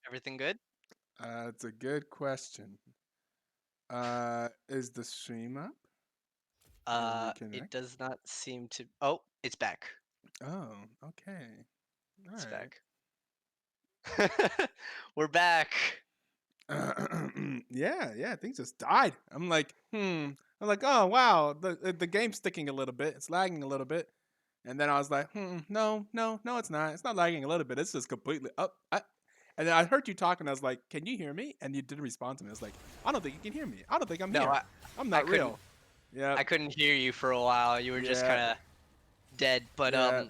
Everything good? It's a good question. Is the stream up? Or It reconnect? does not seem to. Oh, it's back. Oh, okay. All It's right. back. We're back. Yeah, things just died. I'm like, I'm like, oh wow, the game's sticking a little bit. It's lagging a little bit. And then I was like, no, it's not. It's not lagging a little bit. It's just completely up. And then I heard you talking. I was like, can you hear me? And you didn't respond to me. I was like, I don't think you can hear me. I don't think I'm No, here. I, I'm I not couldn't. real. Yeah, I couldn't hear you for a while. You were just yeah, kind of dead. But yeah.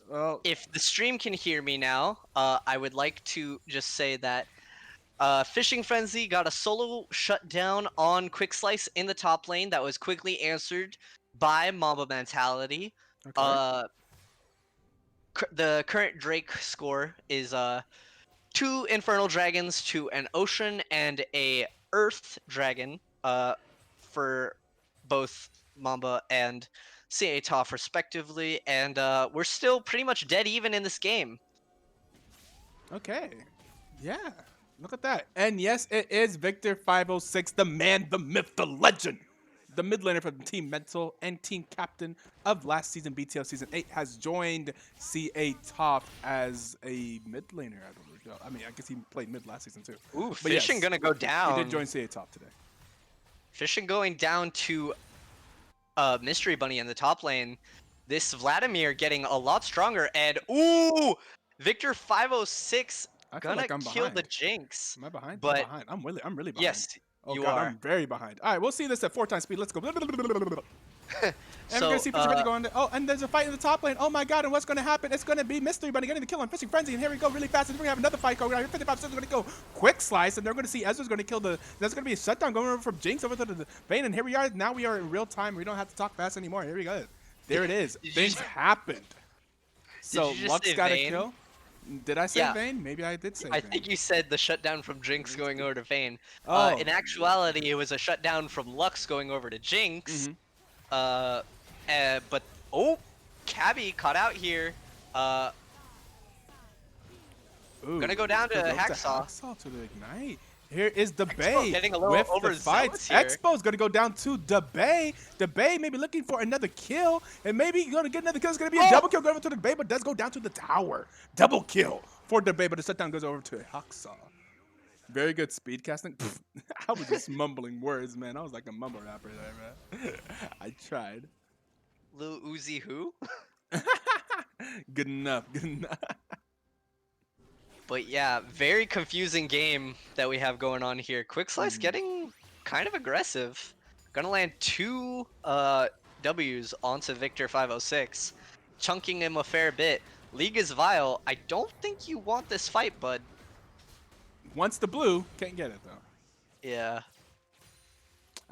Well, if the stream can hear me now, I would like to just say that Fishing Frenzy got a solo shutdown on Quick Slice in the top lane that was quickly answered by Mamba Mentality. okay. Uh, the current Drake score is 2 Infernal Dragons to an Ocean and a Earth Dragon for both Mamba and CA Toph respectively, and we're still pretty much dead even in this game. Okay. Yeah. Look at that. And yes, it is Victor 506, the man, the myth, the legend. The mid laner from Team Mental and team captain of last season BTL Season 8 has joined CA Top as a mid laner, I believe. No, I mean, I guess he played mid last season too. Ooh, But Fishing yes, gonna go he did down. join CA Top today. Fishing going down to Mystery Bunny in the top lane. This Vladimir getting a lot stronger, and ooh, Victor 506 I feel gonna like I'm kill the behind. Jinx. Am I behind? I'm But behind. I'm really behind. yes, Oh you god, are. I'm very behind. All right, we'll see this at 4 times speed. Let's go. And we're gonna So see Fishing Frenzy go on. Oh, and there's a fight in the top lane. Oh my god, and what's gonna happen? It's gonna be Mystery Bunny getting the kill on Fishing Frenzy, and here we go really fast. And we're gonna have another fight going on. 55 seconds gonna go quick slice, and they're gonna see Ezra's gonna kill the. There's gonna be a shutdown going over from Jinx over to the Vayne, and here we are. Now we are in real time. We don't have to talk fast anymore. Here we go. There it is. did you Things happened. did So you just Lux say got a Vayne? kill. Did I say Yeah, Vayne? Maybe I did say I Vayne. think you said the shutdown from Jinx going over to Vayne. Oh. In actuality, it was a shutdown from Lux going over to Jinx. Mm-hmm. Uh, but oh, Cabby caught out here. Uh, Ooh, gonna go down to could go to Hacksaw. Hacksaw to the Ignite. Here is the Expo Bay getting a little with the fights. overzealous here. Expo's gonna go down to the Bay. The Bay maybe looking for another kill, and maybe gonna get another kill. It's gonna be a Oh, double kill going over to the Bay, but does go down to the tower. Double kill for the Bay, but the shutdown goes over to Hacksaw. Very good speed casting. I was just mumbling words, man. I was like a mumble rapper there, man. I tried. Lil Uzi who? Good enough. Good enough. But yeah, very confusing game that we have going on here. Quick Slice Mhm. getting kind of aggressive. Gonna land 2 W's onto Victor 506, chunking him a fair bit. League is vile. I don't think you want this fight, bud. Once the blue, can't get it though. Yeah.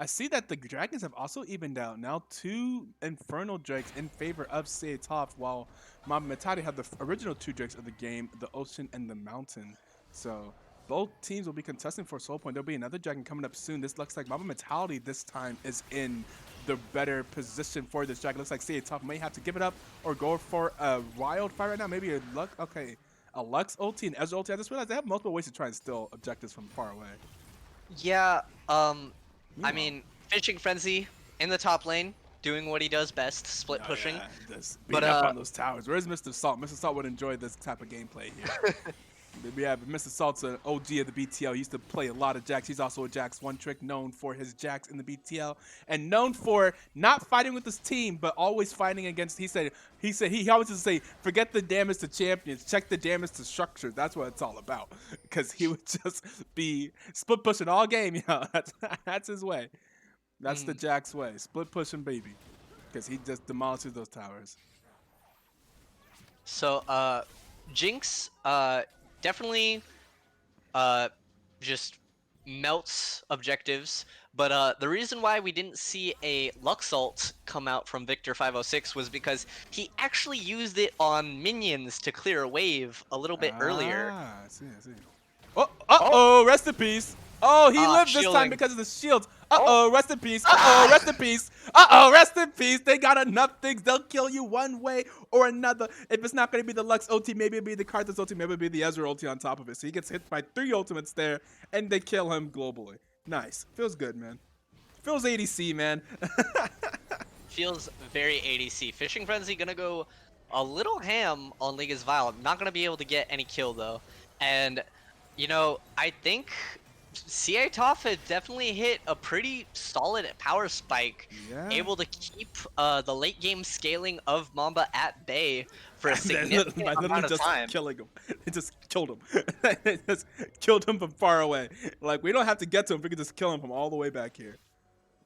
I see that the dragons have also evened out. Now 2 Infernal Drakes in favor of Toph, while Mamba Matadi had the original 2 Drakes of the game, the Ocean and the Mountain. So both teams will be contesting for a soul point. There'll be another dragon coming up soon. This looks like Mamba Mentality this time is in the better position for this dragon. Looks like Toph may have to give it up or go for a wildfire right now. Maybe a Lux. Okay, a Lux ulti and Ezra ulti. I just realized they have multiple ways to try and steal objectives from far away. Yeah, I Meanwhile, mean, Fishing Frenzy in the top lane, doing what he does best, split oh pushing. yeah, just But beating up on those towers. Where's Mr. Salt? Mr. Salt would enjoy this type of gameplay here. We have Mr. Salt's an OG of the BTL. He used to play a lot of Jax. He's also a Jax one trick, known for his Jax in the BTL, and known for not fighting with his team, but always fighting against. He always used to say, "Forget the damage to champions, check the damage to structures." That's what it's all about. Because he would just be split pushing all game. You know, that's his way. That's the mm, Jax way. Split pushing, baby. Because he just demolishes those towers. so, Jinx, definitely, uh, just melts objectives. But the reason why we didn't see a Luxalt come out from Victor 506 was because he actually used it on minions to clear a wave a little bit earlier. I see. Oh, uh-oh, rest in peace. Oh, he lived this time Shielding. because of the shields. Oh, Rest in peace. ah! Rest in peace. Rest in peace. They got enough things. They'll kill you one way or another. If it's not going to be the Lux ulti, maybe it'll be the Karthus ulti, maybe it'll be the Ezreal ulti on top of it. So he gets hit by 3 ultimates there, and they kill him globally. Nice. Feels good, man. Feels ADC, man. Feels very ADC. Fishing Frenzy gonna go a little ham on Liga's Vile. Not gonna be able to get any kill though. And I think CA Toph had definitely hit a pretty solid power spike, Yeah. able to keep the late game scaling of Mamba at bay for a And then significant by literally amount of just time. killing him. They just killed him. They just killed him from far away. Like, we don't have to get to him. We can just kill him from all the way back here.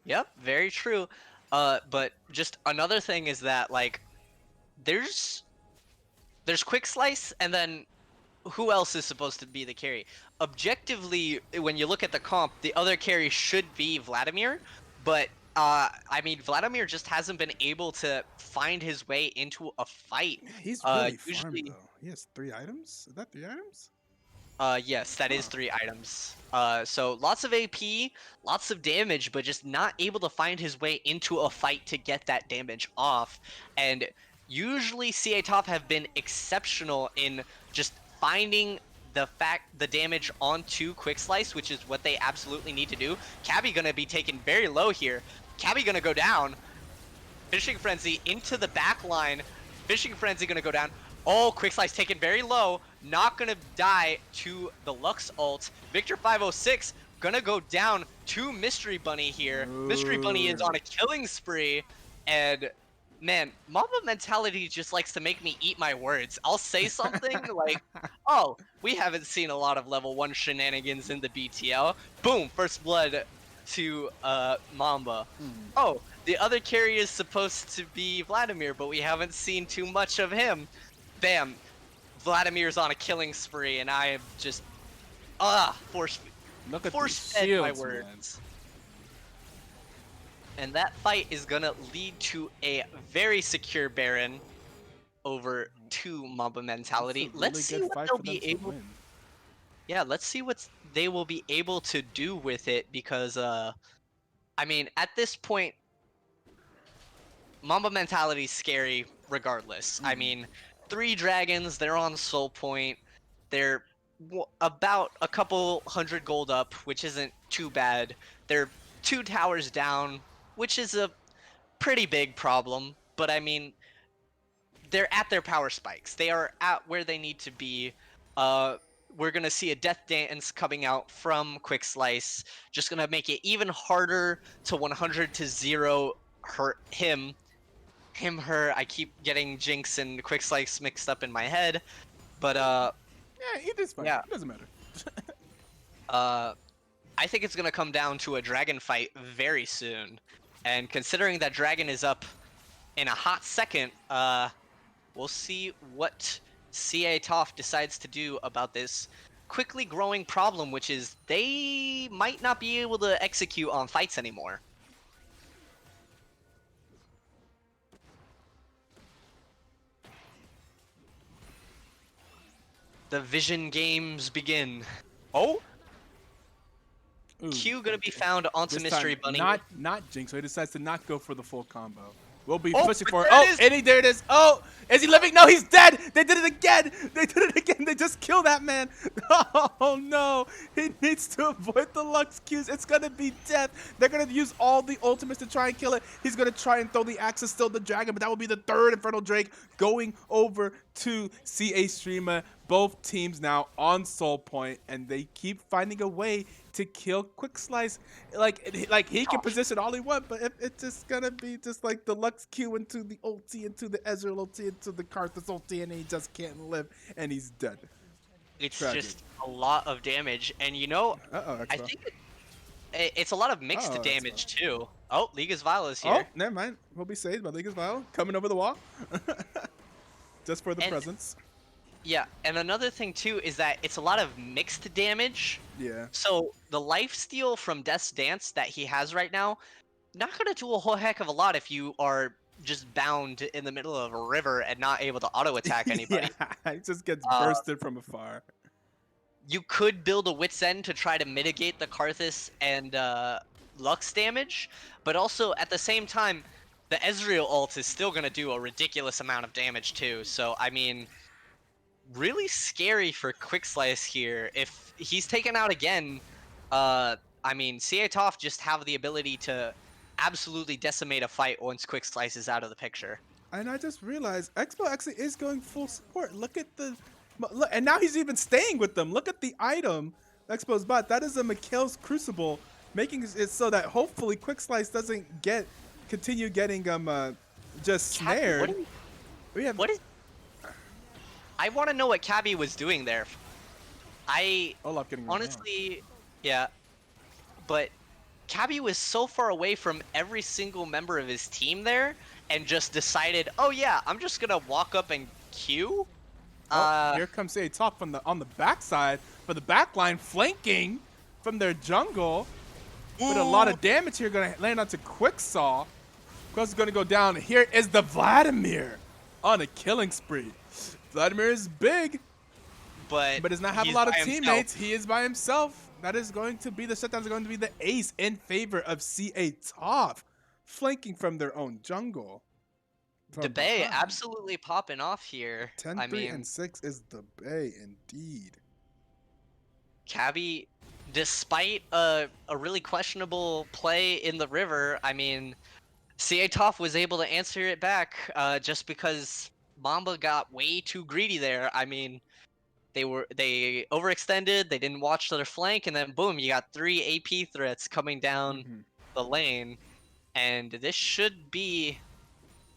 Yep, very true. But just another thing is that like there's Quick Slice, and then who else is supposed to be the carry? Objectively, when you look at the comp, the other carry should be Vladimir, but I mean Vladimir just hasn't been able to find his way into a fight. Yeah, he's really farmed, Usually, though. He has 3 items? Is that 3 items? yes, that is Huh. 3 items. So lots of AP, lots of damage, but just not able to find his way into a fight to get that damage off. And usually CA Top have been exceptional in just finding the damage onto Quick Slice, which is what they absolutely need to do. Cabby gonna be taken very low here. Cabby gonna go down. Fishing Frenzy into the back line. Fishing Frenzy gonna go down. Oh, Quick Slice taken very low. Not gonna die to the Lux ult. Victor 506 gonna go down to Mystery Bunny here. Mystery Bunny is on a killing spree. And man, Mamba mentality just likes to make me eat my words. I'll say something like, oh, we haven't seen a lot of level 1 shenanigans in the BTL. Boom, first blood to Mamba. Oh, the other carry is supposed to be Vladimir, but we haven't seen too much of him. Bam, Vladimir's on a killing spree, and I am just force Look at these fed my shields, words. man. And that fight is gonna lead to a very secure Baron over to Mamba mentality. It's a Let's really see good what fight they'll for them be to able. win. Yeah, let's see what they will be able to do with it, because I mean, at this point, Mamba mentality is scary regardless. I mean, 3 dragons, they're on soul point. They're about a couple hundred gold up, which isn't too bad. They're 2 towers down, which is a pretty big problem, but I mean, they're at their power spikes. They are at where they need to be. We're gonna see a death dance coming out from Quick Slice, just gonna make it even harder to 100 to 0 hurt him. Her. I keep getting Jinx and Quick Slice mixed up in my head, but Yeah, either's fine. yeah. It doesn't matter. I think it's gonna come down to a dragon fight very soon, and considering that dragon is up in a hot second, we'll see what CA Toph decides to do about this quickly growing problem, which is they might not be able to execute on fights anymore. The vision games begin. Oh, Ooh, Q gonna be found onto this Mystery time, Bunny. not Jinx, so he decides to not go for the full combo. We'll be Oh, pushing but for it. there Oh, it is. and there it is. Oh, is he living? No, he's dead. They did it again. They did it again. They just killed that man. Oh, no. He needs to avoid the Lux Qs. It's going to be death. They're going to use all the ultimates to try and kill it. He's going to try and throw the axe and steal the dragon, but that will be the 3rd Infernal Drake going over to CA Streamer. Both teams now on Soul Point, and they keep finding a way to kill Quick Slice. Like he can position all he wants, but if it's just gonna be just like the Lux Q into the ulti, into the Ezreal ulti, into the Karthus ulti, and he just can't live, and he's dead. It's Tragic. just a lot of damage, and I think it's a lot of mixed Uh-oh, damage too. Oh, Liga's Vile is here. Oh, never mind. We'll be saved by Liga's Vile coming over the wall, just for the And- presence. Yeah, and another thing too is that it's a lot of mixed damage. Yeah. So the lifesteal from Death's Dance that he has right now, not gonna do a whole heck of a lot if you are just bound in the middle of a river and not able to auto attack anybody. Yeah, he just gets Uh, bursted from afar. You could build a Wit's End to try to mitigate the Karthus and Lux damage, but also at the same time, the Ezreal ult is still gonna do a ridiculous amount of damage too. So I mean, really scary for Quick Slice here. If he's taken out again, I mean, CA Toph just have the ability to absolutely decimate a fight once Quick Slice is out of the picture. And I just realized Expo actually is going full support. Look at the look, and now he's even staying with them. Look at the item Expo's bought. That is a Mikhail's Crucible, making it so that hopefully Quick Slice doesn't continue getting just Cabby, snared. We have what is? I want to know what Cabby was doing there. I Olaf getting run off. honestly, yeah, but Cabby was so far away from every single member of his team there, and just decided, oh yeah, I'm just gonna walk up and queue. Oh, here comes a top from the on the backside for the backline, flanking from their jungle. But a lot of damage here going to land onto Quicksaw. Cross is going to go down. Here is the Vladimir on a killing spree. Vladimir is big, but does not have a he's lot of by teammates. himself. He is by himself. That is going to be the shutdowns are going to be the ace in favor of CA Toph, flanking from their own jungle. The Bay absolutely popping off here. 10, I 3, and mean, 6 is the Bay indeed. Cabby, despite a really questionable play in the river, I mean, CA Toph was able to answer it back just because Mamba got way too greedy there. I mean, they overextended, they didn't watch their flank, and then boom, you got 3 AP threats coming down the lane, and this should be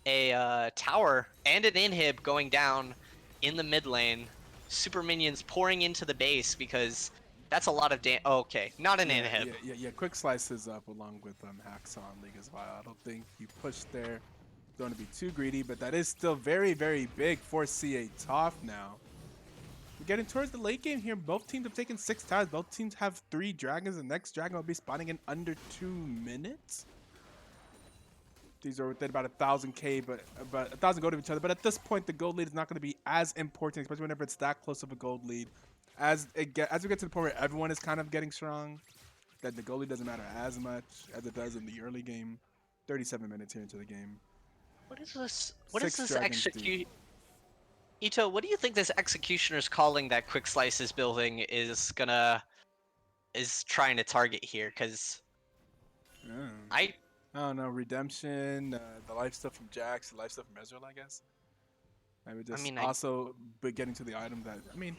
a tower and an inhib going down in the mid lane. Super minions pouring into the base because that's a lot of damage. Oh, okay, not an inhib. Yeah. Quick Slice is up along with Haxon League as well. I don't think you push there. Don't want to be too greedy, but that is still very, very big for CA Toph now. We're getting towards the late game here. Both teams have taken 6 towers. Both teams have 3 dragons. The next dragon will be spawning in under 2 minutes. These are within about 1,000k, but about 1,000 gold of each other. But at this point, the gold lead is not going to be as important, especially whenever it's that close of a gold lead. As we get to the point where everyone is kind of getting strong, that the gold lead doesn't matter as much as it does in the early game. 37 minutes here into the game. What is this? What is 6 this dragons deep. execute? Ito, what do you think this executioner's calling that Quick Slice is building is trying to target here? Because I don't know, Redemption, the life stuff from Jax, the life stuff from Ezreal, I guess. I would just also be getting to the item that, I mean,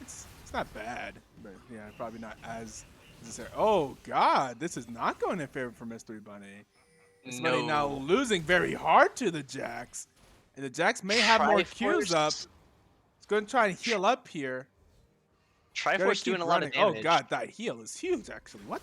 it's not bad, but yeah, probably not as necessary. Oh God, this is not going in favor for Mystery Bunny. Mystery Bunny now losing very hard to the Jax, and the Jax may have more Qs up. It's going to try and heal up here. Triforce doing a lot of damage. Oh God, that heal is huge actually. What?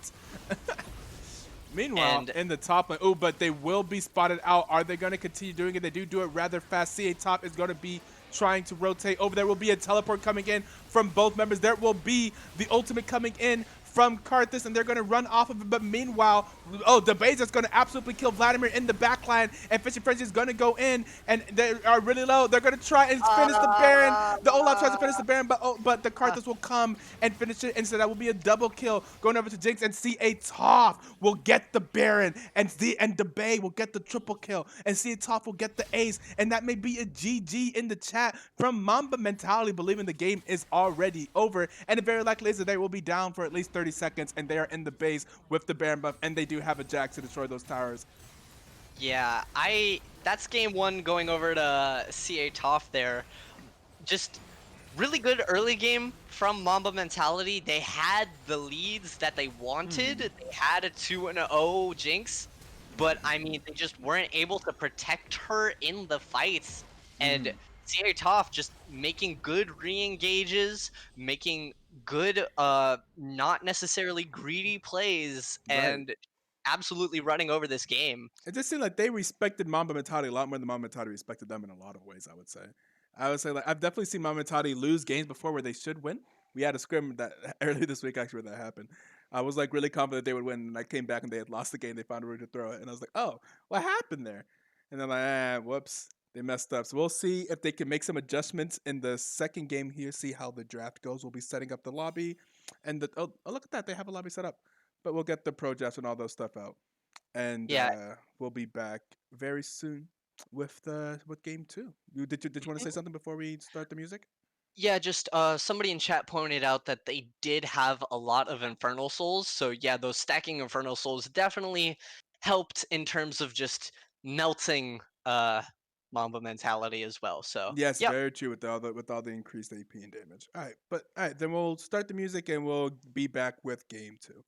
Meanwhile, in the top lane, oh, but they will be spotted out. Are they going to continue doing it? They do it rather fast. CA Top is going to be trying to rotate over. There will be a teleport coming in from both members. There will be the ultimate coming in from Karthus, and they're going to run off of it. But meanwhile, oh, the base is going to absolutely kill Vladimir in the backline, and Fishing Frenzy is going to go in, and they are really low. They're going to try and finish the Baron. The Olaf tries to finish the Baron, but the Karthus will come and finish it, and so that will be a double kill going over to Jinx, and CA Toph will get the Baron, and the Bay will get the triple kill, and CA Toph will get the ace, and that may be a GG in the chat from Mamba Mentality, believing the game is already over, and it very likely is that they will be down for at least 30 seconds, and they are in the base with the Baron buff, and they do have a Jax to destroy those towers. Yeah, that's game 1 going over to CA Toph there. Just really good early game from Mamba Mentality. They had the leads that they wanted. They had a 2-0 Jinx, but I mean, they just weren't able to protect her in the fights. And CA Toph just making good re-engages, making good, not necessarily greedy plays, and absolutely running over this game. It just seemed like they respected Mamba Mentality a lot more than Mamba Mentality respected them in a lot of ways, I would say. Like I've definitely seen Mamba Mentality lose games before where they should win. We had a scrim that earlier this week actually where that happened. I was like really confident they would win, and I came back and they had lost the game. They found a way to throw it, and I was like, oh, what happened there? And then like, whoops, they messed up. So we'll see if they can make some adjustments in the second game here. See how the draft goes. We'll be setting up the lobby, and oh look at that, they have a lobby set up. but we'll get the pro drafts and all those stuff out, and Yeah. we'll be back very soon with game two. Did you want to say something before we start the music? Yeah, just somebody in chat pointed out that they did have a lot of Infernal Souls, so yeah, those stacking Infernal Souls definitely helped in terms of just melting Mamba mentality as well. So Yes, yep. very true with all the increased AP and damage. All right, then we'll start the music and we'll be back with game two.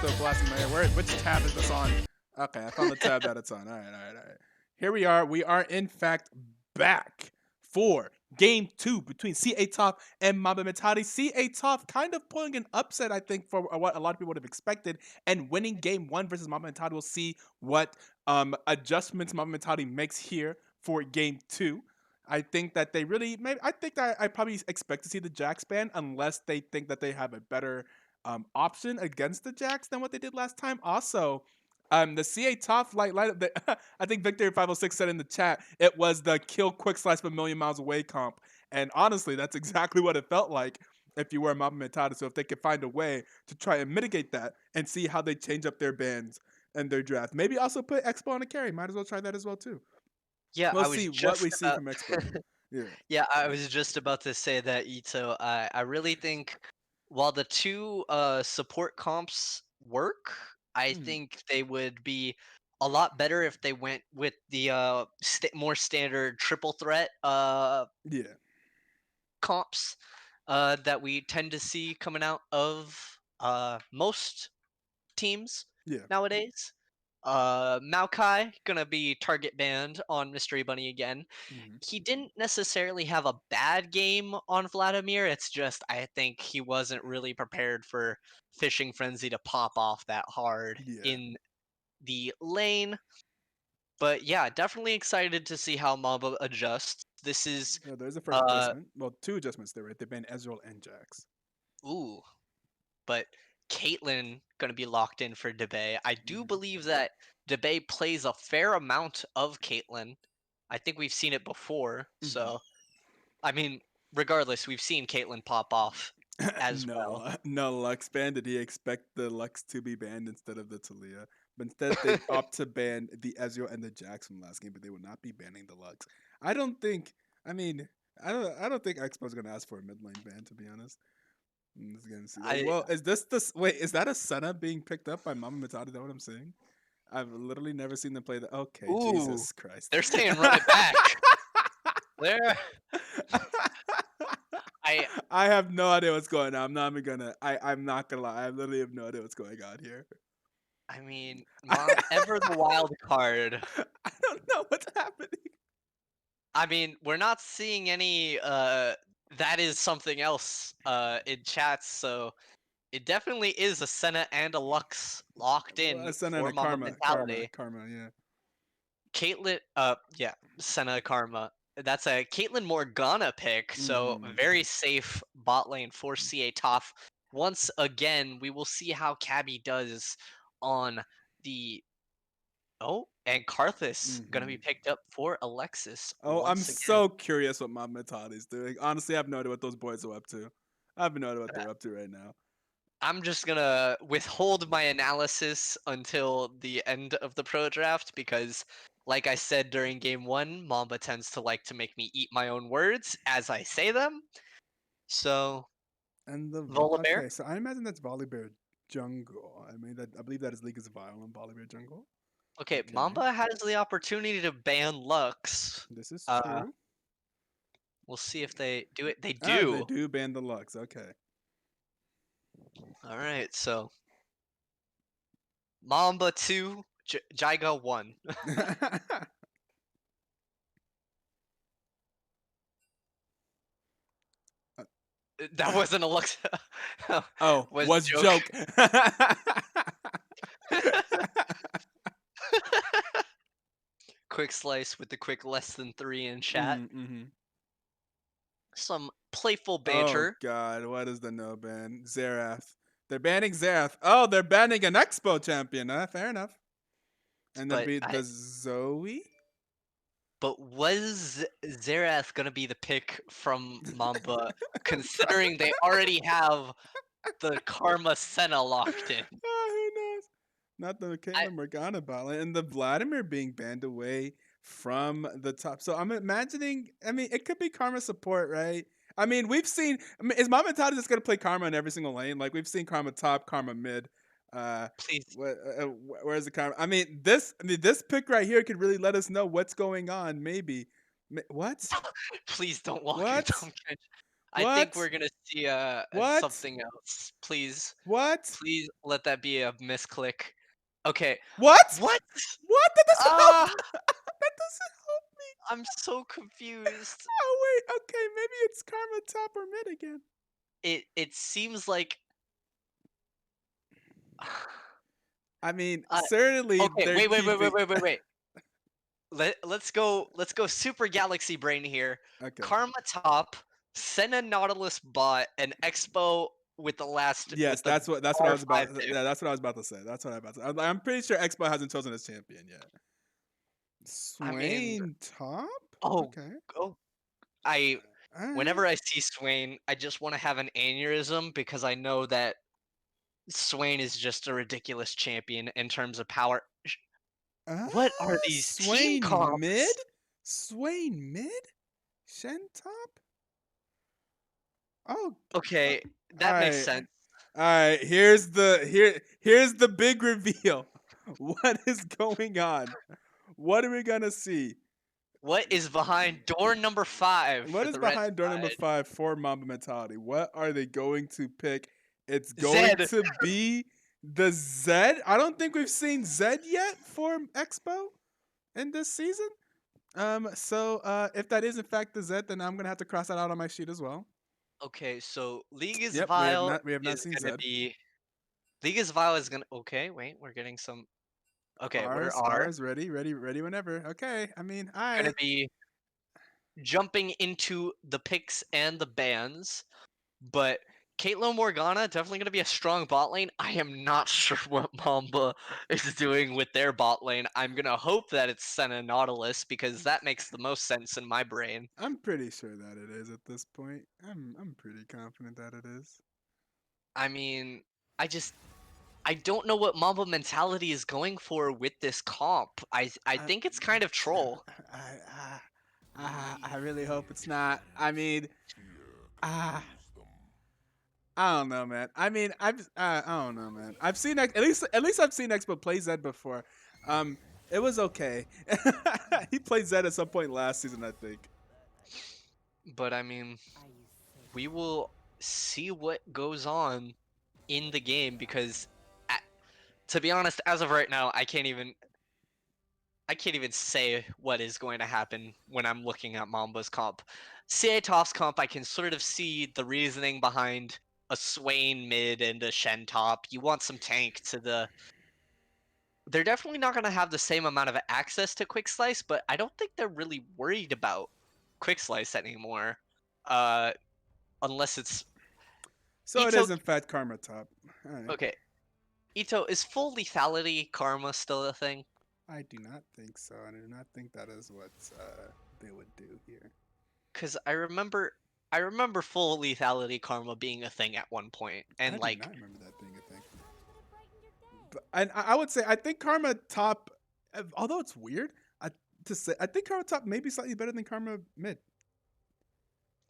still blasting my ear. Which tab is this on? Okay, I found the tab that it's on. All right, all right, all right. Here we are. We are in fact back for game 2 between CA Toph and Mamba Matadi. CA Toph kind of pulling an upset, I think, for what a lot of people would have expected, and winning game 1 versus Mamba Matadi. We'll see what adjustments Mamba Matadi makes here for game 2. I think that they really, maybe, I think that I probably expect to see the Jax ban unless they think that they have a better option against the Jax than what they did last time. Also, the CA Toph light the, I think Victor 506 said in the chat it was the kill quick slice from a million miles away comp, and honestly, that's exactly what it felt like if you were Mamba Matata. So if they could find a way to try and mitigate that and see how they change up their bans and their draft, maybe also put Expo on a carry. Might as well try that as well too. Yeah, We'll I was see what just we see about. from Expo. Yeah. Yeah, I was just about to say that, Ito. I really think while the two support comps work, I Mm, think they would be a lot better if they went with the more standard triple threat yeah. comps that we tend to see coming out of most teams Yeah. nowadays. Maokai gonna be target banned on Mystery Bunny again. Hmm. He didn't necessarily have a bad game on Vladimir. It's just I think he wasn't really prepared for Fishing Frenzy to pop off that hard Yeah. in the lane. But yeah, definitely excited to see how Mamba adjusts. This is No, there's a first uh adjustment. Well, two adjustments there, right? They banned Ezreal and Jax. ooh, but Caitlyn gonna be locked in for Debay. I do Hmm. believe that Debay plays a fair amount of Caitlyn. I think we've seen it before, Hmm. so I mean, regardless, we've seen Caitlyn pop off as No, well. no Lux ban. Did he expect the Lux to be banned instead of the Talia? But instead, they opt to ban the Ezreal and the Jax from last game, but they will not be banning the Lux. I don't think. I mean, I don't think Expo's gonna ask for a mid lane ban. To be honest, I'm just gonna see. I Well, is this the wait? Is that a Senna being picked up by Mama Matata? Is that what I'm saying? I've literally never seen them play that. Okay, ooh, Jesus Christ. they're saying run it back. There, I I have no idea what's going on. I'm not gonna lie. I literally have no idea what's going on here. I mean, mom, ever the wild card. I don't know what's happening. I mean, we're not seeing any that is something else in chats, so it definitely is a Senna and a Lux locked Well, in I sent in for a Mama karma, mentality. karma. Yeah. Caitlyn, yeah, Senna Karma. That's a Caitlyn Morgana pick, so Hmm. very safe bot lane for CA Toph. Once again, we will see how Cabby does on the. Oh, and Karthus gonna be Hmm. picked up for Alexis Oh, I'm once again. so curious what Mom Metali's doing. Honestly, I have no idea what those boys are up to. I have no idea what they're up to right now. I'm just gonna withhold my analysis until the end of the pro draft because, like I said during game one, Mamba tends to like to make me eat my own words as I say them. So, And the Volibear. okay, so I imagine that's Volibear jungle. I mean, that I believe that is League is Vile on Volibear jungle. Okay, Okay, Mamba has the opportunity to ban Lux. this is Uh, true. we'll see if they do it. They Ah, they do. do ban the Lux. Okay. All right, so Mamba 2, Jaiga 1. That wasn't a Lux. Oh, Was was joke. joke. Quick slice with the quick less than 3 in chat. Mm-hmm. Some playful Oh banter. God, what is the no ban? Xerath. They're banning Xerath. Oh, they're banning an Expo champion. Fair enough. And that'd But be the Zoe. was Xerath gonna be the pick from Mamba, considering they already have the Karma Senna locked in? Who knows? Not the I Caitlyn Morgana ballot and the Vladimir being banned away from the top. So I'm imagining. I mean, it could be Karma support, right? I mean, we've seen. I mean, is Mama Tata just gonna play Karma in every single lane? Like we've seen Karma top, Karma mid. Uh, please, where's the Karma? I mean, this pick right here could really let us know what's going on. Maybe. What? please don't walk in What? Tom Kench. I think What? we're gonna see What? something else. Please, What? please let that be a misclick. Okay. What? What? What? That doesn't help. Ah, That doesn't help me. I'm so confused. Oh wait, okay, maybe it's Karma top or mid again. It seems like I mean, uh, certainly okay, they're keeping. wait. Let's go super galaxy brain here. Okay. Karma top, Senna Nautilus bot, and Expo with the last Yes, with the that's what I was R5 about. pick. Yeah, that's what I was about to say. That's what I was about to say. I'm pretty sure Expo hasn't chosen his champion yet. I mean, Swain top. oh, Okay. oh, I All right. whenever I see Swain, I just want to have an aneurysm because I know that Swain is just a ridiculous champion in terms of power. What are these team Swain mid. comps? Swain mid. Shen top. Oh. Okay, All that makes right. sense. All right. Here's the big reveal. What is going on? What are we gonna see? What is behind door number 5 What for is the red behind door number side? 5 for Mamba Mentality? What are they going to pick? It's going Zed. to be the Zed. I don't think we've seen Zed yet for Expo in this season. So if that is in fact the Zed, then I'm gonna have to cross that out on my sheet as well. Okay, so League is Yep, Vile we have not is seen gonna Zed. be League is Vile is gonna okay, wait, we're getting some okay, we're Ours, ready whenever. Okay, I mean, all gonna right. be jumping into the picks and the bans, but Caitlyn Morgana definitely gonna be a strong bot lane. I am not sure what Mamba is doing with their bot lane. I'm gonna hope that it's Senna Nautilus because that makes the most sense in my brain. I'm pretty sure that it is at this point. I'm pretty confident that it is. I mean, I just I don't know what Mamba mentality is going for with this comp. I I, think it's kind of troll. I really hope it's not. I mean, ah, I don't know, man. I mean, I don't know, man. I've seen at least I've seen Expo play Zed before. Um, it was okay. He played Zed at some point last season, I think. But I mean, we will see what goes on in the game because a to be honest, as of right now, I can't even say what is going to happen when I'm looking at Mamba's comp. CA Toph's comp, I can sort of see the reasoning behind a Swain mid and a Shen top. You want some tank to the. They're definitely not going to have the same amount of access to Quick Slice, but I don't think they're really worried about Quick Slice anymore. Uh, unless it's So it Ito. is in fact Karma top. All right. Okay, Ito, is full lethality karma still a thing? I do not think so. I do not think that is what they would do here. Because I remember full lethality karma being a thing at one point, I and do not like, remember that being a thing. But and I would say I think Karma top, although it's weird to say, I think Karma top may be slightly better than Karma mid.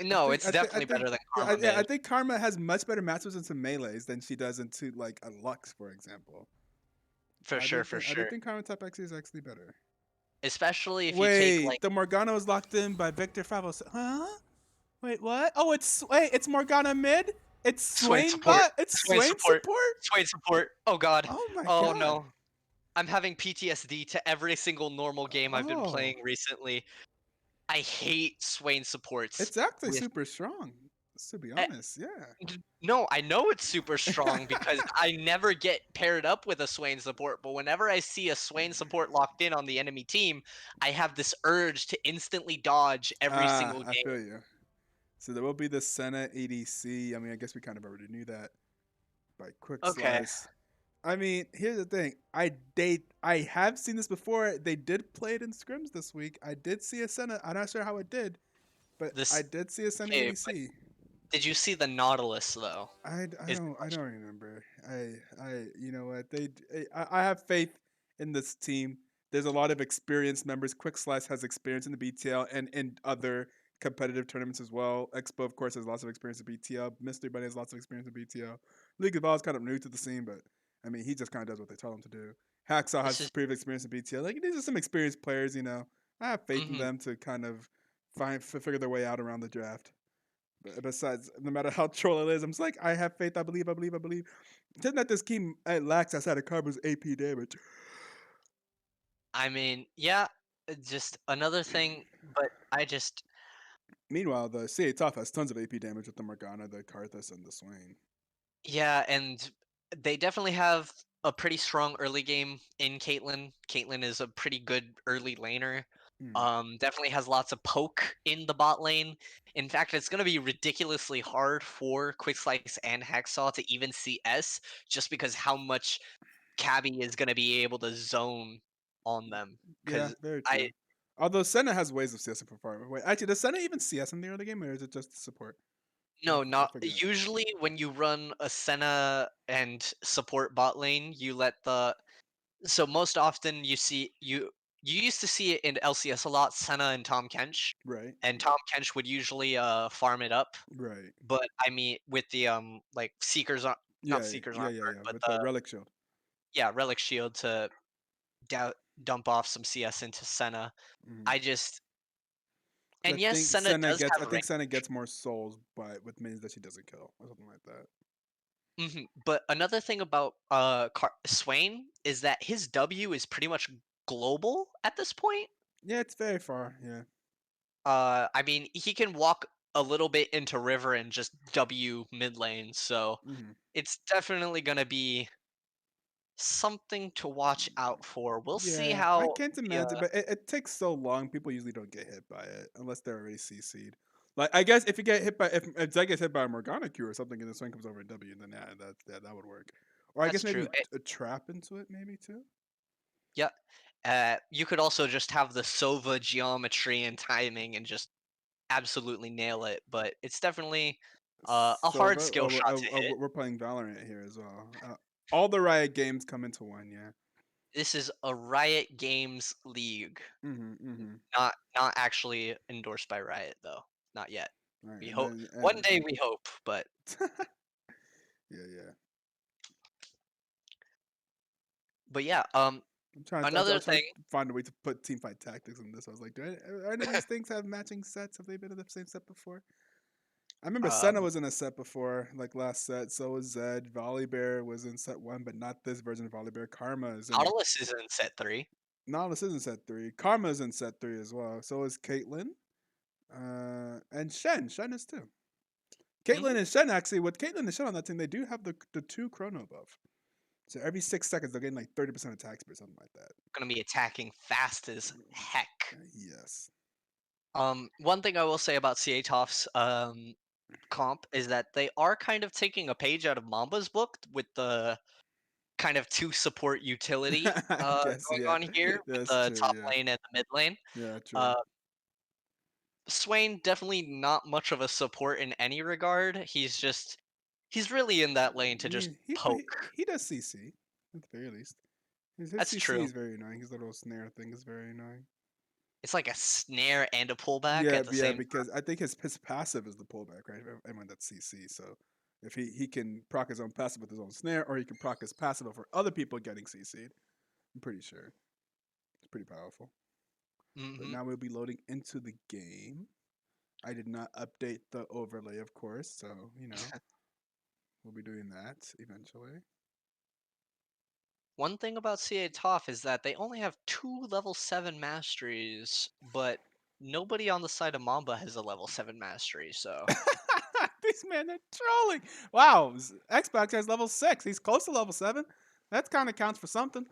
no, it's I definitely think better than karma yeah, I mid, think Karma has much better matchups into melees than she does into like a Lux, for example. for sure, for I do sure. think Karma top actually is actually better. Especially if you take Wait, like the Morgana was locked in by Victor 507. Huh? Wait, what? Oh, it's Morgana mid. It's Swain Swain support, bot. It's Swain Swain support, support. Swain support. Oh god, Oh my oh god. no, I'm having PTSD to every single normal game I've been Oh, playing recently. I hate Swain supports it's actually with. super strong. To be honest, yeah. No, I know it's super strong because I never get paired up with a Swain support, but whenever I see a Swain support locked in on the enemy team, I have this urge to instantly dodge every Ah, single I game. feel you. So there will be the Senna ADC. I mean, I guess we kind of already knew that by quick Okay. slice. I mean, here's the thing. I have seen this before. They did play it in scrims this week. I did see a Senna. I'm not sure how it did, but I This did see a Senna okay, but ADC. did you see the Nautilus though? Is the I don't question. remember. You know what I have faith in this team. There's a lot of experienced members. Quick Slice has experience in the BTL and in other competitive tournaments as well. Expo of course has lots of experience in BTL. Mystery Bunny has lots of experience in BTL. League of Legends kind of new to the scene, but I mean he just kind of does what they tell him to do. Hacksaw This has is previous experience in BTL. Like these are some experienced players. I have faith in mhm. them to kind of figure their way out around the draft. Besides, no matter how troll it is, I'm just like, I have faith. I believe. I believe. I believe. Isn't that this key lacks outside of Carbo's AP damage? I mean, yeah, just another thing, but I just Meanwhile, the CA Toph has tons of AP damage with the Morgana, the Karthus, and the Swain. yeah, and they definitely have a pretty strong early game in Caitlyn. Caitlyn is a pretty good early laner. Mm. Definitely has lots of poke in the bot lane. In fact, it's going to be ridiculously hard for Quick Slice and Hacksaw to even CS just because how much Cabby is going to be able to zone on them. Yeah, Because very I true. Although Senna has ways of CSing from far. Wait, actually, does Senna even CS in the early game, or is it just support? no, I not forget. usually when you run a Senna and support bot lane, you let the so most often you used to see it in LCS a lot, Senna and Tom Kench, Right, and Tom Kench would usually farm it up. right. But I mean, with the like not Yeah, Seeker's yeah, yeah, armor, yeah. but With the the relic shield. yeah relic shield to dou dump off some CS into Senna. Mm. I just Because and yes, Senna does I have think Senna range. gets more souls, but with minions that she doesn't kill or something like that. But another thing about Swain is that his W is pretty much global at this point. Yeah, it's very far. Yeah. I mean, he can walk a little bit into river and just W mid lane, so Hmm. it's definitely gonna be something to watch out for. We'll see Yeah, I how can't the imagine, but it takes so long. People usually don't get hit by it unless they're already CC'd. Like, I guess if you get hit by if Zed gets hit by a Morgana Q or something, and the swing comes over in W, then that would work. Or I that's guess true. maybe a trap into it, maybe too. Yeah. You could also just have the Sova geometry and timing and just absolutely nail it, but it's definitely a hard Sova. skill shot to hit. We're playing Valorant here as well. All the Riot games come into one. Yeah. This is a Riot Games league, Mhm. Mhm. not actually endorsed by Riot though. Not yet. All right, We and hope then one day we hope, but yeah, yeah. yeah, I another was trying thing, to find a way to put team fight tactics in this. I was like, are any of these things have matching sets? Have they been in the same set before? I remember Senna um, was in a set before, like last set. So was Zed. Volibear was in set one, but not this version of Volibear. Karma is in. Nautilus is in set 3. Nautilus is in set three. Karma is in set three as well. So is Caitlyn. And Shen. Shen is too. Caitlyn Mhm. and Shen actually, with Caitlyn and Shen on that team, they do have the two chrono buff. So every 6 seconds they're getting like 30% attack speed, something like that. Gonna be attacking fast as heck. Yes. One thing I will say about CA Toff's comp is that they are kind of taking a page out of Mamba's book with the kind of two support utility I guess, going yeah. on here with That's the true, top yeah. lane and the mid lane. Yeah, true. Uh, Swain definitely not much of a support in any regard. He's really in that lane to just poke. He does CC, at the very least. His That's CC true. is very annoying. His little snare thing is very annoying. It's like a snare and a pullback Yeah, at the yeah, same. because I think his passive is the pullback, right? Everyone that's CC. So if he can proc his own passive with his own snare, or he can proc his passive for other people getting CC'd, I'm pretty sure. It's pretty powerful. But Hmm. now we'll be loading into the game. I did not update the overlay, of course, so we'll be doing that eventually. One thing about CA Toph is that they only have 2 level 7 masteries, but nobody on the side of Mamba has a level 7 mastery, so These men are trolling. Wow, Xbox has level 6. He's close to level 7. That kind of counts for something.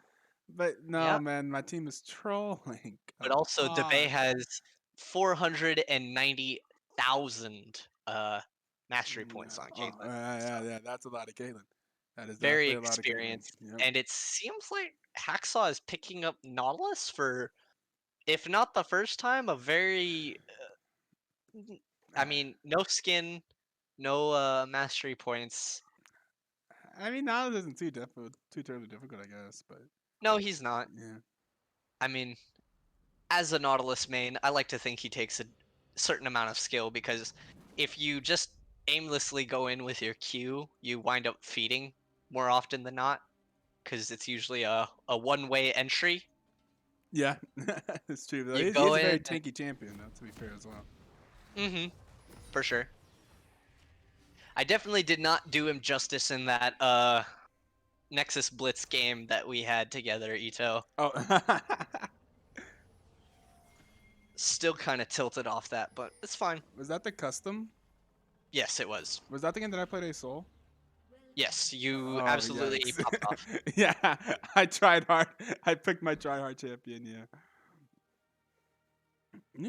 But no, yeah. man, my team is trolling. But Come also Debay on. has 490,000 mastery points on Oh, Caitlyn. yeah, So yeah, yeah. That's a lot of Caitlyn. That is very definitely a lot of Caitlyn. experienced. Yep. And it seems like Hacksaw is picking up Nautilus for, if not the first time, a very I mean, no skin, no mastery points. I mean, now it isn't too terribly difficult, I guess. But No, he's not. yeah. I mean, as a Nautilus main, I like to think he takes a certain amount of skill because if you just aimlessly go in with your Q, you wind up feeding more often than not because it's usually a one-way entry. Yeah, it's true. Though. You He is go a in very and tanky champion, though, to be fair as well. mm-hmm, for sure. I definitely did not do him justice in that Nexus Blitz game that we had together, Ito. Oh, Still kind of tilted off that, but it's fine. was that the custom? Yes, it was. Was that the game that I played a soul? Yes, you Oh absolutely yikes! popped off. Yeah, I tried hard. I picked my try hard champion. Yeah.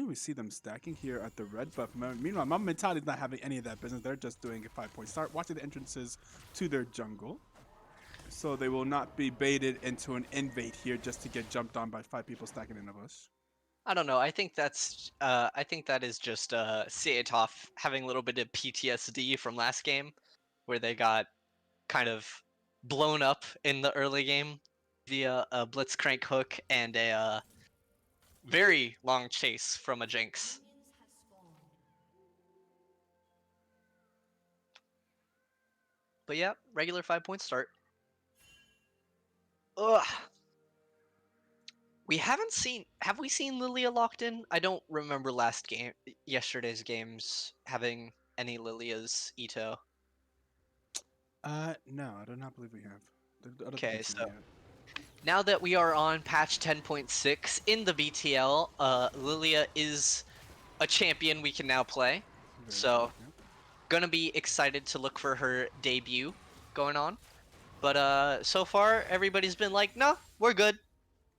We see them stacking here at the red buff. Meanwhile, Mamba Mentality's not having any of that business. They're just doing a 5-point start, watching the entrances to their jungle. So they will not be baited into an invade here just to get jumped on by 5 people stacking in a bush. I don't know. I think that is just Toph having a little bit of PTSD from last game, where they got kind of blown up in the early game via a Blitzcrank hook and a very long chase from a Jinx. But yeah, regular 5-point start. Ugh. We haven't seen. Have we seen Lilia locked in? I don't remember yesterday's games having any Lilias, Ito. No, I do not believe we have. I don't think Okay, we've seen so it yet. now that we are on patch 10.6 in the BTL, Lilia is a champion we can now play. Very So, true. Yeah. gonna be excited to look for her debut going on. But so far everybody's been like, "No, we're good.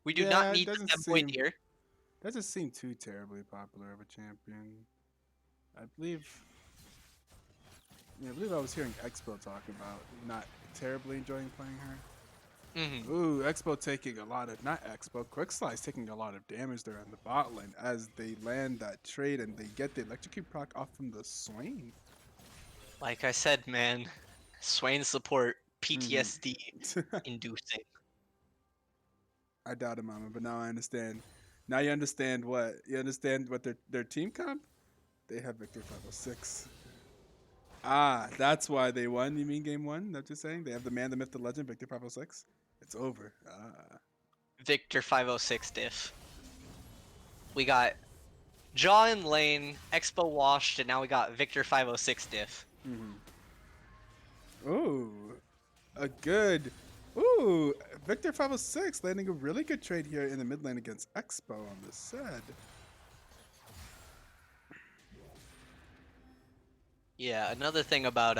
We do not Yeah, it need the 10 point here." doesn't seem too terribly popular of a champion. I believe I believe I was hearing Expo talk about not terribly enjoying playing her. Hmm. Ooh, Expo taking a lot of not Expo, Quick Slice taking a lot of damage there in the bot lane as they land that trade and they get the electrocute proc off from the Swain. Like I said, man, Swain support Mhm. PTSD inducing. I doubt it, Mama, but now I understand. Now you understand what you understand what their team comp. They have Victor 506. Ah, that's why they won. You mean game one? That's just saying they have the man, the myth, the legend, Victor 506. It's over. Ah. Victor 506 diff. We got Jaw in lane, Expo washed, and now we got Victor 506 diff. Ooh, a good. Ooh, Victor 506 landing a really good trade here in the mid lane against Expo on the Sed. Yeah, another thing about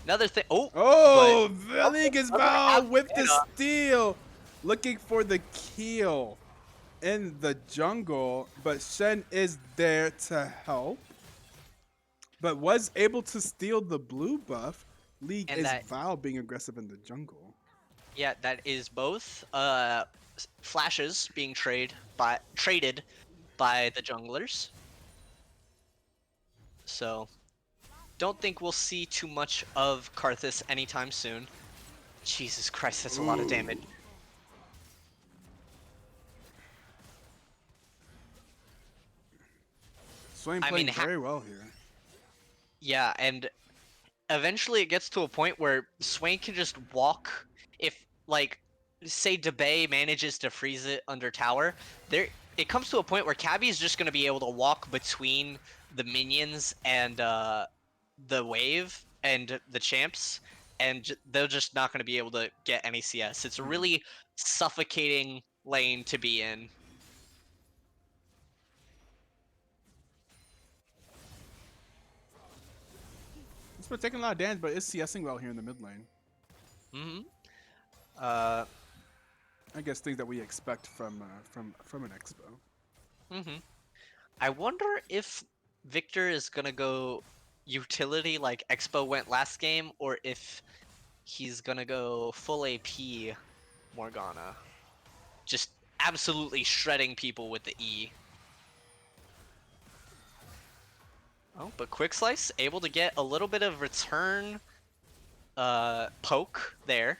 another thing. Oh, but Oh, Vegas another Val with the Athena. steal, looking for the kill in the jungle, but Shen is there to help, but was able to steal the blue buff. League And is that, Val being aggressive in the jungle. yeah, that is both flashes being traded by the junglers. So don't think we'll see too much of Karthus anytime soon. Jesus Christ, that's a lot of damage. Ooh. Swain I mean, playing very well here. yeah, and eventually it gets to a point where Swain can just walk. If, like, say Debay manages to freeze it under tower, it comes to a point where Cabby is just going to be able to walk between the minions and the wave and the champs, and they're just not going to be able to get any CS. It's a really suffocating lane to be in. It's been taking a lot of damage, but it's CSing well here in the mid lane. Hmm. Uh, I guess things that we expect from an Expo. hmm. I wonder if Victor is gonna go utility like Expo went last game, or if he's gonna go full AP Morgana. Just absolutely shredding people with the E. Oh, but Quick Slice able to get a little bit of return poke there.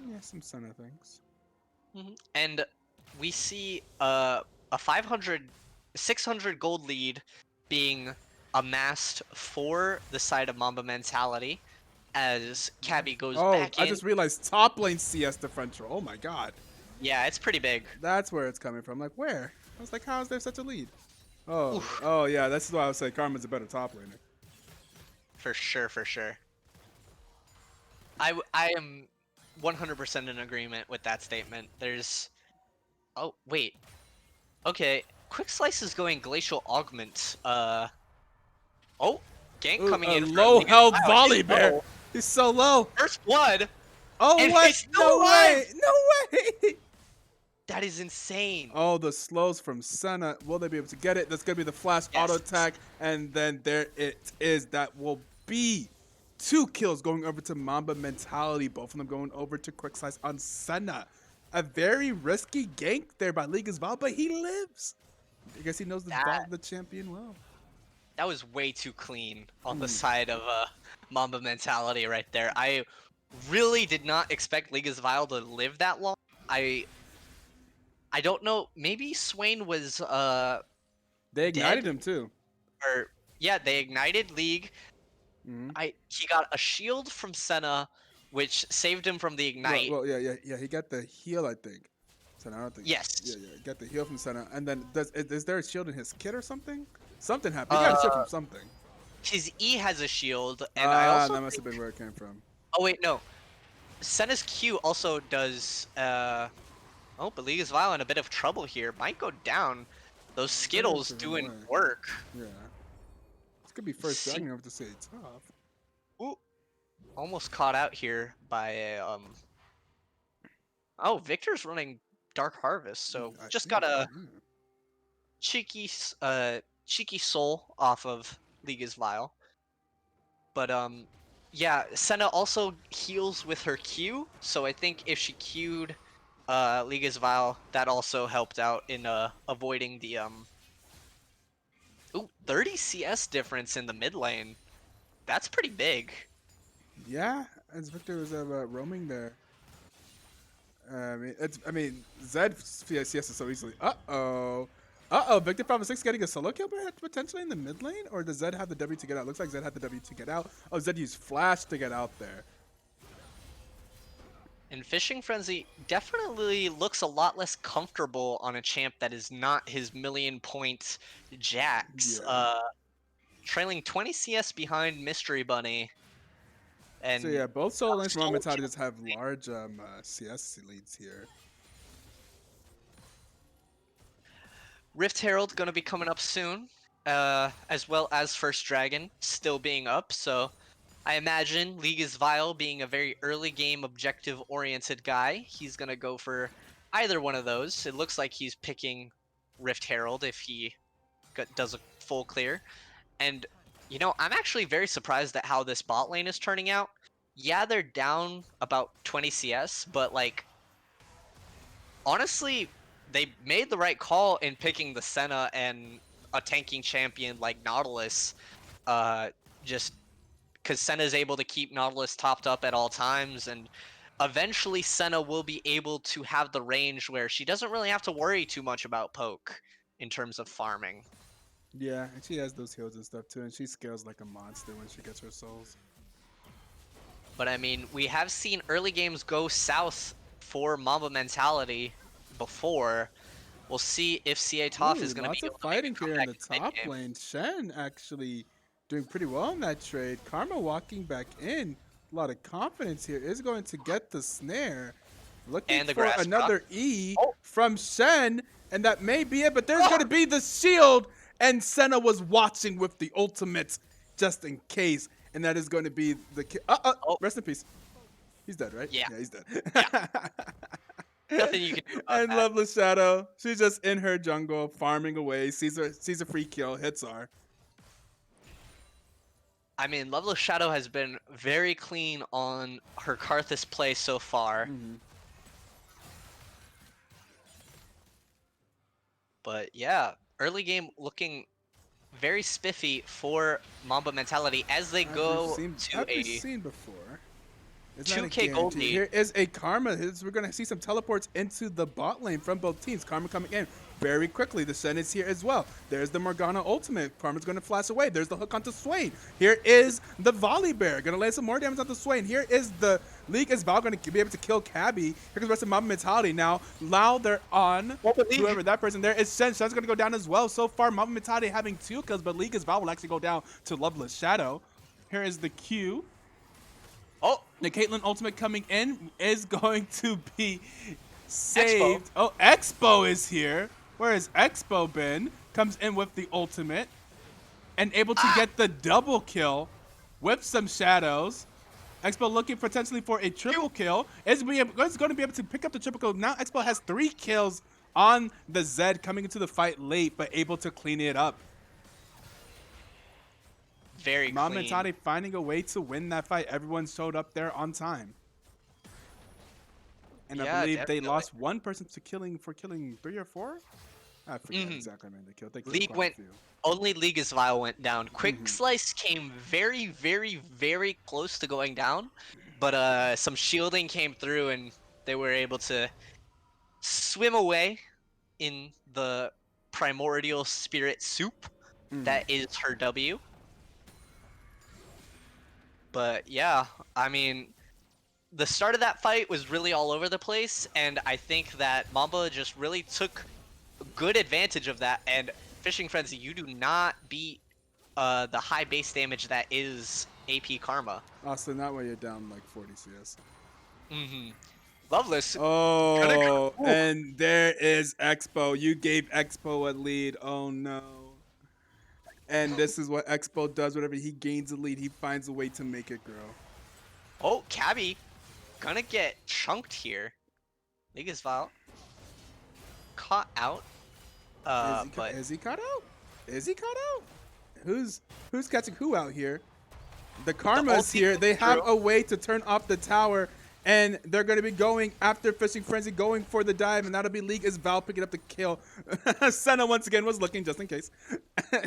Yeah, some Senna things. And we see a 600 gold lead being amassed for the side of Mamba Mentality as Cabby goes Oh, back I in. just realized top lane CS differential. Oh my god. Yeah, it's pretty big. That's where it's coming from. Like, where? I was like, how is there such a lead? Oh, Oof. oh yeah, that's why I was saying Karma's a better top laner. For sure, for sure. I am 100% in agreement with that statement. There's oh wait. Okay. Quick Slice is going Glacial Augment. Oh, gank Ooh, coming a in from low League of held Wow. He's volley bear. low. He's so low. First blood, Oh, and what? he's still No alive. way. No way. That is insane. Oh, the slows from Senna. Will they be able to get it? That's going to be the flash auto Yes. attack. And then there it is. That will be 2 kills going over to Mamba Mentality. Both of them going over to Quick Slice on Senna. A very risky gank there by League as well, but he lives. I guess he knows the champion well. That was way too clean on the side of Mamba Mentality right there. I really did not expect Liga's Vile to live that long. I don't know. Maybe Swain was They ignited dead, him too. or yeah, they ignited League. Mm-hmm. He got a shield from Senna, which saved him from the ignite. Well, yeah. He got the heal, I think. Senna, I don't think. Yes. Yeah. Got the heal from Senna, and then is there a shield in his kit or something? Something happened. He got a shield from something. His E has a shield, and I also That must have been where it came from. Oh wait, no. Senna's Q also does. Oh, but League is Vile in a bit of trouble here. Might go down. Those Skittles doing work. Yeah. This could be first dragging over to say tough. Ooh. Almost caught out here by a Oh, Victor's running Dark Harvest, so just got a cheeky soul off of League is Vile. But yeah, Senna also heals with her Q, so I think if she Q'd League is Vile, that also helped out in avoiding the Ooh, 30 CS difference in the mid lane. That's pretty big. Yeah, as Victor was roaming there. I mean, Zed CS is so easily. Victor 5 6 getting a solo kill potentially in the mid lane, or does Zed have the W to get out? Looks like Zed had the W to get out. Oh, Zed used Flash to get out there. And Fishing Frenzy definitely looks a lot less comfortable on a champ that is not his million-point Jax. Yeah. Trailing 20 CS behind Mystery Bunny. And so yeah, both solo lanes from Mamba Mentality just have large CS leads here. Rift Herald going to be coming up soon, as well as First Dragon still being up, so I imagine League is Vile being a very early game objective-oriented guy. He's going to go for either one of those. It looks like he's picking Rift Herald if he does a full clear. And, you know, I'm actually very surprised at how this bot lane is turning out. Yeah, they're down about 20 CS, but, like, honestly, they made the right call in picking the Senna and a tanking champion like Nautilus, just because Senna is able to keep Nautilus topped up at all times, and eventually Senna will be able to have the range where she doesn't really have to worry too much about poke in terms of farming. Yeah, and she has those heals and stuff too, and she scales like a monster when she gets her souls. But I mean, we have seen early games go south for Mamba Mentality before. We'll see if CA Toph is going to be able to fighting here in the mid top game. lane. Shen actually doing pretty well in that trade. Karma walking back in. A lot of confidence here. Is going to get the snare. Looking And the for another crop. E from Shen. And that may be it, but there's going to be the shield. And Senna was watching with the ultimate just in case. And that is going to be the... Rest in peace. He's dead, right? Yeah. Yeah, he's dead. Yeah. Nothing you can do about and that. Loveless Shadow, she's just in her jungle, farming away, sees a free kill, hits her. I mean, Loveless Shadow has been very clean on her Karthus play so far. But yeah, early game looking very spiffy for Mamba Mentality as they go to I've a seen before. 2K gold lead. Here is a Karma. We're going to see some teleports into the bot lane from both teams. Karma coming in very quickly. The Sen is here as well. There's the Morgana ultimate. Karma's going to flash away. There's the hook onto Swain. Here is the Volley Bear. Going to land some more damage onto Swain. Here is the League as Val going to be able to kill Cabby. Here comes the rest of Mamba Mentality now. Lao, they're on. Whoever that person there is Shen. Shen's going to go down as well. So far, Mamba Mentality having 2 kills, but League as Val will actually go down to Loveless Shadow. Here is the Q. Oh, The Caitlyn ultimate coming in is going to be Expo. saved. Oh, Expo is here. Where has Expo been? Comes in with the ultimate and able to Ah, get the double kill with some shadows. Expo looking potentially for a triple Q. kill. Is going to be able to pick up the triple kill. Now Expo has 3 kills on the Zed coming into the fight late, but able to clean it up. Very Mamba clean. Mentality finding a way to win that fight. Everyone showed up there on time. And I Yeah, believe they definitely. lost one person to killing 3 or 4. I forget Hmm. exactly how many they killed. They killed League quite a went. few. Only League as Vile went down. Quick Hmm. Slice came very, very, very close to going down, but some shielding came through and they were able to swim away in the primordial spirit soup Hmm. that is her W. But yeah, I mean, the start of that fight was really all over the place, and I think that Mamba just really took good advantage of that. And Fishing Frenzy, you do not beat the high base damage that is AP Karma. Also, not when you're down like 40 CS. Mm-hmm. Loveless. Gonna Oh, go. Ooh. and there is Expo. You gave Expo a lead. Oh no. And this is what Expo does. Whenever he gains a lead, he finds a way to make it grow. Oh, Cabby gonna get chunked here. Ligas Vile caught out. But Is he caught out? Is he caught out? Who's catching who out here? The the Karma's ulti here. came They through. have a way to turn off the tower, and they're going to be going after Fishing Frenzy, going for the dive, and that'll be League as Val picking up the kill. Senna once again was looking just in case.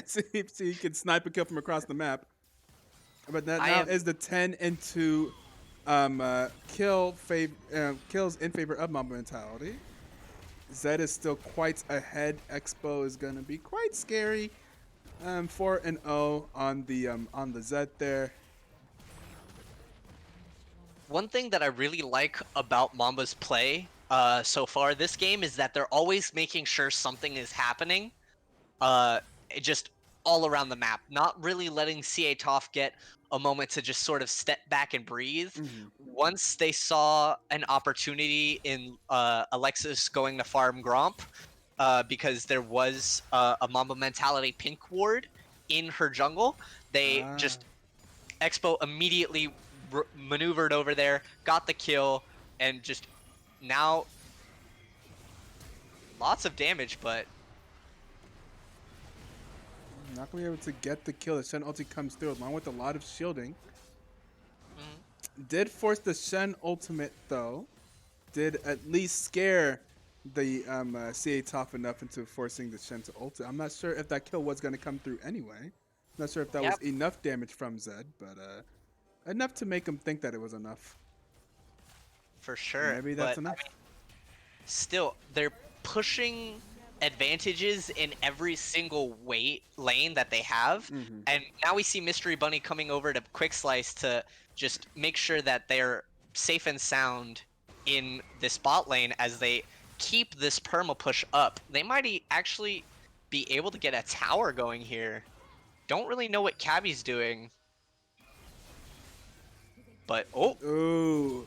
See if he can snipe a kill from across the map. But that I now am is the 10 into kills in favor of Mamba Mentality. Zed is still quite ahead. Expo is going to be quite scary. 4-0 on the Zed there. one thing that I really like about Mamba's play so far this game is that they're always making sure something is happening. Just all around the map, not really letting CA Toph get a moment to just sort of step back and breathe. Mhm. Once they saw an opportunity in Alexis going to farm Gromp, because there was a Mamba Mentality pink ward in her jungle, they Ah, just Expo immediately maneuvered over there, got the kill, and just now lots of damage, but not gonna be able to get the kill. The Shen ulti comes through along with a lot of shielding. mm, Did force the Shen ultimate though. Did at least scare the CA Toph enough into forcing the Shen to ult. I'm not sure if that kill was gonna come through anyway. Not sure if that was yep, enough damage from Zed, but enough to make him think that it was enough. for sure. Maybe that's But enough. still, they're pushing advantages in every single lane that they have. Mm-hmm. And now we see Mystery Bunny coming over to Quick Slice to just make sure that they're safe and sound in this bot lane as they keep this perma push up. They might actually be able to get a tower going here. Don't really know what Cabby's doing. But, oh, Ooh.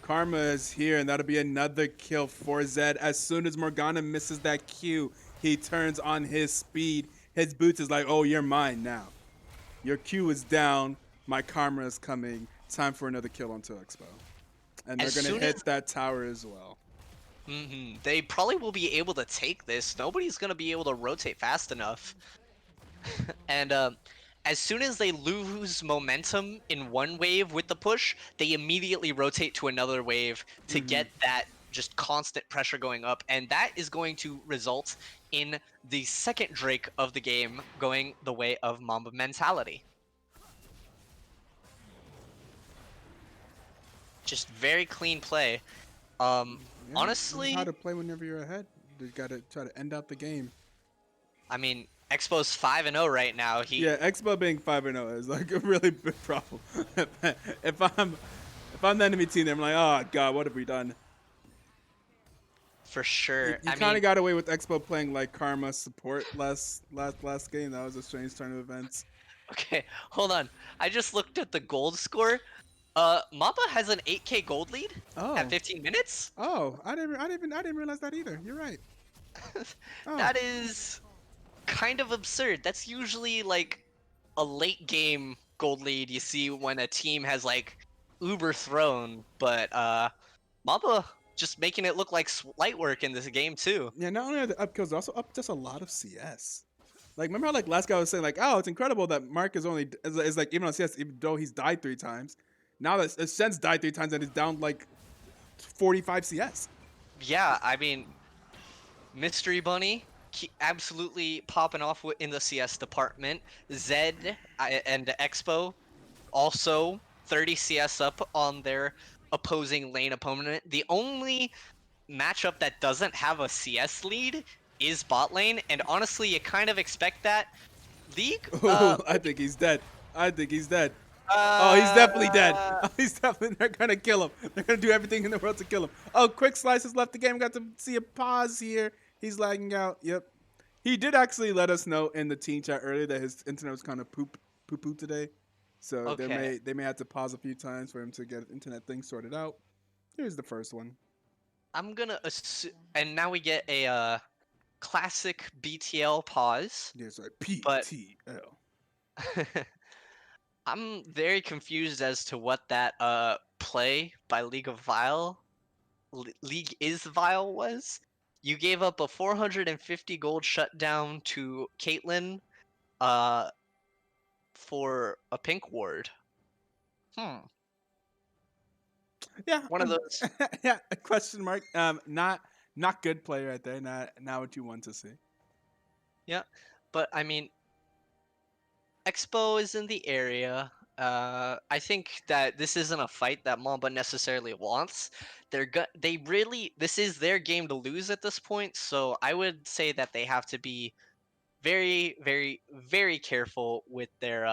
Karma is here, and that'll be another kill for Zed. As soon as Morgana misses that Q, he turns on his speed. His boots is like, oh, you're mine now. Your Q is down. My Karma is coming. Time for another kill onto Expo. And they're as going to soon as hit that tower as well. they probably will be able to take this. Nobody's going to be able to rotate fast enough. And as soon as they lose momentum in one wave with the push, they immediately rotate to another wave to Mm-hmm. get that just constant pressure going up. And that is going to result in the second Drake of the game going the way of Mamba Mentality. Just very clean play. Yeah, this is how Honestly, to play whenever you're ahead. You got to try to end out the game. I mean, Expo's 5-0 right now. Yeah, Expo being 5-0 is like a really big problem. if I'm the enemy team, I'm like, oh god, what have we done? for You, sure. you I kind mean, of got away with Expo playing like Karma support last game. That was a strange turn of events. okay, hold on. I just looked at the gold score. Mamba has an 8K gold lead at Oh, 15 minutes. oh, I didn't realize that either. You're right. Oh, That is kind of absurd. That's usually like a late game gold lead you see when a team has like uber thrown, but Mamba just making it look like light work in this game too. yeah. Not only are the up kills, they're also up just a lot of CS. Like remember how like last guy was saying like, oh, it's incredible that Mark is like even on CS, even though he's died 3 times. Now that Sen's died 3 times and is down like 45 CS. Yeah, I mean, Mystery Bunny absolutely popping off in the CS department. Zed and Expo also 30 CS up on their opposing lane opponent. The only matchup that doesn't have a CS lead is bot lane, and honestly, you kind of expect that. League, Oh, I think he's dead. I think he's dead. Oh, he's uh, definitely dead. Oh, he's definitely. They're gonna kill him. They're gonna do everything in the world to kill him. Oh, quick slices left the game. Got to see a pause here. He's lagging out. Yep. He did actually let us know in the team chat earlier that his internet was kind of poo poo today. So okay. they may have to pause a few times for him to get internet things sorted out. Here's the first one. I'm gonna assume, and now we get a classic BTL pause, Yeah, sorry. but PTL. I'm very confused as to what that play by League is Vile was. You gave up a 450 gold shutdown to Caitlyn uh for a pink ward. Hmm. Yeah. One of those. Yeah. A question mark. Not good play right there. Not what you want to see. Yeah. But I mean, Expo is in the area. I think that this isn't a fight that Mamba necessarily wants. They really, this is their game to lose at this point. So I would say that they have to be very, very, very careful with their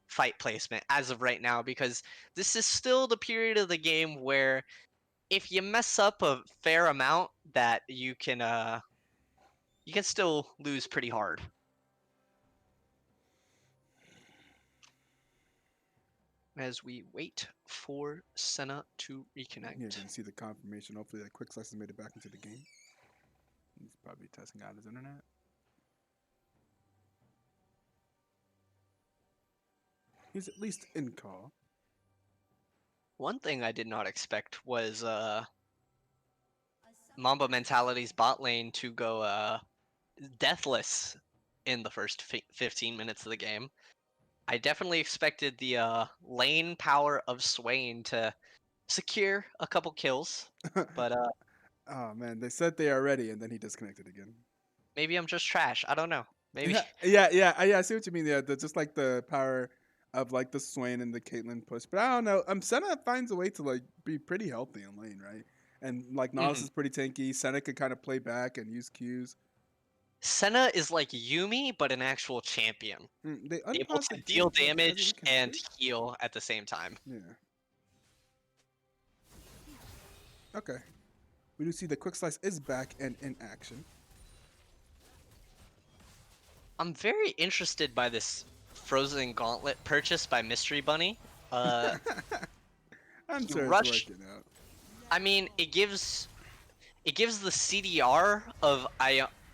fight placement as of right now, because this is still the period of the game where if you mess up a fair amount, that you can still lose pretty hard. As we wait for Senna to You're reconnect. gonna see the confirmation. Hopefully, that quick slice has made it back into the game. He's probably testing out his internet. He's at least in call. One thing I did not expect was Mamba Mentality's bot lane to go deathless in the first 15 minutes of the game. I definitely expected the lane power of Swain to secure a couple kills, but Oh man, they said they are ready, and then he disconnected again. maybe I'm just trash. I don't know. Maybe. Yeah. I see what you mean. Yeah, just like the power of like the Swain and the Caitlyn push, but I don't know. Senna finds a way to like be pretty healthy in lane, right? And like Nautilus Mhm. is pretty tanky. Senna could kind of play back and use Qs. Senna is like Yumi, but an actual champion, They able unpaused to the deal gate. Has he damage and reconnected? heal at the same time. Yeah. Okay. We do see the quick slice is back and in action. I'm very interested by this Frozen Gauntlet purchase by Mystery Bunny. Uh, I'm he sure it's rushed. working out. I mean, it gives the CDR of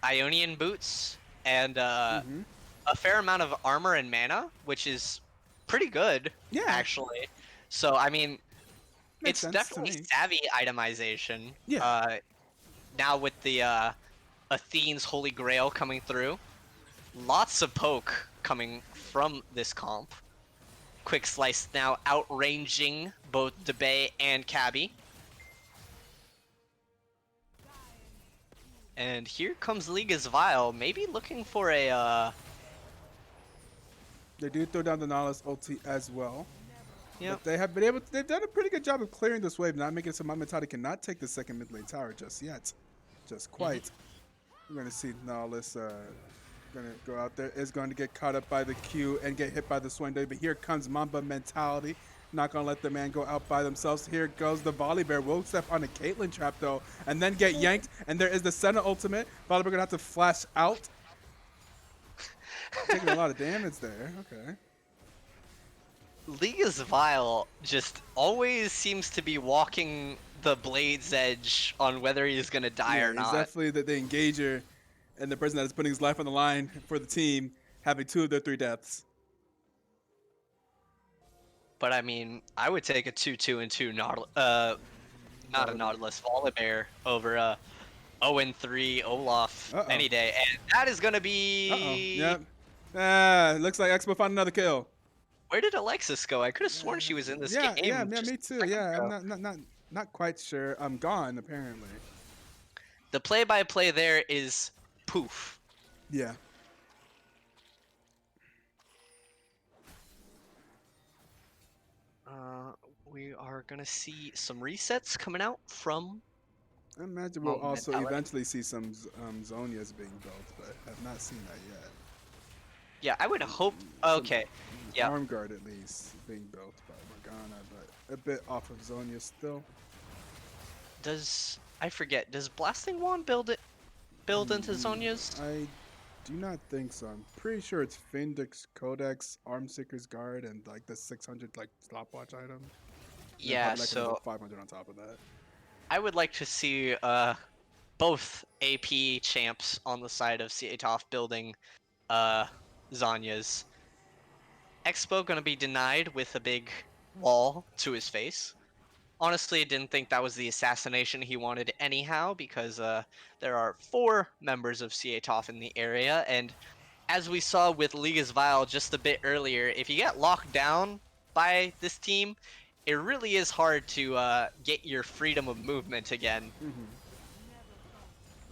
Ionian boots and Mm-hmm. a fair amount of armor and mana, which is pretty good Yeah, actually. So I mean, makes it's sense to definitely me. savvy itemization. Yeah. Now with the Athene's Holy Grail coming through, lots of poke coming from this comp. Quick Slice now outranging both Debay and Cabby. And here comes Liga's Vile, maybe looking for a They do throw down the Nautilus ulti as well. yep. But they have been able to, they've done a pretty good job of clearing this wave, not making it so Mamatati cannot take the second mid lane tower just yet. Just quite. We're gonna see Nautilus gonna go out there, is going to get caught up by the Q and get hit by the Swing Day, but here comes Mamba Mentality. Not gonna let the man go out by themselves. Here goes the Volley Bear. Will step on a Caitlyn trap though, and then get yanked. And there is the Senna ultimate. Volley Bear gonna have to flash out. Taking a lot of damage there. Okay. League's Vile just always seems to be walking the blade's edge on whether he's gonna die Yeah, or he's not. definitely the engager and the person that is putting his life on the line for the team, having 2 of their 3 deaths. But I mean, I would take a 2-2 and 2 not a Volibear. Nautilus Volibear over a 0-3 Olaf Uh-oh. any day, and that is gonna Uh-oh. be. Yep. Ah, looks like Expo found another kill. Where did Alexis go? I could have sworn she was in this Yeah, game just me a too. second Yeah, I'm ago. not quite sure. I'm gone apparently. The play-by-play there is poof. Yeah. We are gonna see some resets coming out from. I imagine we'll Mamba also mentality. eventually see some Zonias being built, but have not seen that yet. Yeah, I would hope. Some Okay. Yeah. Arm guard at least being built by Morgana, but a bit off of Zonia still. Does I forget? Does Blasting Wand build into Zonya's? I do not think so. I'm pretty sure it's Findix Codex, Arm Seeker's Guard, and like the 600 like stopwatch item. And Yeah. probably like So another 500 on top of that. I would like to see both AP champs on the side of CA Toph building Zonya's. Expo gonna be denied with a big wall to his face. Honestly, I didn't think that was the assassination he wanted anyhow, because there are 4 members of CA Toph in the area, and as we saw with Ligas Vile just a bit earlier, if you get locked down by this team, it really is hard to get your freedom of movement again.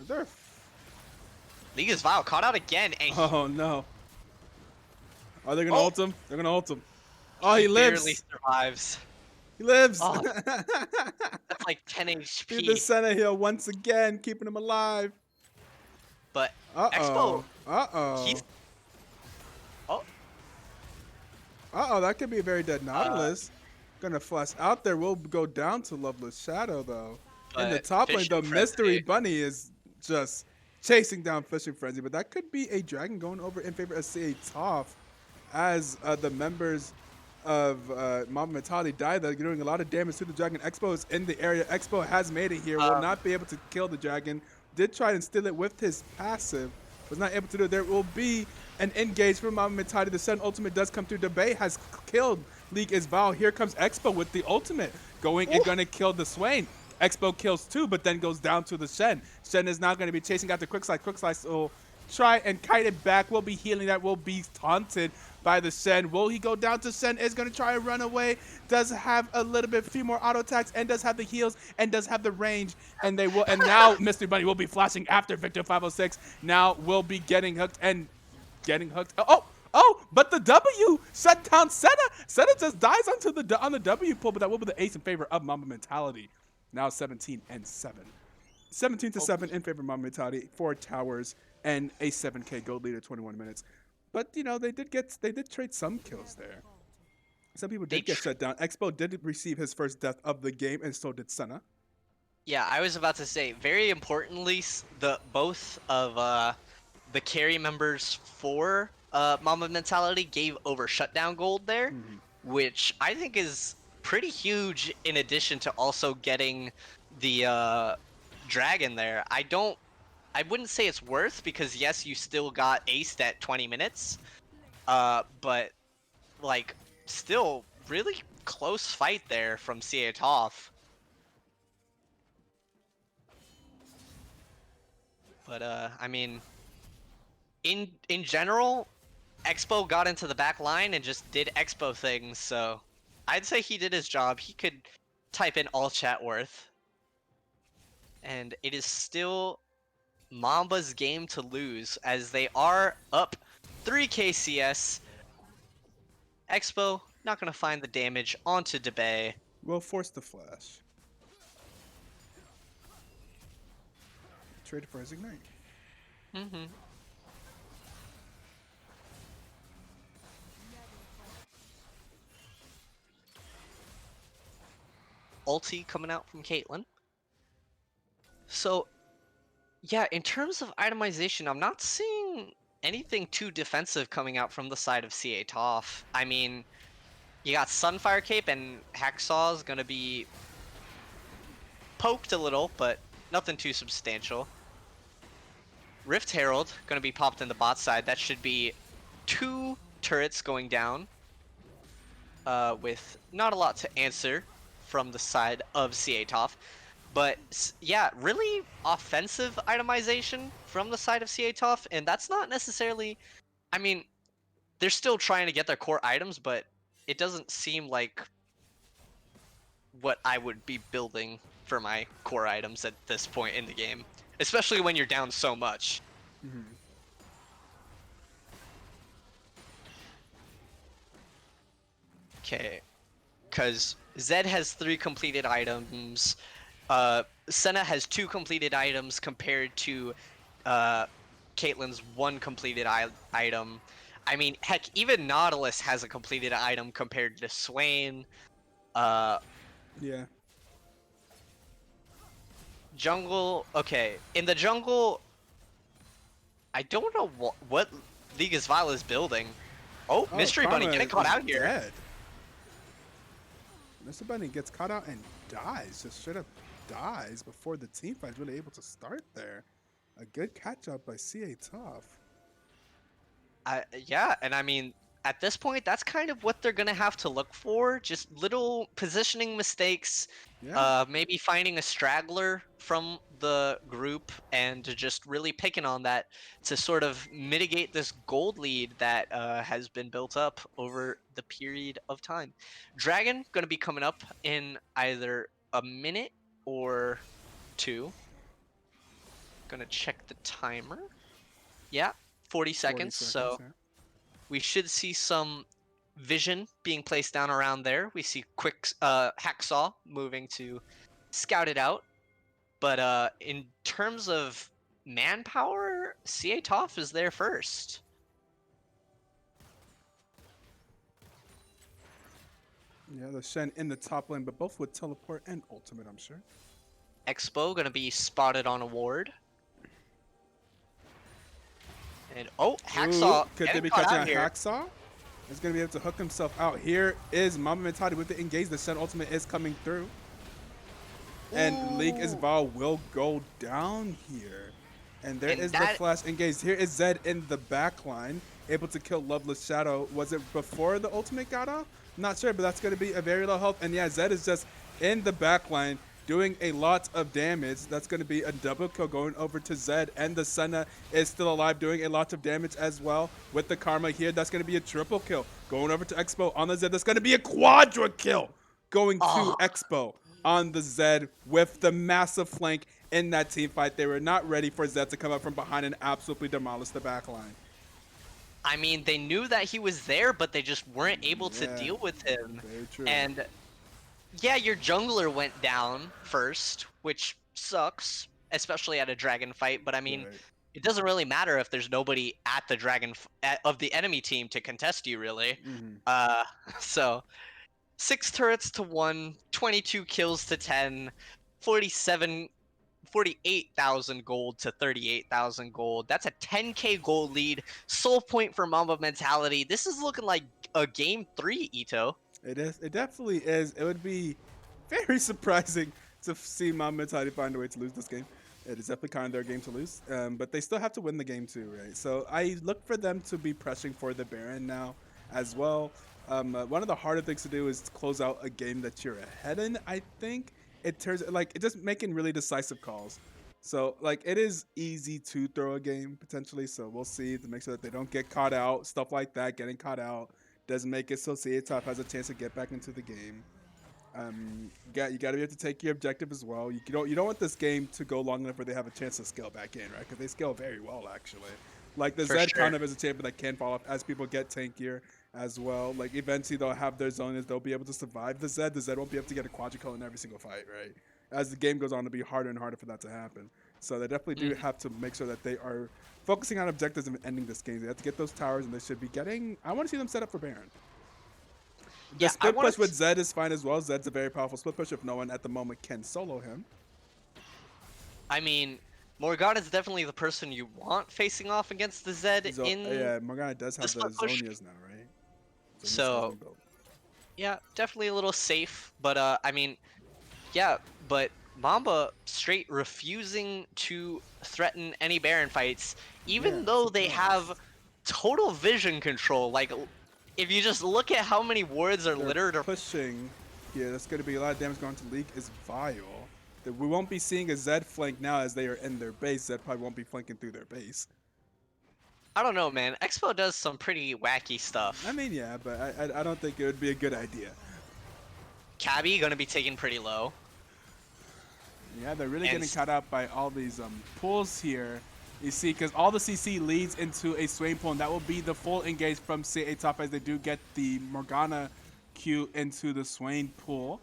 Is there? Ligas Vile caught out again, and Oh no! Are they gonna Oh! ult him? They're gonna ult him. Oh, he barely lives! survives. He lives! Oh, that's like 10 HP. Dude, the Senna heal once again, keeping him alive. But Uh-oh. Expo, Uh-oh. he's... Oh, Uh-oh, that could be a very dead Nautilus. Gonna flash out there. We'll go down to Loveless Shadow, though. In the but top lane, the Fishing Mystery Frenzy. Bunny is just chasing down Fishing Frenzy. But that could be a dragon going over in favor of CA Toph, as the members of Mamba Mentality die. They're doing a lot of damage to the dragon. Expo is in the area. Expo has made it here. Will not be able to kill the dragon. Did try and steal it with his passive. Was not able to do it. There will be an engage from Mamba Mentality. The Sun ultimate does come through. Debay has killed League is Val. Here comes Expo with the ultimate. Going and going to kill the Swain. Expo kills 2, but then goes down to the Shen. Shen is now going to be chasing after Quickslice. Quickslice will try and kite it back. Will be healing. That will be taunted by the Shen. Will he go down to Shen? Is going to try and run away. Does have a little bit few more auto attacks and does have the heals and does have the range. And they will. And now Mystery Bunny will be flashing after Victor 506. Now will be getting hooked and getting hooked. Oh, but the W shut down Senna. Senna just dies on the W pull, but that will be the ace in favor of Mamba Mentality. Now 17-7. 17-7 in favor of Mamba Mentality. 4 towers and a 7K gold lead at 21 minutes. But you know, they did trade some kills there. Some people did get shut down. Expo did receive his first death of the game, and so did Senna. Yeah, I was about to say, very importantly, both of the carry members for Mamba Mentality gave over shutdown gold there, which I think is pretty huge, in addition to also getting the dragon there. I wouldn't say it's worth, because yes, you still got aced at 20 minutes, but like still really close fight there from CA Toph. But I mean, in general, Expo got into the back line and just did Expo things, so I'd say he did his job. He could type in all chat worth. And it is still Mamba's game to lose, as they are up 3k CS. Expo not gonna find the damage onto Debay. Will force the flash. Trade for his ignite. ulti coming out from Caitlyn. So yeah, in terms of itemization, I'm not seeing anything too defensive coming out from the side of CA Toph. I mean, you got Sunfire Cape and Hacksaw's gonna be poked a little, but nothing too substantial. Rift Herald gonna be popped in the bot side. That should be 2 turrets going down, with not a lot to answer from the side of CA Toph. But yeah, really offensive itemization from the side of CA Toph, and that's not necessarily. I mean, they're still trying to get their core items, but it doesn't seem like what I would be building for my core items at this point in the game, especially when you're down so much. Mhm. Okay, because Zed has 3 completed items. Senna has 2 completed items compared to uh, Caitlyn's 1 completed item. I mean, heck, even Nautilus has a completed item compared to Swain. Uh, Yeah. jungle, okay. In the jungle, I don't know what Ligas Vile is building. Oh, Oh, Mystery Bunny Karma getting caught is out here. dead. Mr. Bunny gets caught out and dies. Just straight up dies before the team fight is really able to start there. A good catch up by CA Toph. Yeah, and I mean, at this point, that's kind of what they're gonna have to look for. Just little positioning mistakes, Yeah. maybe finding a straggler from the group and just really picking on that to sort of mitigate this gold lead that has been built up over the period of time. Dragon gonna be coming up in either a minute or 2. Gonna check the timer. Yeah, 40 40 seconds. seconds, So yeah. we should see some vision being placed down around there. We see quick Hacksaw moving to scout it out. But in terms of manpower, CA Toph is there first. Yeah, the Shen in the top lane, but both with teleport and ultimate, I'm sure. Expo gonna be spotted on a ward. And oh, Ooh, Hacksaw could they getting be caught catching out a here. Hacksaw? He's going to be able to hook himself out. Here is Mamba Matadi with the engage. The Shen ultimate is coming through. And League Ooh, Isval will go down here. And there and is the that flash engaged. Here is Zed in the back line, able to kill Loveless Shadow. Was it before the ultimate got off? Not sure, but that's going to be a very low health. And yeah, Zed is just in the back line doing a lot of damage. That's going to be a double kill going over to Zed. And the Senna is still alive, doing a lot of damage as well. With the Karma here, that's going to be a triple kill. Going over to Expo on the Zed, that's going to be a quadra kill going to oh, Expo on the Zed with the massive flank in that team fight. They were not ready for Zed to come up from behind and absolutely demolish the backline. I mean, they knew that he was there, but they just weren't able to Yeah, deal with him. very true. And yeah, your jungler went down first, which sucks, especially at a dragon fight. But I mean, Right. it doesn't really matter if there's nobody at the of the enemy team to contest you, really. Mm-hmm. Uh, so 6 turrets to 1, 22 kills to 10, 47, 48,000 gold to 38,000 gold. That's a 10k gold lead. Soul point for Mamba mentality. This is looking like a game 3, Ito. It is. It definitely is. It would be very surprising to see Mamba Tide find a way to lose this game. It is definitely kind of their game to lose, but they still have to win the game too, right? So I look for them to be pressing for the Baron now as well. One of the harder things to do is to close out a game that you're ahead in. I think it turns like it just making really decisive calls. So like it is easy to throw a game potentially. So we'll see to make sure that they don't get caught out, stuff like that. Getting caught out doesn't make it so Top has a chance to get back into the game. You got to be able to take your objective as well. You don't want this game to go long enough where they have a chance to scale back in, right? Because they scale very well actually. Like the For Zed sure. kind of is a champion that can fall off as people get tankier as well. Like eventually they'll have their zones, they'll be able to survive the Zed. The Zed won't be able to get a quadricle in every single fight, right? As the game goes on, it'll be harder and harder for that to happen. So they definitely do have to make sure that they are focusing on objectives and ending this game. They have to get those towers, and they should be getting. I want to see them set up for Baron. The Yeah, I split want push to. with Zed is fine as well. Zed's a very powerful split push if no one at the moment can solo him. I mean, Morgana's definitely the person you want facing off against the Zed in Yeah, Morgana does the have the split push. Zonias now, right? Zonias has So been built. yeah, definitely a little safe. But I mean, yeah, but Mamba straight refusing to threaten any Baron fights, Yeah, even I'm though they have surprised. total vision control. Like, if you just look at how many wards are They're littered. pushing here. That's going to be a lot of damage going to League is Vile. That we won't be seeing a Zed flank now as they are in their base. Zed probably won't be flanking through their base. I don't know, man. Expo does some pretty wacky I stuff. mean, yeah, but I don't think it would be a good idea. Cabby gonna be taken pretty low, Yeah, they're really and getting caught out by all these pulls here. You see, because all the CC leads into a Swain pull, and that will be the full engage from CA Top as they do get the Morgana Q into the Swain pull.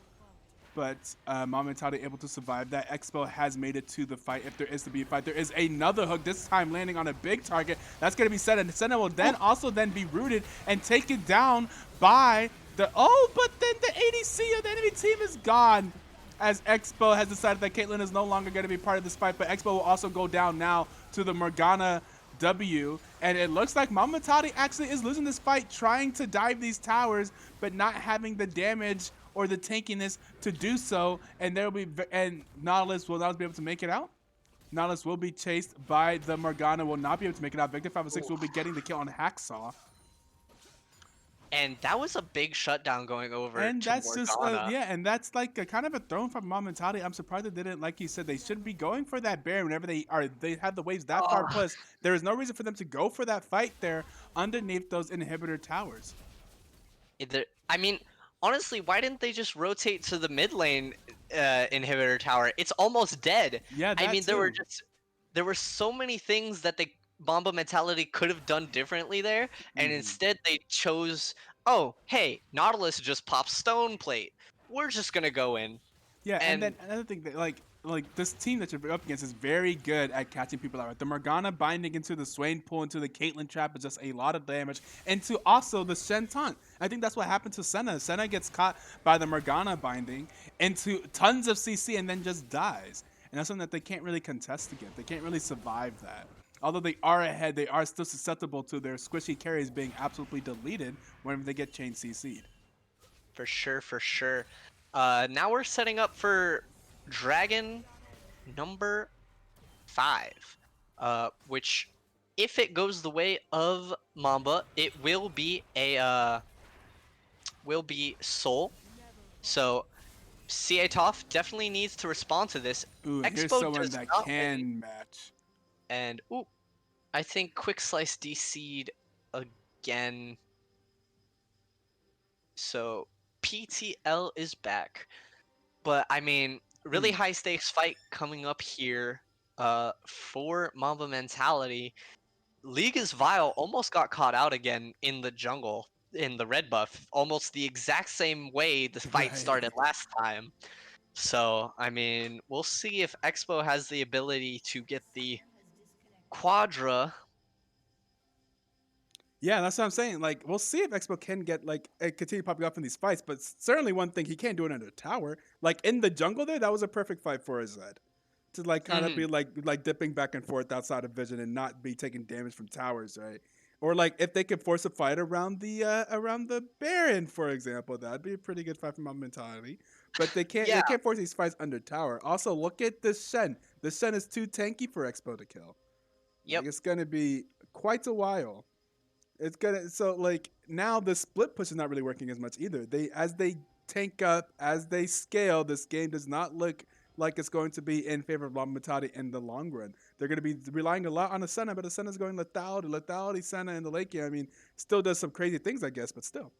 But Momentati able to survive that. Expo has made it to the fight if there is to be a fight. There is another hook, this time landing on a big target. That's going to be Senna. And Senna will then also then be rooted and taken down by the... Oh, but then the ADC of the enemy team is gone as Expo has decided that Caitlyn is no longer going to be part of this fight. But Expo will also go down now to the Morgana W, and it looks like Momentati actually is losing this fight, trying to dive these towers, but not having the damage or the tankiness to do so, and there will be Nautilus will not be able to make it out. Nautilus will be chased by the Morgana, will not be able to make it out. Victor 506 will be getting the kill on Hacksaw. and that was a big shutdown going over And to that's just Morgana. yeah, and that's like a kind of a throne from Momentati. I'm surprised they didn't, like you said, they should be going for that Baron whenever they have the waves that far Oh, pushed. There is no reason for them to go for that fight there underneath those inhibitor towers. I mean, honestly, why didn't they just rotate to the mid lane inhibitor tower? It's almost dead. Yeah, I that mean, too. there were so many things that the Mamba mentality could have done differently there, and Mm-hmm. instead they chose, oh, hey, Nautilus just popped stone plate. We're just gonna go in. Yeah, and then And another thing that like this team that you're up against is very good at catching people out. The Morgana binding into the Swain pull into the Caitlyn trap is just a lot of damage, and to also the Shen taunt. I think that's what happened to Senna. Senna gets caught by the Morgana binding into tons of CC and then just dies. And that's something that they can't really contest against. They can't really survive that. Although they are ahead, they are still susceptible to their squishy carries being absolutely deleted whenever they get chain CC'd. for sure, for sure. Now we're setting up for Dragon number 5, which, if it goes the way of Mamba, it will be Soul. So CA Toph definitely needs to respond to this. Ooh, and here's Expo someone does that not win, can match. and ooh, I think Quick Slice DC'd again. So PTL is back. But I mean, really Mm. high stakes fight coming up here for Mamba mentality. League is Vile almost got caught out again in the jungle in the red buff, almost the exact same way the fight started Right. last time. So, I mean, we'll see if Expo has the ability to get the Quadra. Yeah, that's what I'm saying. Like, we'll see if Expo can get continue popping off in these fights, but certainly one thing he can't do it under tower. Like in the jungle there, that was a perfect fight for his Zed. To like kind of Mhm. be like dipping back and forth outside of vision and not be taking damage from towers, right? Or like if they could force a fight around the Baron, for example, that'd be a pretty good fight from my mentality. But Yeah, they can't force these fights under tower. Also, look at the Shen. The Shen is too tanky for Expo to kill. Like yep. it's gonna be quite a while. It's gonna so like now the split push is not really working as much either. They tank up as they scale, this game does not look like it's going to be in favor of Matadi in the long run. They're going to be relying a lot on the Senna, but the Senna's going lethality Senna in the late game. I mean, still does some crazy things, I guess, but still.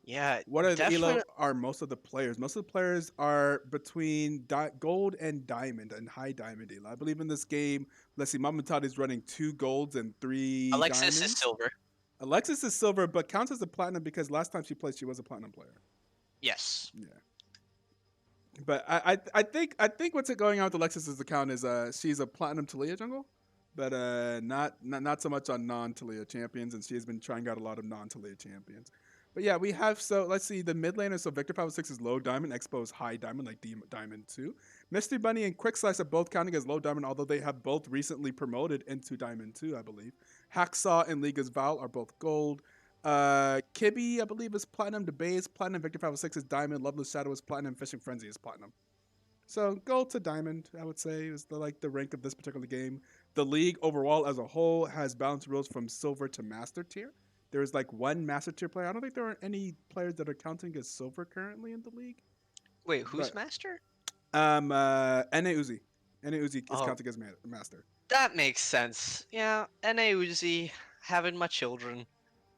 Yeah, What are the definitely. elo are most of the players? Most of the players are between gold and diamond and high diamond elo. I believe in this game, let's see, Mamatati is running 2 golds and 3 Alexis is diamonds. silver. Alexis is silver, but counts as a platinum because last time she played, she was a platinum player. Yes. Yeah, but I think what's going on with Alexis's account is she's a platinum Talia jungle, but not so much on non Talia champions, and she has been trying out a lot of non Talia champions. But yeah, we have, so let's see, the mid laner. So Victor 506 is low diamond, Expo is high diamond, like Diamond 2. Mystery Bunny and Quick Slice are both counting as low diamond, although they have both recently promoted into Diamond 2, I believe. Hacksaw and Liga's Val are both gold. Kibby, I believe, is platinum. Debay is platinum. Victor 506 is diamond. Loveless Shadow is platinum. Fishing Frenzy is platinum. So gold to diamond, I would say, is the rank of this particular game. The league overall as a whole has balanced rules from silver to master tier. There is like one master tier player. I don't think there are any players that are counting as silver currently in the league. Wait, who's But master? NA Uzi. NA Uzi is Oh, counting as master. that makes sense. Yeah, NA Uzi, having my children.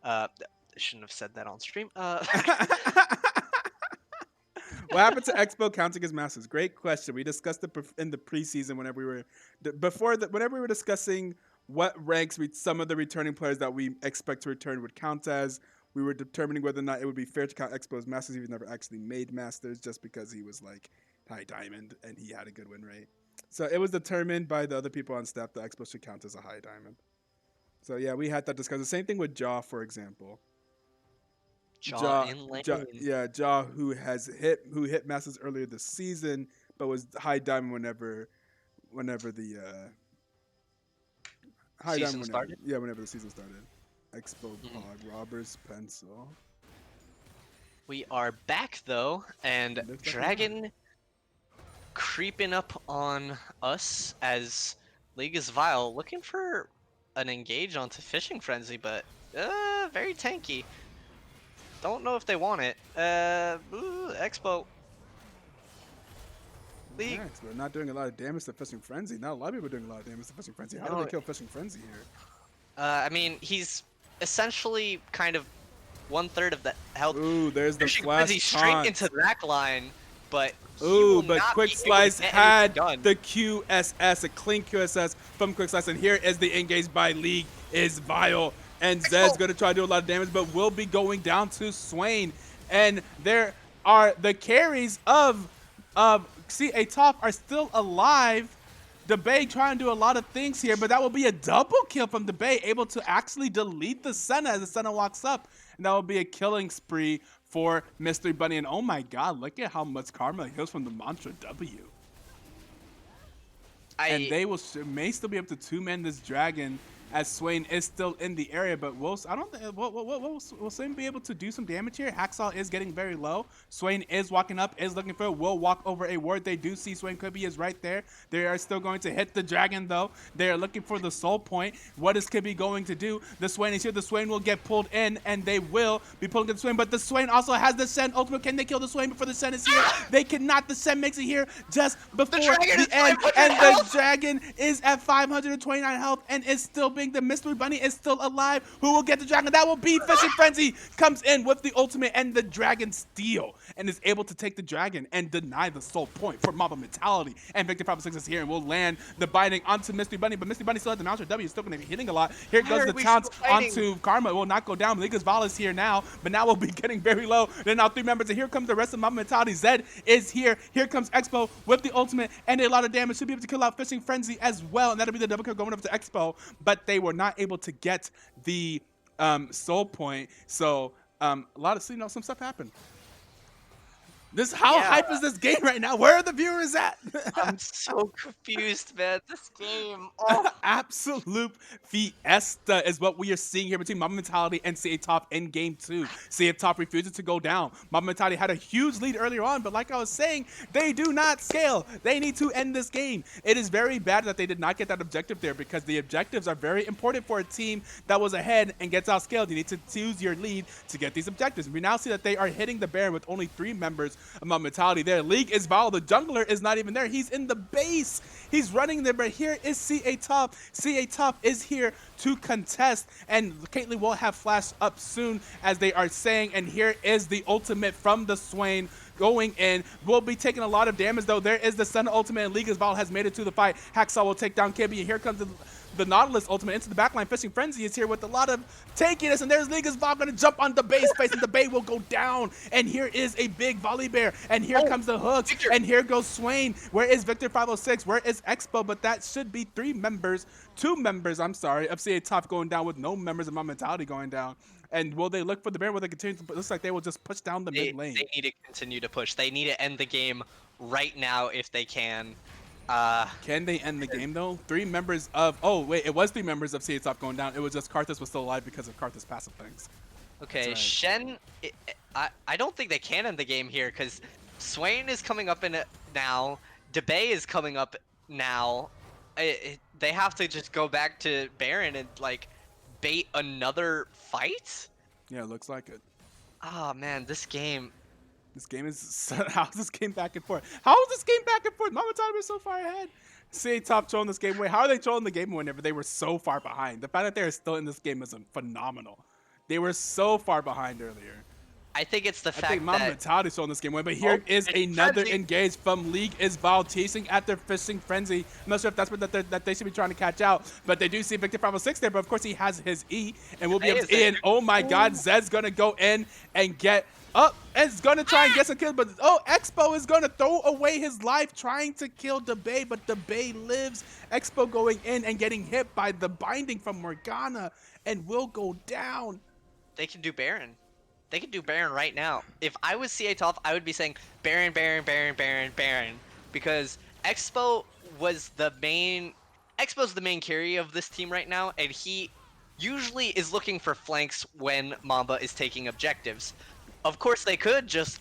I shouldn't have said that on stream. What happened to Expo counting as masters? Great question. We discussed it in the preseason whenever we were whenever we were discussing what ranks some of the returning players that we expect to return would count as. We were determining whether or not it would be fair to count Expo as masters. He never actually made masters just because he was like high diamond and he had a good win rate. So it was determined by the other people on staff that Expo should count as a high diamond. So yeah, we had that discussion. The same thing with Jaw, for example. Jaw in lane. Jaw, who hit masters earlier this season, but was high diamond whenever the high Season diamond started? Yeah, whenever the season started. Expo Mhm. Pod, Robbers Pencil. We are back though, and Looks like we are. Dragon creeping up on us as League is Vile, looking for an engage onto Fishing Frenzy, but very tanky. Don't know if they want it. Expo. League. Next, we're not doing a lot of damage to Fishing Frenzy. Not a lot of people are doing a lot of damage to Fishing Frenzy. How do No. they kill Fishing Frenzy here? I mean, he's essentially kind of 1/3 of the health. Ooh, there's the Fishing flash Frenzy straight taunt. into that line, but he Ooh, will but not Quick be able to Slice get had anything done. the QSS, a clean QSS from Quick Slice, and here is the engage by League is Vile. And Zed's going to try to do a lot of damage, but will be going down to Swain. And there are the carries of CA Toph are still alive. Debay trying to do a lot of things here, but that will be a double kill from Debay, able to actually delete the Senna as the Senna walks up. And that will be a killing spree for Mystery Bunny. And oh my god, look at how much karma heals from the Mantra W. And they may still be able to two-man this dragon as Swain is still in the area, but I don't think will Swain be able to do some damage here? Hacksaw is getting very low. Swain is walking up, is looking for it, will walk over a ward. They do see Swain Kibby is right there. They are still going to hit the dragon though. They are looking for the soul point. What is Kibby going to do? The Swain is here. The Swain will get pulled in, and they will be pulling the Swain, but the Swain also has the Sen ultimate. Can they kill the Swain before the Sen is here? They cannot. The Sen makes it here just before the end, and the dragon is at 529 health and is still being, the Mystery Bunny is still alive. Who will get the dragon? That will be Fishing Frenzy. Comes in with the ultimate and the dragon steal and is able to take the dragon and deny the soul point for Mamba Mentality. And Victor 506 is here and will land the biting onto Mystery Bunny, but Mystery Bunny still has the Mountain W, is still going to be hitting a lot. Here goes the taunt onto Karma. It will not go down. Liga's Val is here now, but now will be getting very low. Then now 3 members, and here comes the rest of Mamba Mentality. Zed is here. Here comes Expo with the ultimate and a lot of damage. Should be able to kill out Fishing Frenzy as well, and that'll be the double kill going up to Expo, but they were not able to get the soul point. So a lot of some stuff happened. How hype is this game right now? Where are the viewers at? I'm so confused, man. This game. Oh. Absolute fiesta is what we are seeing here between Mamba Mentality and CA Toph in game 2. CA Toph refuses to go down. Mamba Mentality had a huge lead earlier on, but like I was saying, they do not scale. They need to end this game. It is very bad that they did not get that objective there, because the objectives are very important for a team that was ahead and gets outscaled. You need to choose your lead to get these objectives. We now see that they are hitting the Baron with only 3 members of Mamba Mentality there. League is Val. The jungler is not even there. He's in the base. He's running there, but here is CA Toph. CA Toph is here to contest, and Caitlyn will have flash up soon, as they are saying, and here is the ultimate from the Swain going in. Will be taking a lot of damage though. There is the Sun ultimate, and League's Val has made it to the fight. Hacksaw will take down Kibby, and here comes the Nautilus ultimate into the backline. Fishing Frenzy is here with a lot of tankiness, and there's League's Val going to jump on the base face, and the Bay will go down. And here is a big volley bear, and here comes the hooks, Victor. and here goes Swain. Where is Victor 506? Where is Expo? But that should be 2 members, I'm sorry, of CA Toph going down, with no members of my Mentality going down. And will they look for the Baron? Will they continue? It looks like they will just push down the mid lane. They need to continue to push. They need to end the game right now if they can. Can they end the game though? 3 members of it was 3 members of CA Top going down. It was just Karthus was still alive because of Karthus passive things. Okay, right. Shen. I don't think they can end the game here because Swain is coming up in it now. Debay is coming up now. They have to just go back to Baron and like bait another fight. Yeah, it looks like it. Ah, man, this game. This game is how's this game back and forth? How is this game back and forth? Mama Time is so far ahead. CA Top trolling this game away. How are they trolling the game whenever they were so far behind? The fact that they're still in this game is phenomenal. They were so far behind earlier. I think it's the fact I think Mama that Mentality's showing this game away, but here is another engage from League is Val chasing at their fishing frenzy. I'm not sure if that's what that they should be trying to catch out, but they do see Victor 506 there, but of course he has his E and will be able to in. Oh my god, Zed's gonna go in and get up and is gonna try and get some kills, but Expo is gonna throw away his life trying to kill Debay, but Debay lives. Expo going in and getting hit by the binding from Morgana and will go down. they can do Baron. They can do Baron right now. If I was CA Toph, I would be saying Baron, Baron, Baron, Baron, Baron, because Expo was the main. Expo's the main carry of this team right now, and he usually is looking for flanks when Mamba is taking objectives. Of course, they could just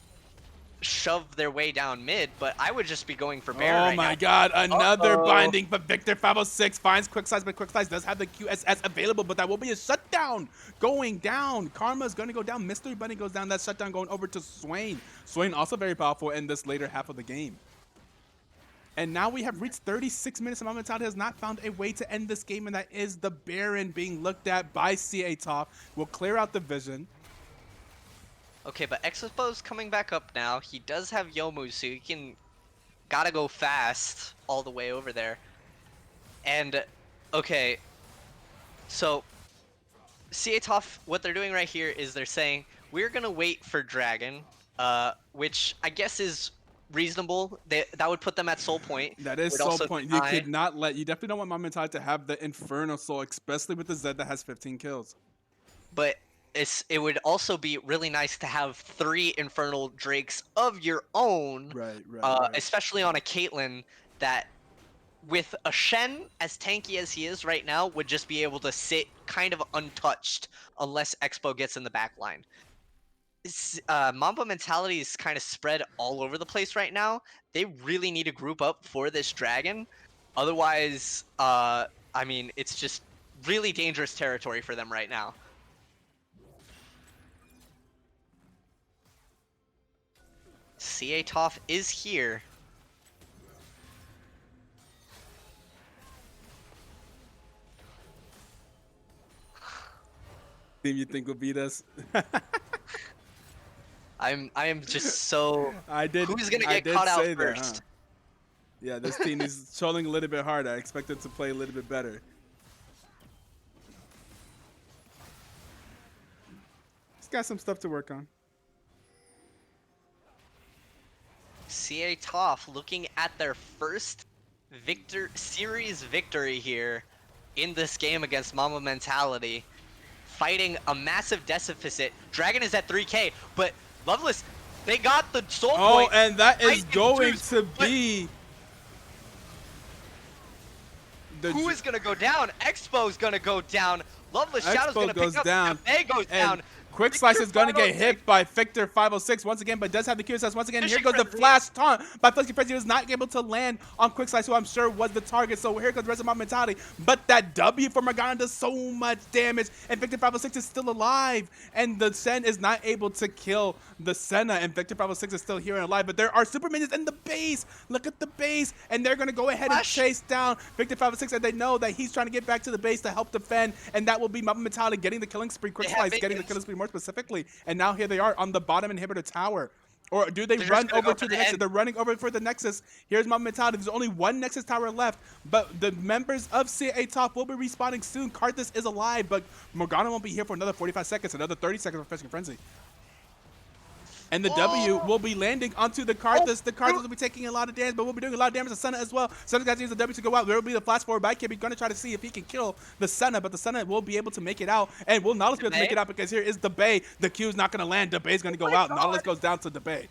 shove their way down mid, but I would just be going for Baron right now. Oh my god, another binding for Victor 506 finds Quick Slice, but Quick Slice does have the QSS available, but that will be a shutdown going down. Karma's gonna go down, Mystery Bunny goes down, that shutdown going over to Swain. Swain also very powerful in this later half of the game. And now we have reached 36 minutes and Mama Mentality has not found a way to end this game, and that is the Baron being looked at by CA Toph. We'll clear out the vision. Okay, but Expo's coming back up now. He does have Yomu, so he can gotta go fast all the way over there. And okay, so CA Toph, what they're doing right here is they're saying we're gonna wait for Dragon, which I guess is reasonable. That would put them at Soul Point. That is Soul Point. You could not let. You definitely don't want Mama Mentality to have the Inferno Soul, especially with the Zed that has 15 kills. But it would also be really nice to have 3 Infernal Drakes of your own, right. Especially on a Caitlyn that, with a Shen as tanky as he is right now, would just be able to sit kind of untouched unless Expo gets in the back line. Mamba Mentality is kind of spread all over the place right now. They really need to group up for this Dragon. Otherwise, I mean, it's just really dangerous territory for them right now. CA Toph is here. Team you think will beat us? I am just so. Who's gonna get caught out first? Huh? Yeah, this team is trolling a little bit harder. I expect them to play a little bit better. He's got some stuff to work on. CA Toph looking at their first series victory here in this game against Mamba Mentality, fighting a massive deficit. Dragon is at 3K, but Loveless, they got the soul point. Oh, and that is going to be... Who is going to go down? Expo's going to go down. Loveless Shadow's going to pick up. Down. Debay goes down. Quick Slice is going to get hit by Victor 506 once again, but does have the QSS once again. Here goes the flash taunt by Flexion Frenzy. He was not able to land on Quick Slice, who I'm sure was the target. So here goes the rest of my mentality. But that W for Morgana does so much damage, and Victor 506 is still alive. And the Sen is not able to kill the Senna, and Victor 506 is still here and alive. But there are super minions in the base. Look at the base, and they're going to go ahead and chase down Victor 506, and they know that he's trying to get back to the base to help defend, and that will be Mamba Mentality getting the killing spree. Quick Slice getting the killing spree more specifically. And now here they are on the bottom inhibitor tower. Or do they run over to the Nexus? They're running over for the Nexus. Here's my mentality. There's only one Nexus tower left, but the members of CA Top will be respawning soon. Karthus is alive, but Morgana won't be here for another 45 seconds, another 30 seconds for Fishing Frenzy. And the W will be landing onto the Karthus. The Karthus will be taking a lot of damage, but we'll be doing a lot of damage to Senna as well. Senna's got to use the W to go out. There will be the flash forward by Kib. He's going to try to see if he can kill the Senna, but the Senna will be able to make it out. And will Nautilus be able to make it out because here is the Bay. The Q's not going to land. The Bay's going to go out. Nautilus goes down to the Bay.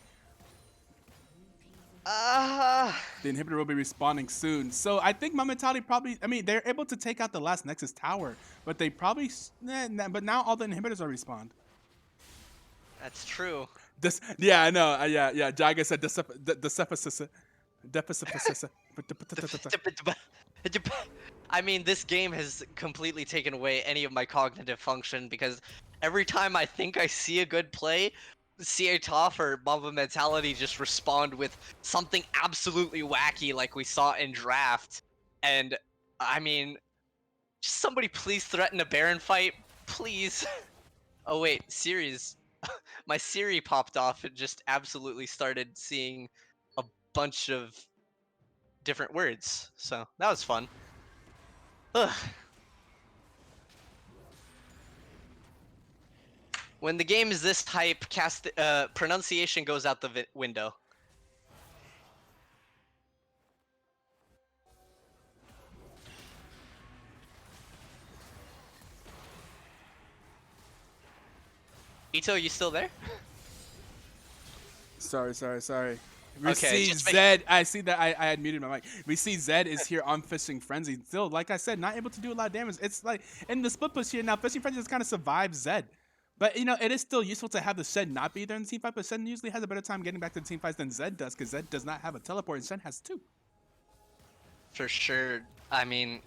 The inhibitor will be respawning soon. So I think Mamba Mentality probably, I mean, they're able to take out the last Nexus tower, but they probably, but now all the inhibitors are respawned. That's true. Yeah, I know. Yeah. Jaga said I mean, this game has completely taken away any of my cognitive function because every time I think I see a good play, CA Toph or Mamba Mentality just respond with something absolutely wacky like we saw in draft. And I mean, just somebody please threaten a Baron fight, please. Oh wait, series. My Siri popped off and just absolutely started seeing a bunch of different words. So that was fun. Ugh. When the game is this hype, pronunciation goes out the window. Ito, you still there? Sorry. We Okay, see Zed. I see that I had muted my mic. We see Zed is here on Fishing Frenzy. Still, like I said, not able to do a lot of damage. It's like in the split push here now, Fishing Frenzy just kind of survives Zed. But, you know, it is still useful to have the Shen not be there in the team fight, but Shen usually has a better time getting back to the team fights than Zed does, because Zed does not have a teleport, and Shen has 2. For sure. I mean...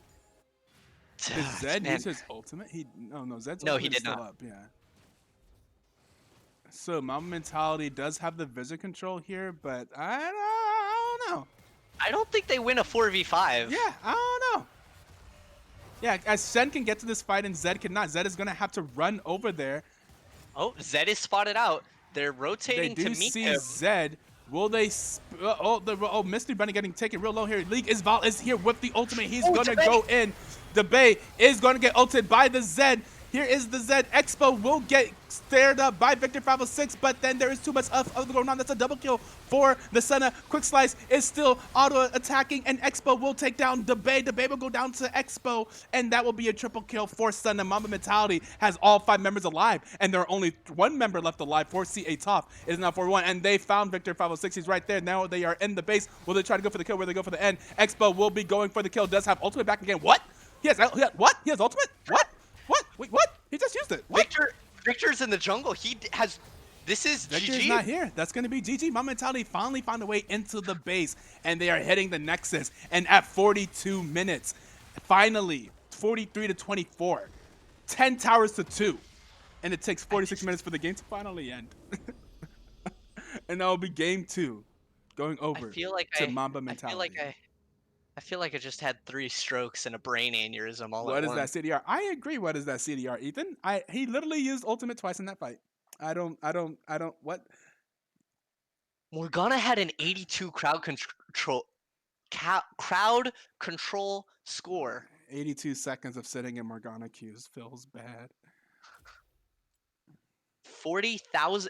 Did Zed use his ultimate? No, Zed's ultimate he did is still not. up, yeah. So, Mamba Mentality does have the vision control here, but I don't know. I don't think they win a 4v5. Yeah, I don't know. Yeah, as Shen can get to this fight and Zed cannot. Zed is going to have to run over there. Oh, Zed is spotted out. They're rotating to meet him. They do see Zed. Will they... Mystery Bunny getting taken real low here. League is here with the ultimate. He's going to go in. The Bay is going to get ulted by the Zed. Here is the Zed. Expo will get stared up by Victor 506, but then there is too much of going on. That's a double kill for the Senna. Quick Slice is still auto-attacking, and Expo will take down the Bay. The Bay will go down to Expo, and that will be a triple kill for Senna. Mamba Mentality has all 5 members alive, and there are only 1 member left alive for CA Toph. It is now 4-1, and they found Victor 506. He's right there. Now they are in the base. Will they try to go for the kill? Will they go for the end? Expo will be going for the kill. Does have ultimate back again. What? He has what? He has ultimate? What? What? Wait, what? He just used it. What? Victor's in the jungle. He has... This is Victor's GG. not here. That's going to be GG. Mamba Mentality finally found a way into the base, and they are hitting the Nexus. And at 42 minutes, finally, 43-24, 10 towers to 2. And it takes 46 minutes for the game to finally end. And that will be game 2, going over to Mamba Mentality. I feel like I just had 3 strokes and a brain aneurysm all What at is once. that CDR? I agree. What is that CDR, Ethan? He literally used ultimate twice in that fight. I don't, what? Morgana had an 82 crowd control score. 82 seconds of sitting in Morgana queues feels bad. 40,000.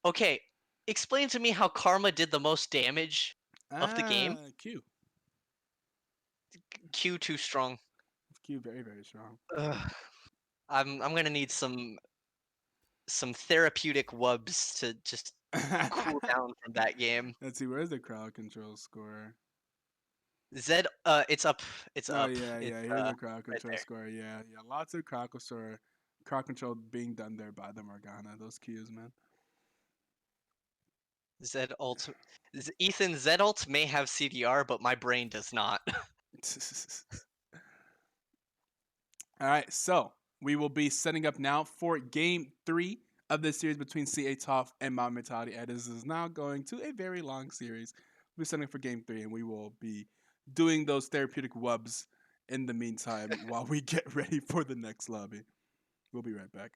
Okay, explain to me how Karma did the most damage of the game. Q. Q too strong. Q very, very strong. Ugh. I'm gonna need some therapeutic wubs to just cool down from that game. Let's see, where's the crowd control score? Zed, it's up. It's oh, up. Yeah, here's the crowd control right score. Yeah, lots of crowd control being done there by the Morgana. Those Qs, man. Zed ult. Ethan, Zed ult may have CDR, but my brain does not. All right, so we will be setting up now for game 3 of this series between CA Toph and Mamba Mentality. And this is now going to a very long series. We'll be setting up for game 3, and we will be doing those therapeutic wubs in the meantime while we get ready for the next lobby. We'll be right back.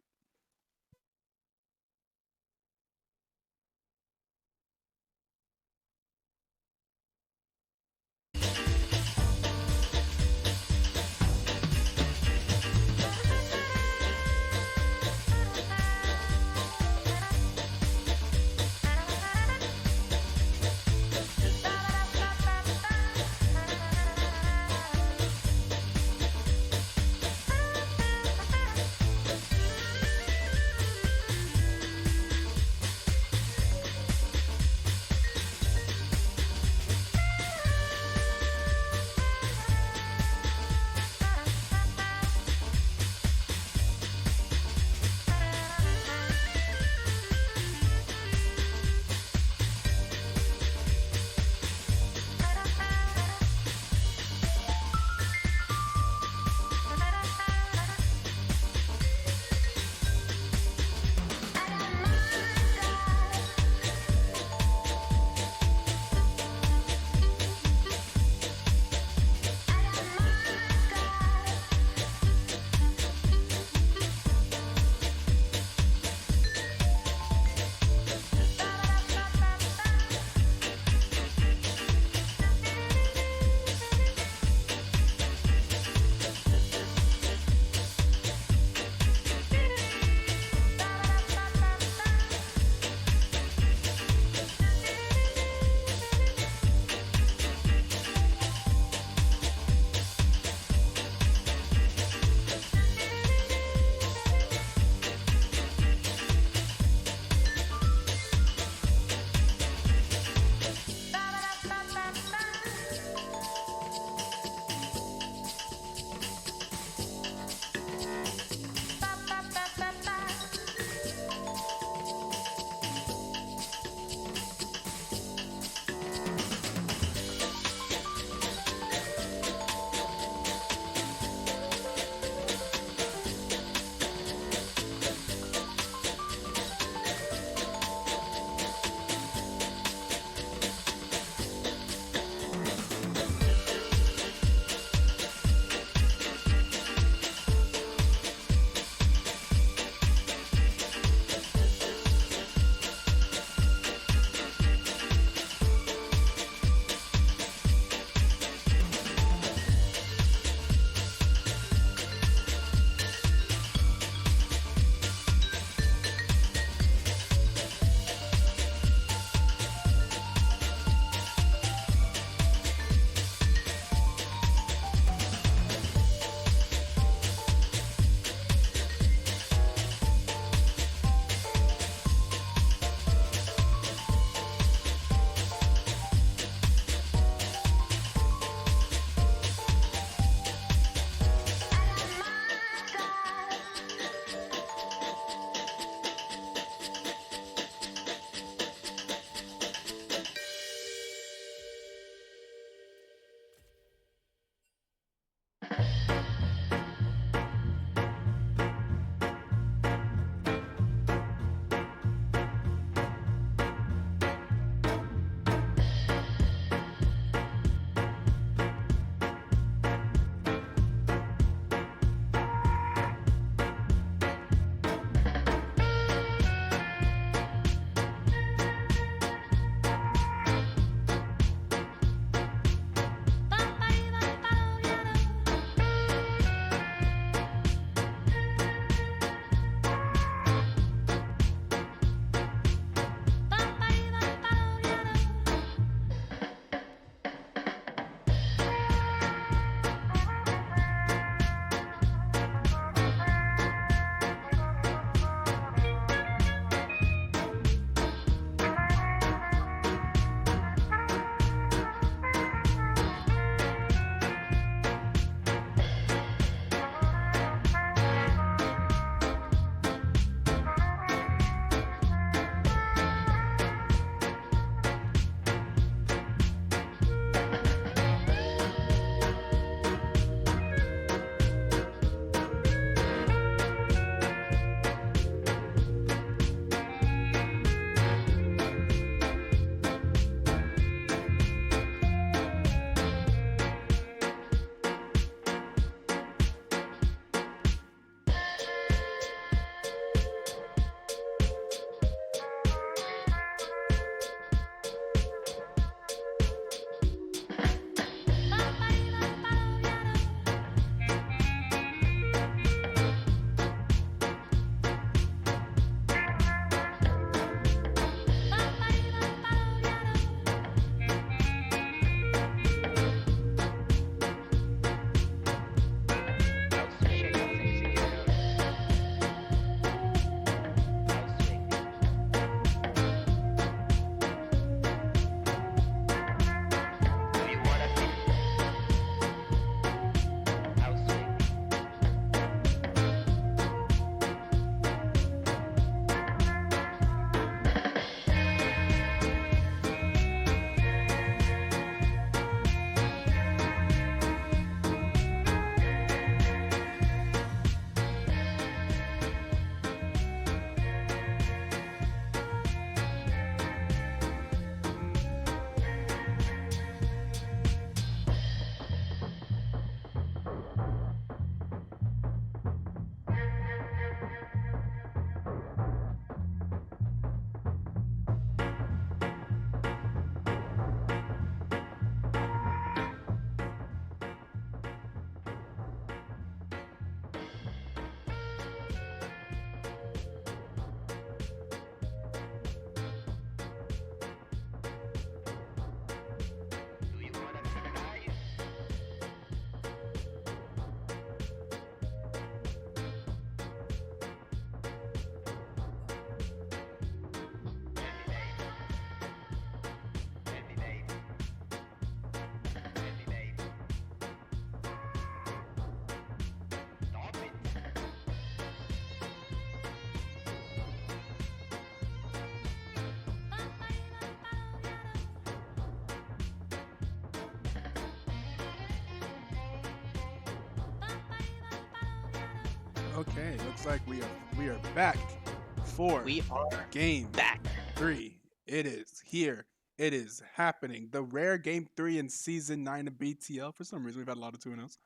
Okay, looks like we are back for We are game back. 3. It is here. It is happening. The rare game 3 in season 9 of BTL. For some reason, we've had a lot of 2-0s.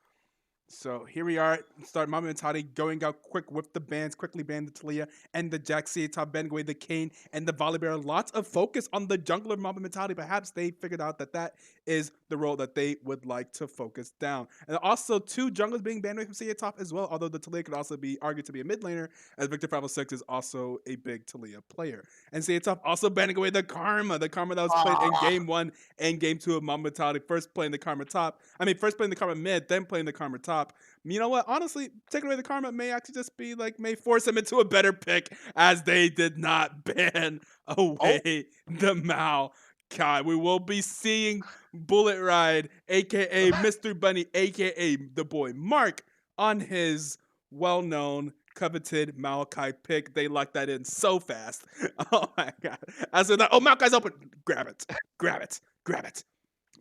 So here we are. Start Mama and Toddy going out quick with the bands, quickly ban the Talia and the Jack C top band away the Kane and the Volibear. Lots of focus on the jungler Mama and Toddy. Perhaps they figured out that that is the role that they would like to focus down. And also 2 junglers being banned away from CA top as well, although the Talia could also be argued to be a mid laner, as Victor 506 is also a big Talia player. And CA top also banning away the Karma that was played in Ah, game 1 and game 2 of Mama and Toddy. First playing the Karma top. First playing the Karma mid, then playing the Karma top. You know what? Honestly, taking away the Karma may actually just be like, may force him into a better pick, as they did not ban oh, away the Mao. God, we will be seeing Bullet Ride, aka Mr. Bunny, aka the boy Mark, on his well-known, coveted Maokai pick. They locked that in so fast. Oh my god! As with that, oh Maokai's open. Grab it, grab it, grab it.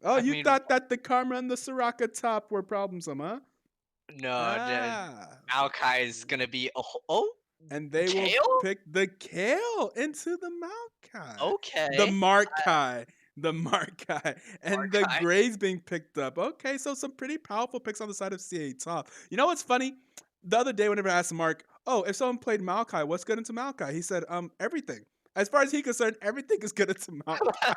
Oh, I you mean, thought that the Karma and the Soraka top were problemsome, huh? no, Ah. Maokai is gonna be oh, And they will Kale. pick the Kale into the Maokai. The Okay, Markai. The Markai. And the Maokai. Grays being picked up. Okay, so some pretty powerful picks on the side of CA top. You know what's funny? The other day, whenever I asked Mark, oh, if someone played Maokai, what's good into Maokai? He said, everything. As far as he's concerned, everything is good into Maokai.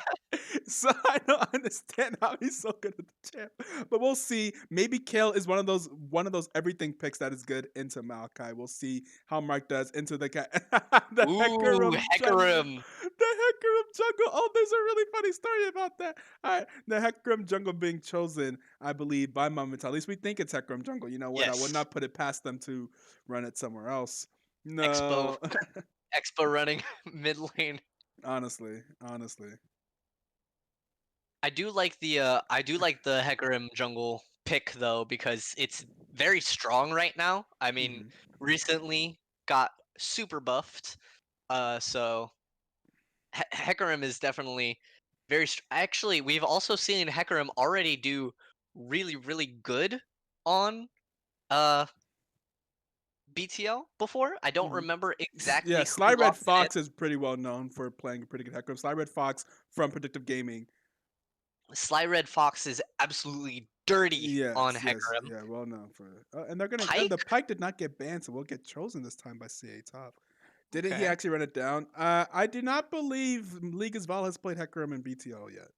So I don't understand how he's so good at the champ. But we'll see. Maybe Kale is one of those everything picks that is good into Maokai. We'll see how Mark does into the the Ooh, Hecarim jungle. Hecarim. The Hecarim jungle. Oh, there's a really funny story about that. All right, the Hecarim jungle being chosen, I believe, by Mamata. At least we think it's Hecarim jungle. You know what? I would Yes, not put it past them to run it somewhere else. Expo, No, Expo running mid lane. honestly. I do like the Hecarim jungle pick though because it's very strong right now. I mean, Hmm. recently got super buffed. So Hecarim is definitely actually, we've also seen Hecarim already do really good on uh BTL before. I don't Hmm. remember Yeah, exactly Sly who Red locked it in. Fox is pretty well known for playing a pretty good Hecarim. Sly Red Fox from Predictive Gaming. Sly Red Fox is absolutely dirty on Yes, Hecarim. yeah, well known for it. And they're gonna and Pike? the Pike did not get banned, so we'll get chosen this time by CA Top. Didn't he Okay. actually run it down? I do not believe Ligas Val has played Hecarim in BTL yet.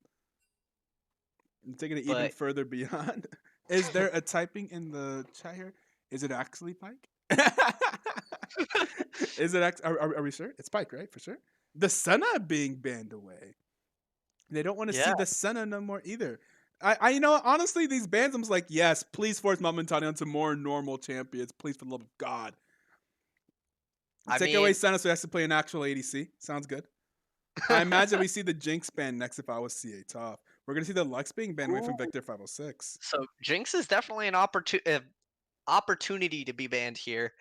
I'm taking it even But further beyond. Is there a typing in the chat here? Is it actually Pike? Is it? Are we sure? It's Pike, right? For sure. The Senna being banned away. They don't want to see yeah, the Senna no more either. You know, honestly, these bans, I'm like, yes, please force Momentani onto more normal champions. Please, for the love of God. I Take away mean, Senna so he has to play an actual ADC. Sounds good. I imagine we see the Jinx ban next if I was CA top. We're going to see the Lux being banned away from ooh, Victor 506. so Jinx is definitely an opportunity to be banned here.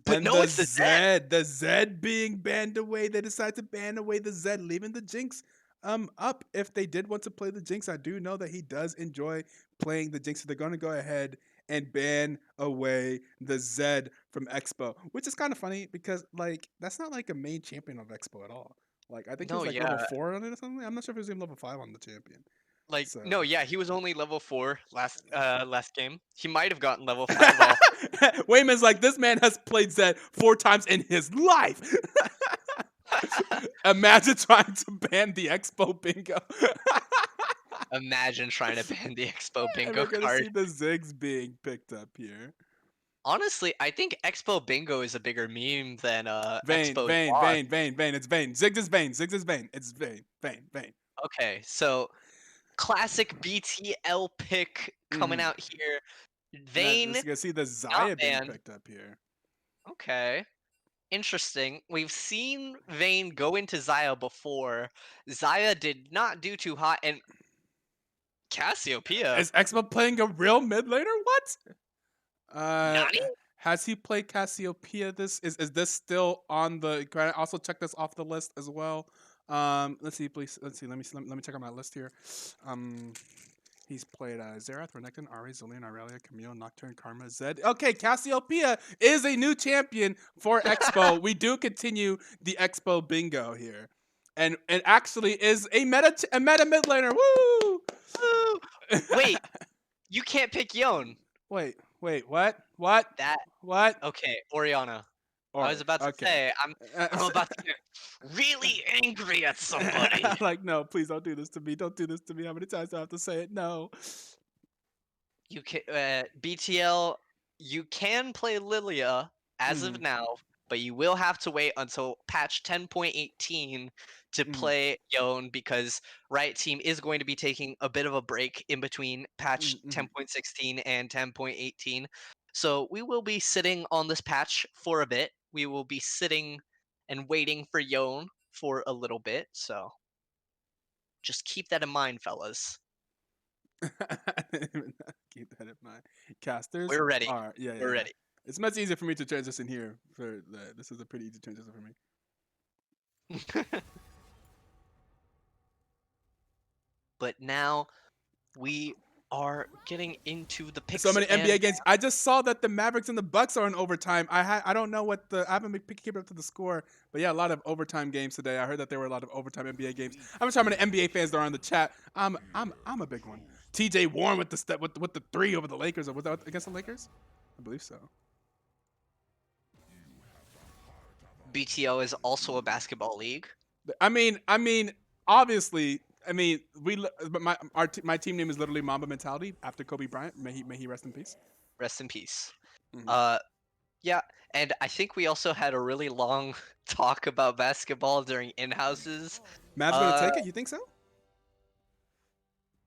But And no, it's the Zed. The Zed being banned away. They decide to ban away the Zed, leaving the Jinx up. If they did want to play the Jinx, I do know that he does enjoy playing the Jinx. So they're going to go ahead and ban away the Zed from Expo, which is kind of funny because like that's not like a main champion of Expo at all. Like I think he No, was like level yeah, 4 on it or something. I'm not sure if he was even level 5 on the champion. like So no, yeah, he was only level 4 last game. He might have gotten level 5 off. Wayman's like, this man has played Zed 4 times in his life. Imagine trying to ban the Expo Bingo. Imagine trying to ban the Expo And bingo we're gonna card. see the Ziggs being picked up here. Honestly, I think Expo bingo is a bigger meme than Vayne, Expo's Vayne, loss. Vayne, Vayne, Vayne. It's Vayne. Ziggs is Vayne. Ziggs is Vayne. It's Vayne, Vayne, Vayne. Okay, so classic BTL pick coming Mm-hmm. out here. Now Vayne let's go see the not Zaya being banned. picked up here. Okay. Interesting. We've seen Vayne go into Zaya before. Zaya did not do too hot, and Cassiopeia. Is Expo playing a real mid laner? What? Uh, Nani? has he played Cassiopeia? Is this still on the? Can I also check this off the list as well? Let's see, please. Let's see. Let me check on my list here. Um, He's played Zerath, Renekton, Ari, Zillion, Aurelia, Camille, Nocturne, Karma, Zed. Okay, Cassiopeia is a new champion for Expo. We do continue the Expo bingo here. And it actually is a meta mid laner. Woo! Woo! Wait, you can't pick Yon. wait, what? What? That What? okay, Oriana. I was Ori. about to Okay. say I'm about to get really angry at somebody. like, no, please don't do this to me. Don't do this to me. How many times do I have to say it? No. You can BTL. You can play Lilia as of Mm, now, but you will have to wait until patch 10.18 to mm, play Yon because Riot Team is going to be taking a bit of a break in between patch mm. 10.16 and 10.18. So we will be sitting on this patch for a bit. We will be sitting and waiting for Yon for a little bit. So just keep that in mind, fellas. I didn't even keep that in mind. Casters We're ready. are We're yeah. ready. It's much easier for me to transition here. For the, this is a pretty easy transition for me. But now we are getting into the So picks many and NBA games. I just saw that the Mavericks and the Bucks are in overtime. I don't know what the I haven't been keeping up to the score, but yeah, a lot of overtime games today. I heard that there were a lot of overtime NBA games. I'm just how many NBA fans there are in the chat. I'm a big one. TJ Warren with the step with the three over the Lakers or was that against the Lakers? I believe so. BTO is also a basketball league. I mean, obviously, but my team name is literally Mamba Mentality after Kobe Bryant. May he rest in peace. Rest in peace. Mm-hmm. Uh, yeah, and I think we also had a really long talk about basketball during in-houses. Mavs gonna Uh, take it? You think so?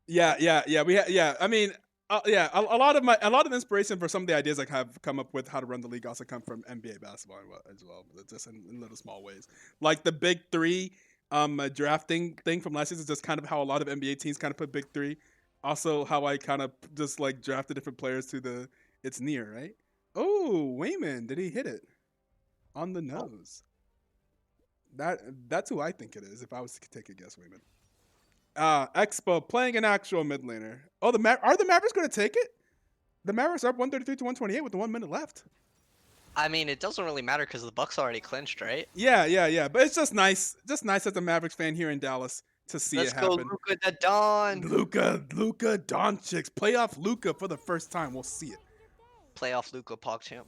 Yeah. Yeah. I mean, yeah. A lot of inspiration for some of the ideas I have come up with how to run the league also come from NBA basketball as well, but just in little small ways. Like the big three, drafting thing from last season is just kind of how a lot of NBA teams kind of put big three. Also, how I kind of just like drafted different players to the it's near right. Oh, Wayman, did he hit it on the oh, nose? That's who I think it is. If I was to take a guess, Wayman. Expo playing an actual mid laner. Oh, are the Mavericks going to take it? The Mavericks are up 133 to 128 with the 1 minute left. I mean, it doesn't really matter because the Bucks already clinched, right? Yeah. But it's just nice as a Mavericks fan here in Dallas to see it Let's go, happen. Luka the Don. Luka Doncic, playoff Luka for the first time. We'll see it. Playoff Luka PogChamp.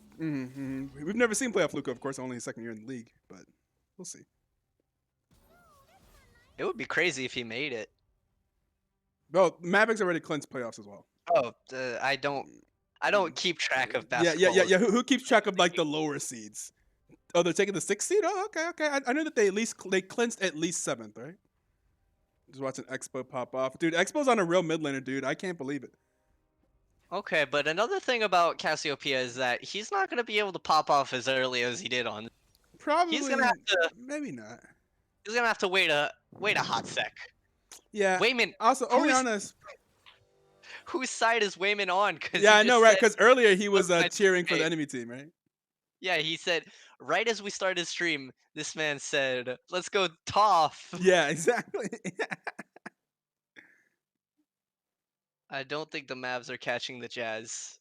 We've never seen playoff Luka, of course, only his second year in the league, but we'll see. It would be crazy if he made it. Well, Mavericks already clinched playoffs as well. Oh, I don't keep track of basketball. Yeah. Who keeps track of like the lower seeds? Oh, they're taking the sixth seed. Oh, okay. I knew that they clinched at least seventh, right? Just watching Expo pop off, dude. Expo's on a real mid laner, dude. I can't believe it. Okay, but another thing about Cassiopeia is that he's not gonna be able to pop off as early as he did on. He's gonna Probably, have to. maybe not. He's gonna have to wait a hot sec. Yeah. Wayman, Also, Oriana's. whose side is Wayman on? Because Yeah, he I know, just right? said, Because earlier he was "Look, my cheering for the teammate." enemy team, right? Yeah, he said right as we started stream, this man said, "Let's go Toph." Yeah, exactly. I don't think the Mavs are catching the Jazz.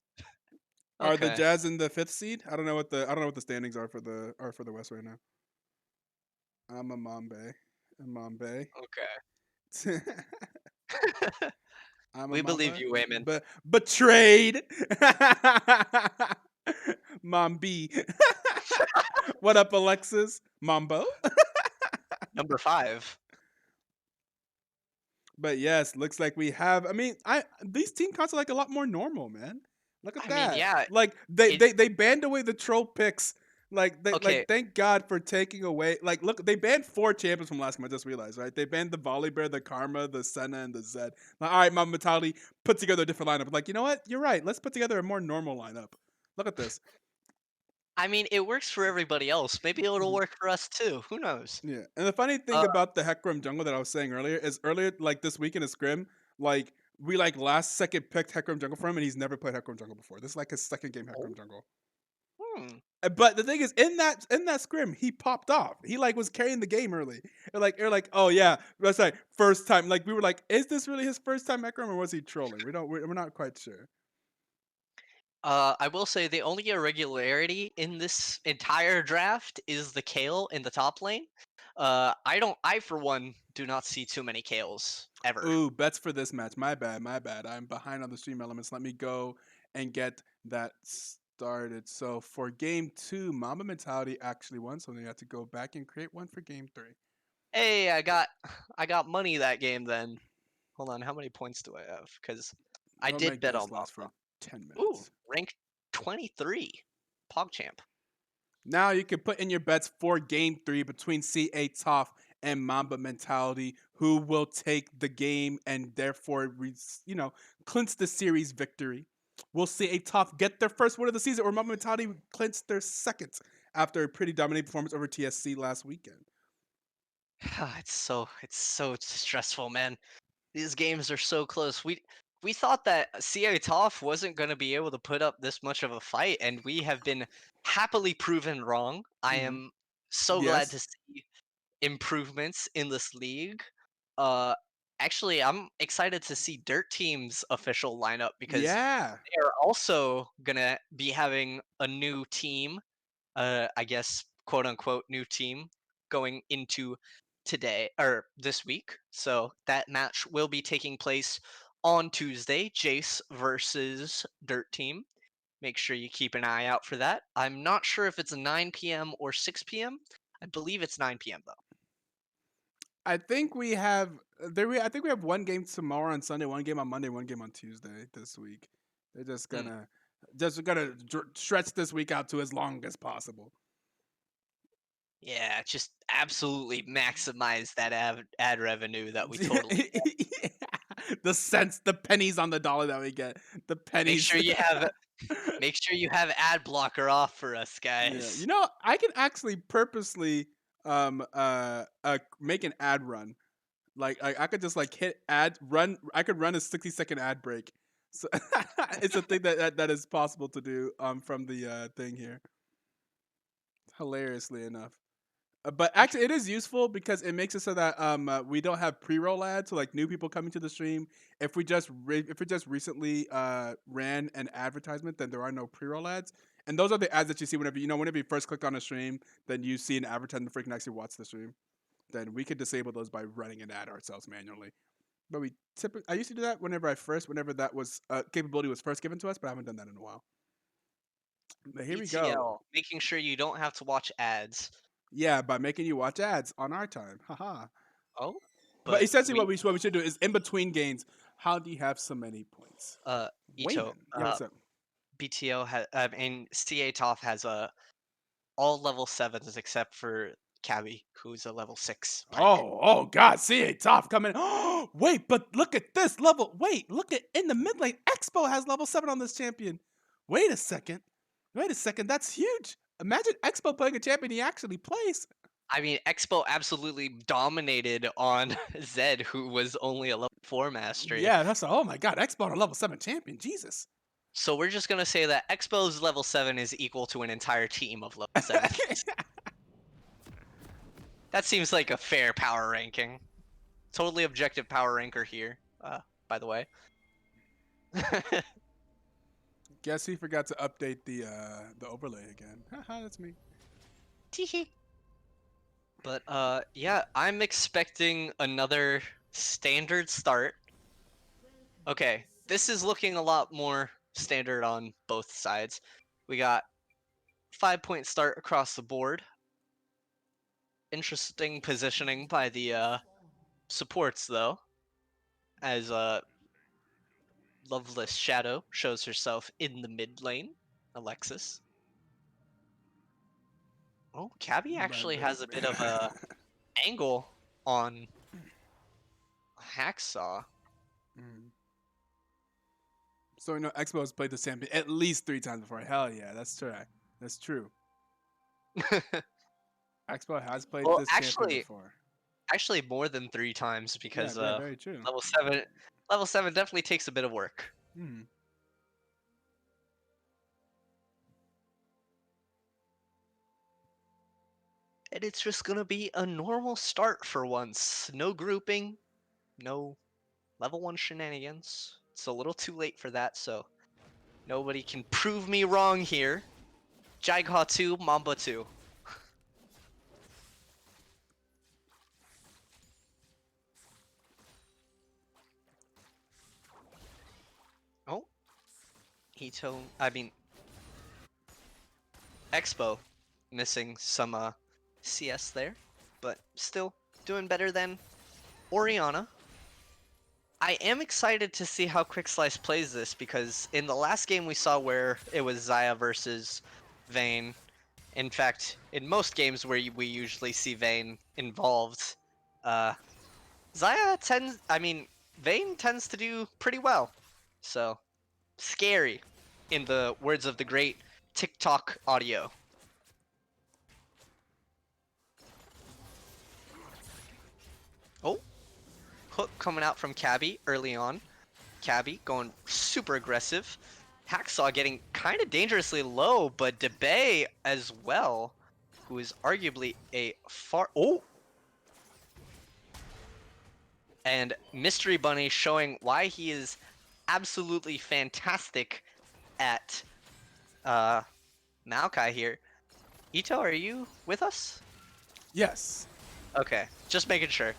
Are the Okay. Jazz in the fifth seed? I don't know what the standings are for the West right now. I'm a Mamba. Okay. I'm a We believe Mamba. you, Wayman. But betrayed. Mom B. What up, Alexis? Mambo? Number 5. But yes, looks like we have. I mean, these team counts are like a lot more normal, man. Look at I mean, that. yeah. Like they banned away the troll picks. Okay. Thank God for taking away. Like look, they banned 4 champions from last game. I just realized, right? They banned the Volibear, the Karma, the Senna, and the Zed. Like, all right, Mama Mentality, put together a different lineup. Like, you know what? You're right. Let's put together a more normal lineup. Look at this. I mean, it works for everybody else. Maybe it'll Mhm. work for us too. Who knows? Yeah, and the funny thing Uh, about the Hecarim jungle that I was saying earlier is like this week in a scrim, like we like last second picked Hecarim jungle for him, and he's never played Hecarim jungle before. This is like his second game oh, Hecarim jungle. hmm. But the thing is, in that scrim, he popped off. He like was carrying the game early. They're like, oh yeah, that's like first time. Like we were like, is this really his first time at Grim or was he trolling? We're not quite sure. I will say the only irregularity in this entire draft is the Kale in the top lane. I for one do not see too many Kales ever. Ooh, bets for this match. My bad, my bad. I'm behind on the stream elements. Let me go and get that started. So for game two, Mamba Mentality actually won, so you have to go back and create one for game three. Hey, I got money that game then. Hold on, how many points do I have? Because I Don't did make bet on this last for Mamba. 10 Ooh, minutes. rank 23, PogChamp. Now you can put in your bets for game three between CA Toph and Mamba Mentality, who will take the game and therefore, clinch the series victory. We'll see a Toph get their first win of the season, or Mamba Mentality clinch their second after a pretty dominating performance over TSC last weekend. It's so stressful, man. These games are so close. We thought that CA Toph wasn't going to be able to put up this much of a fight, and we have been happily proven wrong. I Mm-hmm. am so glad Yes. to see improvements in this league. Uh, Actually, I'm excited to see Dirt Team's official lineup because Yeah. they are also gonna be having a new team, I guess, quote unquote, new team going into today or this week. So that match will be taking place on Tuesday, Jace versus Dirt Team. Make sure you keep an eye out for that. I'm not sure if it's 9 p.m. or 6 p.m. I believe it's 9 p.m. though. I think we have I think we have one game tomorrow on Sunday, one game on Monday, one game on Tuesday this week. They're Hmm. just gonna stretch this week out to as long as possible. Yeah, just absolutely maximize that ad revenue that we totally get. Yeah. The cents, the pennies on the dollar that we get, the Make pennies. sure you have make sure you have ad blocker off for us Yeah, guys. I can actually purposely make an ad run. Like I could just like hit ad run. I could run a 60-second ad break. So it's a thing that is possible to do from the thing here. Hilariously enough. But actually, it is useful because it makes it so that we don't have pre-roll ads, so like new people coming to the stream. If we just recently ran an advertisement, then there are no pre-roll ads, and those are the ads that you see whenever you first click on a stream, then you see an advertisement before you can actually watch the stream. Then we could disable those by running an ad ourselves manually. But I used to do that whenever that was capability was first given to us, but I haven't done that in a while. But here we go. BTL, making sure you don't have to watch ads. Yeah, by making you watch ads on our time. Haha. Oh, But but essentially, we what we should do is in between games, how do you have so many points? uh Ito, Wayman, yeah, what's up? BTO has and CA Toph has all level 7s except for Cabby, who's a level 6 pike. Oh God, CA Toph coming. Oh, wait, but look at this level. Wait, look at in the mid lane. Expo has level 7 on this champion. Wait a second. Wait a second. That's huge. Imagine Expo playing a champion he actually plays. I mean, Expo absolutely dominated on Zed, who was only a level 4 mastery. Yeah, oh my God, Expo on a level 7 champion. Jesus. So we're just gonna say that Expo's level 7 is equal to an entire team of level 7. That seems like a fair power ranking. Totally objective power ranker here, by the way. Guess he forgot to update the overlay again. Haha, that's me. Teehee. But yeah, I'm expecting another standard start. Okay, this is looking a lot more standard on both sides. We got 5-point start across the board. Interesting positioning by the supports though, as Loveless Shadow shows herself in the mid lane. Alexis. Oh, Cabby actually has a bit of a angle on Hacksaw. Mm. So we know Expo has played the champion at least 3 times before. Hell yeah, that's true. That's true. Expo has played Well, this champion before. actually more than 3 times Yeah, because yeah, very true. level 7 level 7 definitely takes a bit of work. Hmm. And it's just gonna be a normal start for once. No grouping, no level 1 shenanigans. It's a little too late for that, so nobody can prove me wrong here. Jaigha 2, Mamba 2. Oh, I mean, Expo missing some CS there, but still doing better than Oriana. I am excited to see how Quick Slice plays this because in the last game we saw where it was Zaya versus Vayne. In fact, in most games where we usually see Vayne involved, uh, Vayne tends to do pretty well. So, scary, in the words of the great TikTok audio. Oh, hook coming out from Cabby early on. Cabby going super aggressive. Hacksaw getting kind of dangerously low, but DeBay as well, who is arguably a far... Oh! And Mystery Bunny showing why he is absolutely fantastic at Maokai here. Ito, are you with us? Yes. Okay, just making sure.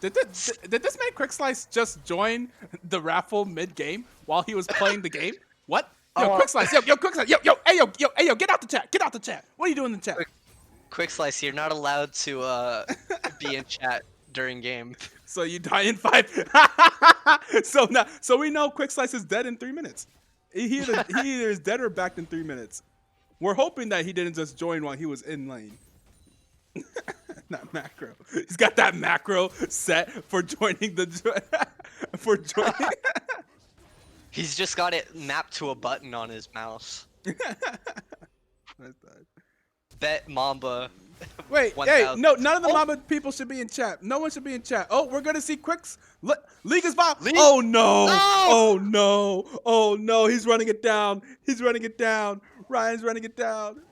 Did this man Quick Slice just join the raffle mid game while he was playing the game? What? Yo, Quick Slice, yo, Quick Slice, yo, get out the chat, get out the chat. What are you doing in the chat? Quick Slice, you're not allowed to be in chat during game. So you die in 5. So we know Quick Slice is dead in 3 minutes. He either is dead or back in 3 minutes. We're hoping that he didn't just join while he was in lane. Not macro. He's got that macro set for joining the for joining. He's just got it mapped to a button on his mouse. Bet Mamba. Wait, 1,000. hey, no, none of the Mamba people should be in chat. No one should be in chat. Oh, we're gonna see Quicks. League is viable. Oh no. No! Oh no! Oh no! He's running it down. He's running it down. Ryan's running it down.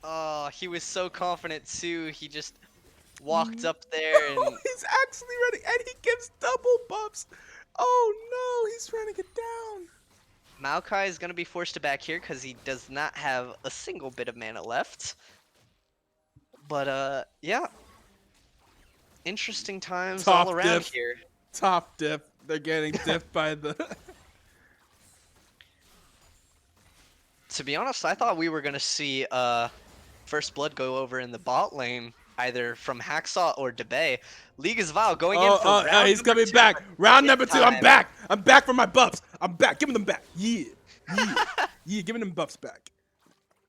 Oh, he was so confident too. He just walked up there and He's actually running, and he gives double buffs. Oh no! He's running it down. Maokai is gonna be forced to back here because he does not have a single bit of mana left. But yeah, interesting times Top all around diff. here. Top diff. They're getting diffed by the. To be honest, I thought we were gonna see First Blood go over in the bot lane, either from Hacksaw or DeBay. League is Vile going in for round he's number coming 2. back. Round number 2. I'm time. back. I'm back for my buffs. I'm back. Giving them back. Yeah. Giving them buffs back.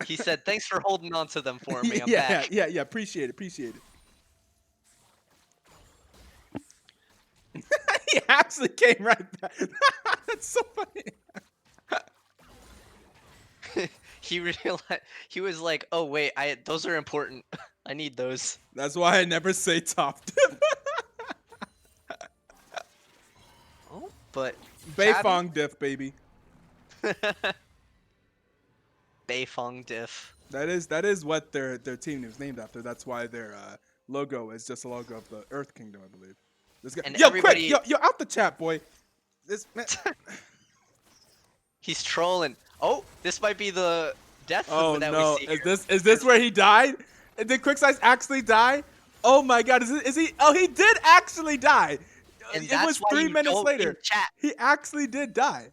He said, "Thanks for holding on to them for me. I'm yeah, back." yeah. Appreciate it. He actually came right back. That's so funny. He realized he was like, "Oh wait, those are important. I need those." That's why I never say top diff. Oh, but Beifong diff, baby. Beifong diff. That is what their team is named after. That's why their logo is just a logo of the Earth Kingdom, I believe. This guy, And yo, everybody- quick, yo, out the chat, boy. This man. He's trolling. Oh, this might be the death Oh that no! we see here. Is this where he died? Did Quick Slice actually die? Oh my God! Is he? Oh, he did actually die. And it that's was why 3 you minutes don't later. in chat. He actually did die.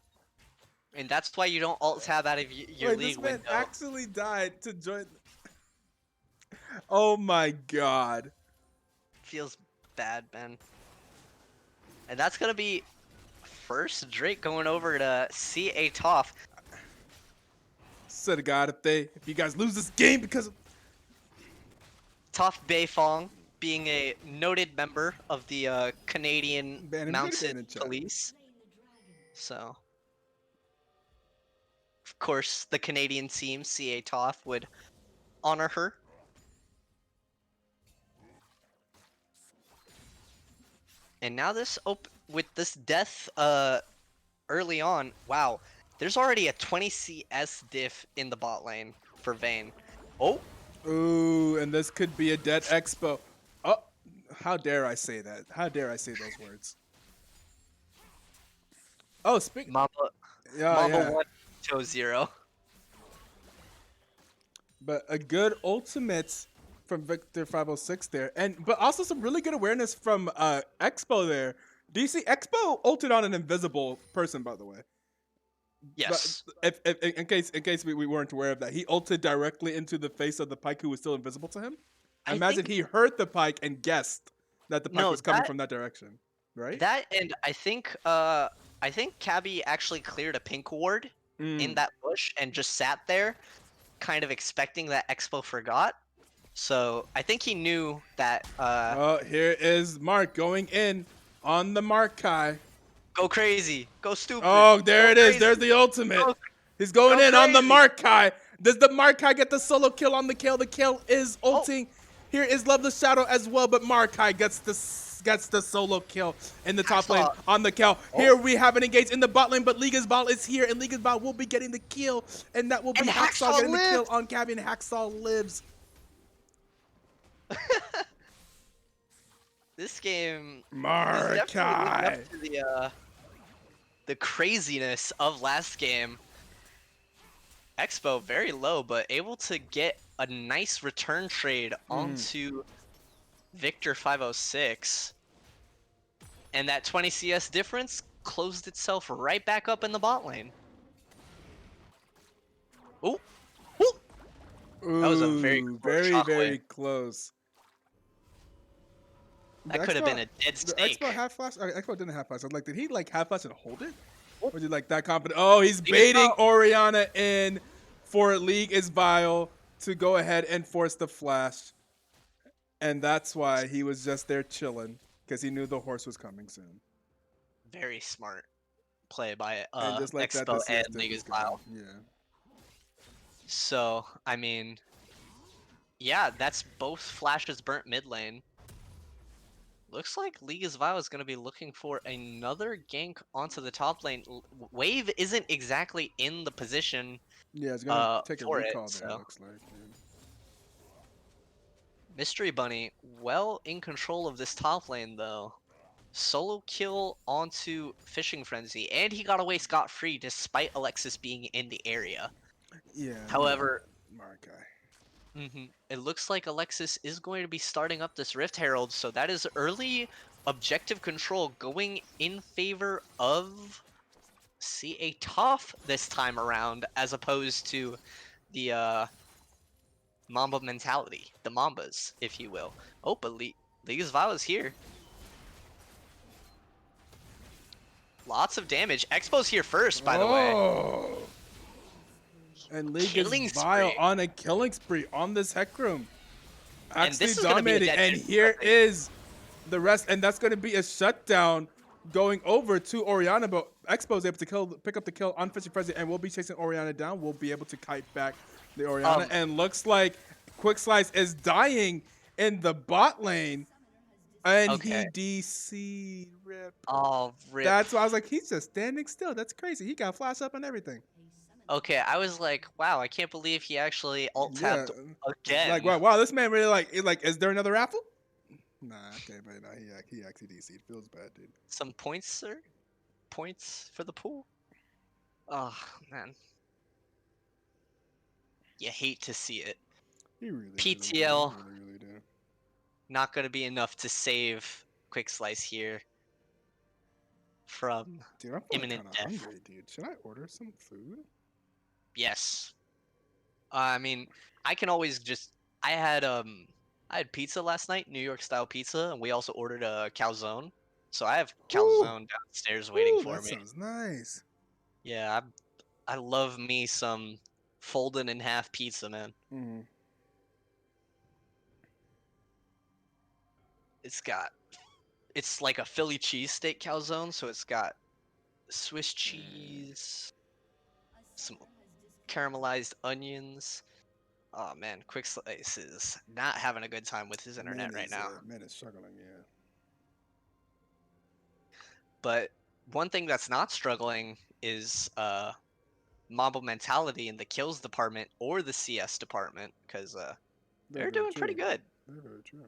And that's why you don't alt tab out of your Wait, league this man window. actually died to join. Oh my God! Feels bad, man. And that's gonna be first Drake going over to CA Toph. Swear to God, if you guys lose this game because of Toph Beifong being a noted member of the Canadian Ban him, Mounted ban him, chat. Police. So, of course, the Canadian team, CA Toph, would honor her. And now with this death early on, wow, there's already a 20 CS diff in the bot lane for Vayne. Oh, Ooh, and this could be a dead expo. Oh, how dare I say that? How dare I say those words? Oh, speak. Mamba, Yeah, Mamba yeah. 1, Toe 0. But a good ultimate from Victor 506 there, and but also some really good awareness from Expo there. Do you see Expo ulted on an invisible person, by the way? But Yes. if in case we weren't aware of that, he ulted directly into the face of the pike who was still invisible to him. I Imagine think he heard the pike and guessed that the pike no, was coming from that direction, right? and I think Cabby actually cleared a pink ward in Mm. that bush and just sat there, kind of expecting that Expo forgot. So I think he knew that Oh, here is Mark going in on the Mark Kai. go crazy, go stupid, Oh, there go it is. crazy, There's the ultimate. go, He's going go in on the crazy. Markai. Does the Markai get the solo kill on the kill? The kill is Oh, ulting. Here is Loveless Shadow as well, but Markai gets the solo kill in the top lane Hacksaw. on the kill. Oh, Here we have an engage in the bot lane, but Liga's Ball is here, and Liga's Ball will be getting the kill, and that will be and Hacksaw Hacksaw getting the kill lives. on Cabby, and Hacksaw lives. This game is definitely living up Markai. to the craziness of last game. Expo very low, but able to get a nice return trade onto Victor 506. And that 20 CS difference closed itself right back up in the bot lane. Oh, that was a very Ooh, close very, shockwave. very close. The That could have been Expo, a dead the Expo snake. half flash. Expo didn't half flash. I was like, did he like half flash and hold it? Oh, Or did he like that confident? Oh, he's League is baiting out. Oriana in for League is Vile to go ahead and force the flash, and that's why he was just there chilling because he knew the horse was coming soon. Very smart play by And just like that, the Expo and CS diff League is is gone. Vile. Yeah. So, I mean, yeah, that's both flashes burnt mid lane. Looks like League is Vile is going to be looking for another gank onto the top lane. Wave isn't exactly in the position Yeah, it's gonna take a for it, recall there. It so looks like. Yeah. Mystery Bunny well in control of this top lane though. Solo kill onto Fishing Frenzy, and he got away scot-free despite Alexis being in the area. Yeah. However, Markai. it looks like Alexis is going to be starting up this Rift Herald, so that is early objective control going in favor of a Toph this time around, as opposed to the Mamba mentality, the Mambas, if you will. Oh, but League's Vow is here. Lots of damage. Expo's here first, by the way. Oh. And League is Killing Vile spree. on a killing spree on this Hecarim. And Actually this is going to be a dominating. dead And end, I here think. is the rest. And that's going to be a shutdown going over to Oriana. But Expo is able to pick up the kill on Fishing Frenzy and we'll be chasing Oriana down. We'll be able to kite back the Oriana. And looks like Quick Slice is dying in the bot lane. And Okay. he DC rip. Oh, rip. That's why I was like, he's just standing still. That's crazy. He got flash up and everything. Okay, I was like, wow, I can't believe he actually alt-tabbed Yeah. again. Like, wow, this man really is there another raffle? Nah, okay, but nah, he actually DC'd. Feels bad, dude. Some points, sir? Points for the pool? Oh, man. You hate to see it. He really, PTL, really, really do. not going to be enough to save Quick Slice here from Dude, I'm feeling imminent kind of death. hungry, dude. Should I order some food? Yes. I mean, I can always just. I had pizza last night, New York style pizza, and we also ordered a calzone. So I have calzone downstairs waiting for That me. sounds nice. Yeah, I love me some folded in half pizza, man. Mm. It's like a Philly cheesesteak calzone, so it's got Swiss cheese, some caramelized onions. Oh man, Quick Slice is not having a good time with his internet right now. Man is struggling, yeah. But one thing that's not struggling is Mamba mentality in the kills department or the CS department, because Very, They're very doing pretty true. good. Very, very true.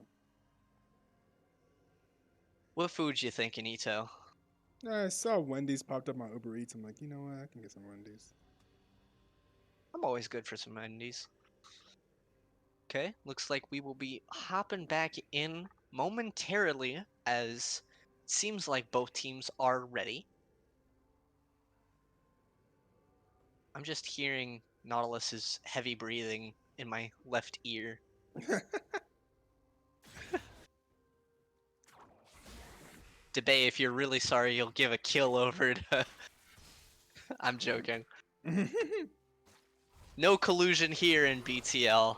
What food you thinking, Ito? I saw Wendy's popped up on Uber Eats. I'm like, you know what? I can get some Wendy's. I'm always good for some Wendy's. Okay, looks like we will be hopping back in momentarily as it seems like both teams are ready. I'm just hearing Nautilus's heavy breathing in my left ear. Debate, if you're really sorry, you'll give a kill over to... I'm joking. No collusion here in BTL.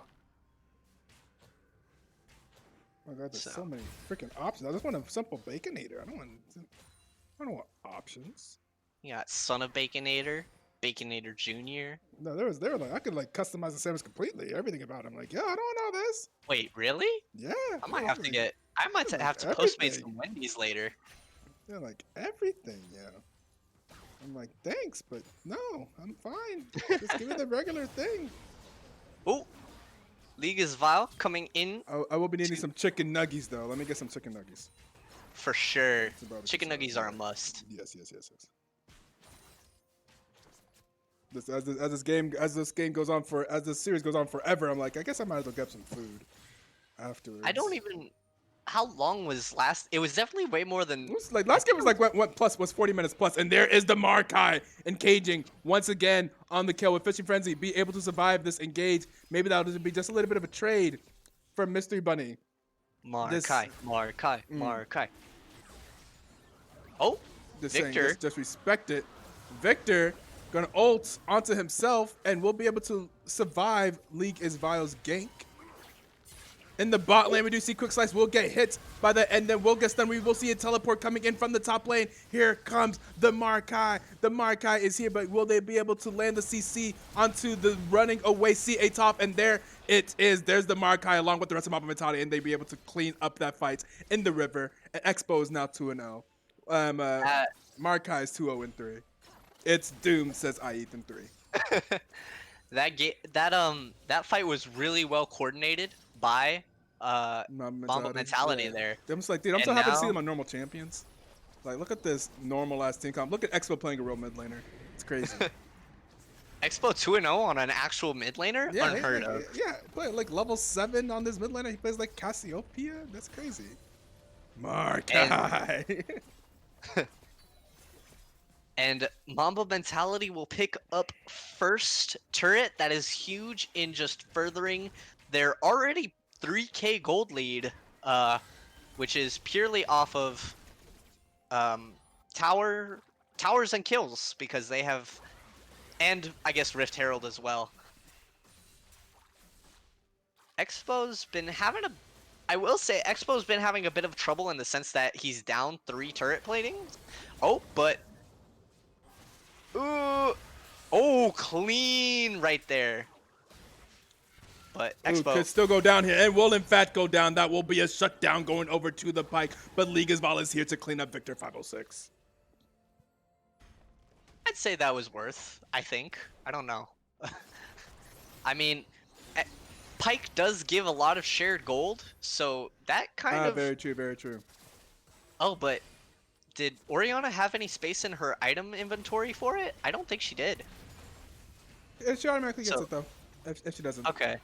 Oh god, there's So, so many freaking options. I just want a simple baconator. I don't want options. you got Son of Baconator, Baconator Jr. No, there was like I could like customize the sandwich completely. Everything about it. I'm like, yeah, I don't know this. Wait, really? Yeah, I yeah, might have to get... I might like have to Postmate everything. some Wendy's later. Yeah, like everything. Yeah. I'm like, thanks, but no, I'm fine. Just give me the regular thing. Oh, League is Vile coming in I will be needing some chicken nuggies though. Let me get some chicken nuggies. for sure. It's about Chicken to nuggies are a must. Yes, yes, yes, yes. As this game goes on as this series goes on forever, I'm like, I guess I might as well get some food afterwards. I don't even... How long was last... It was definitely way more than... It was like last game was like what plus was 40 minutes plus, and there is the Markai engaging once again on the kill with Fishing Frenzy. Be able to survive this engage. Maybe that'll be just a little bit of a trade from Mystery Bunny. Markai. Oh, Just Victor. saying, just respect it. Victor gonna ult onto himself and will be able to survive League is Vile's gank. In the bot lane, we do see Quick Slice will get hit by the end, then will get stunned. We will see a teleport coming in from the top lane. Here comes the Markai. The Markai is here, but will they be able to land the CC onto the running away CA top? And there it is. There's the Markai along with the rest of Mamba Mentality, and they be able to clean up that fight in the river. And Expo is now 2-0. Markai is 2-0-3. It's doomed, says iEthan3. that fight was really well coordinated by Mamba Mentality yeah. there. I'm just like, dude, I'm And so happy to see now- them on normal champions. Like, look at this normal ass team comp. Look at Expo playing a real mid laner. It's crazy. Expo 2-0 on an actual mid laner? Yeah, Unheard of. Yeah, play like level 7 on this mid laner. He plays like Cassiopeia. That's crazy. Markai. And Mamba Mentality will pick up first turret. That is huge in just furthering their already 3k gold lead, which is purely off of towers and kills, because they have, and I guess Rift Herald as well. Expo's been having I will say Expo's been having a bit of trouble in the sense that he's down 3 turret plating. Oh, but ooh, oh, clean right there. But Expo could still go down here, and will in fact go down. That will be a shutdown going over to the pike. But League is Val is here to clean up Victor 506. I'd say that was worth, I think. I don't know. I mean, Pike does give a lot of shared gold, so that kind of... Very true, very true. Oh, but did Oriana have any space in her item inventory for it? I don't think she did. She automatically gets it, though. If she doesn't. Okay.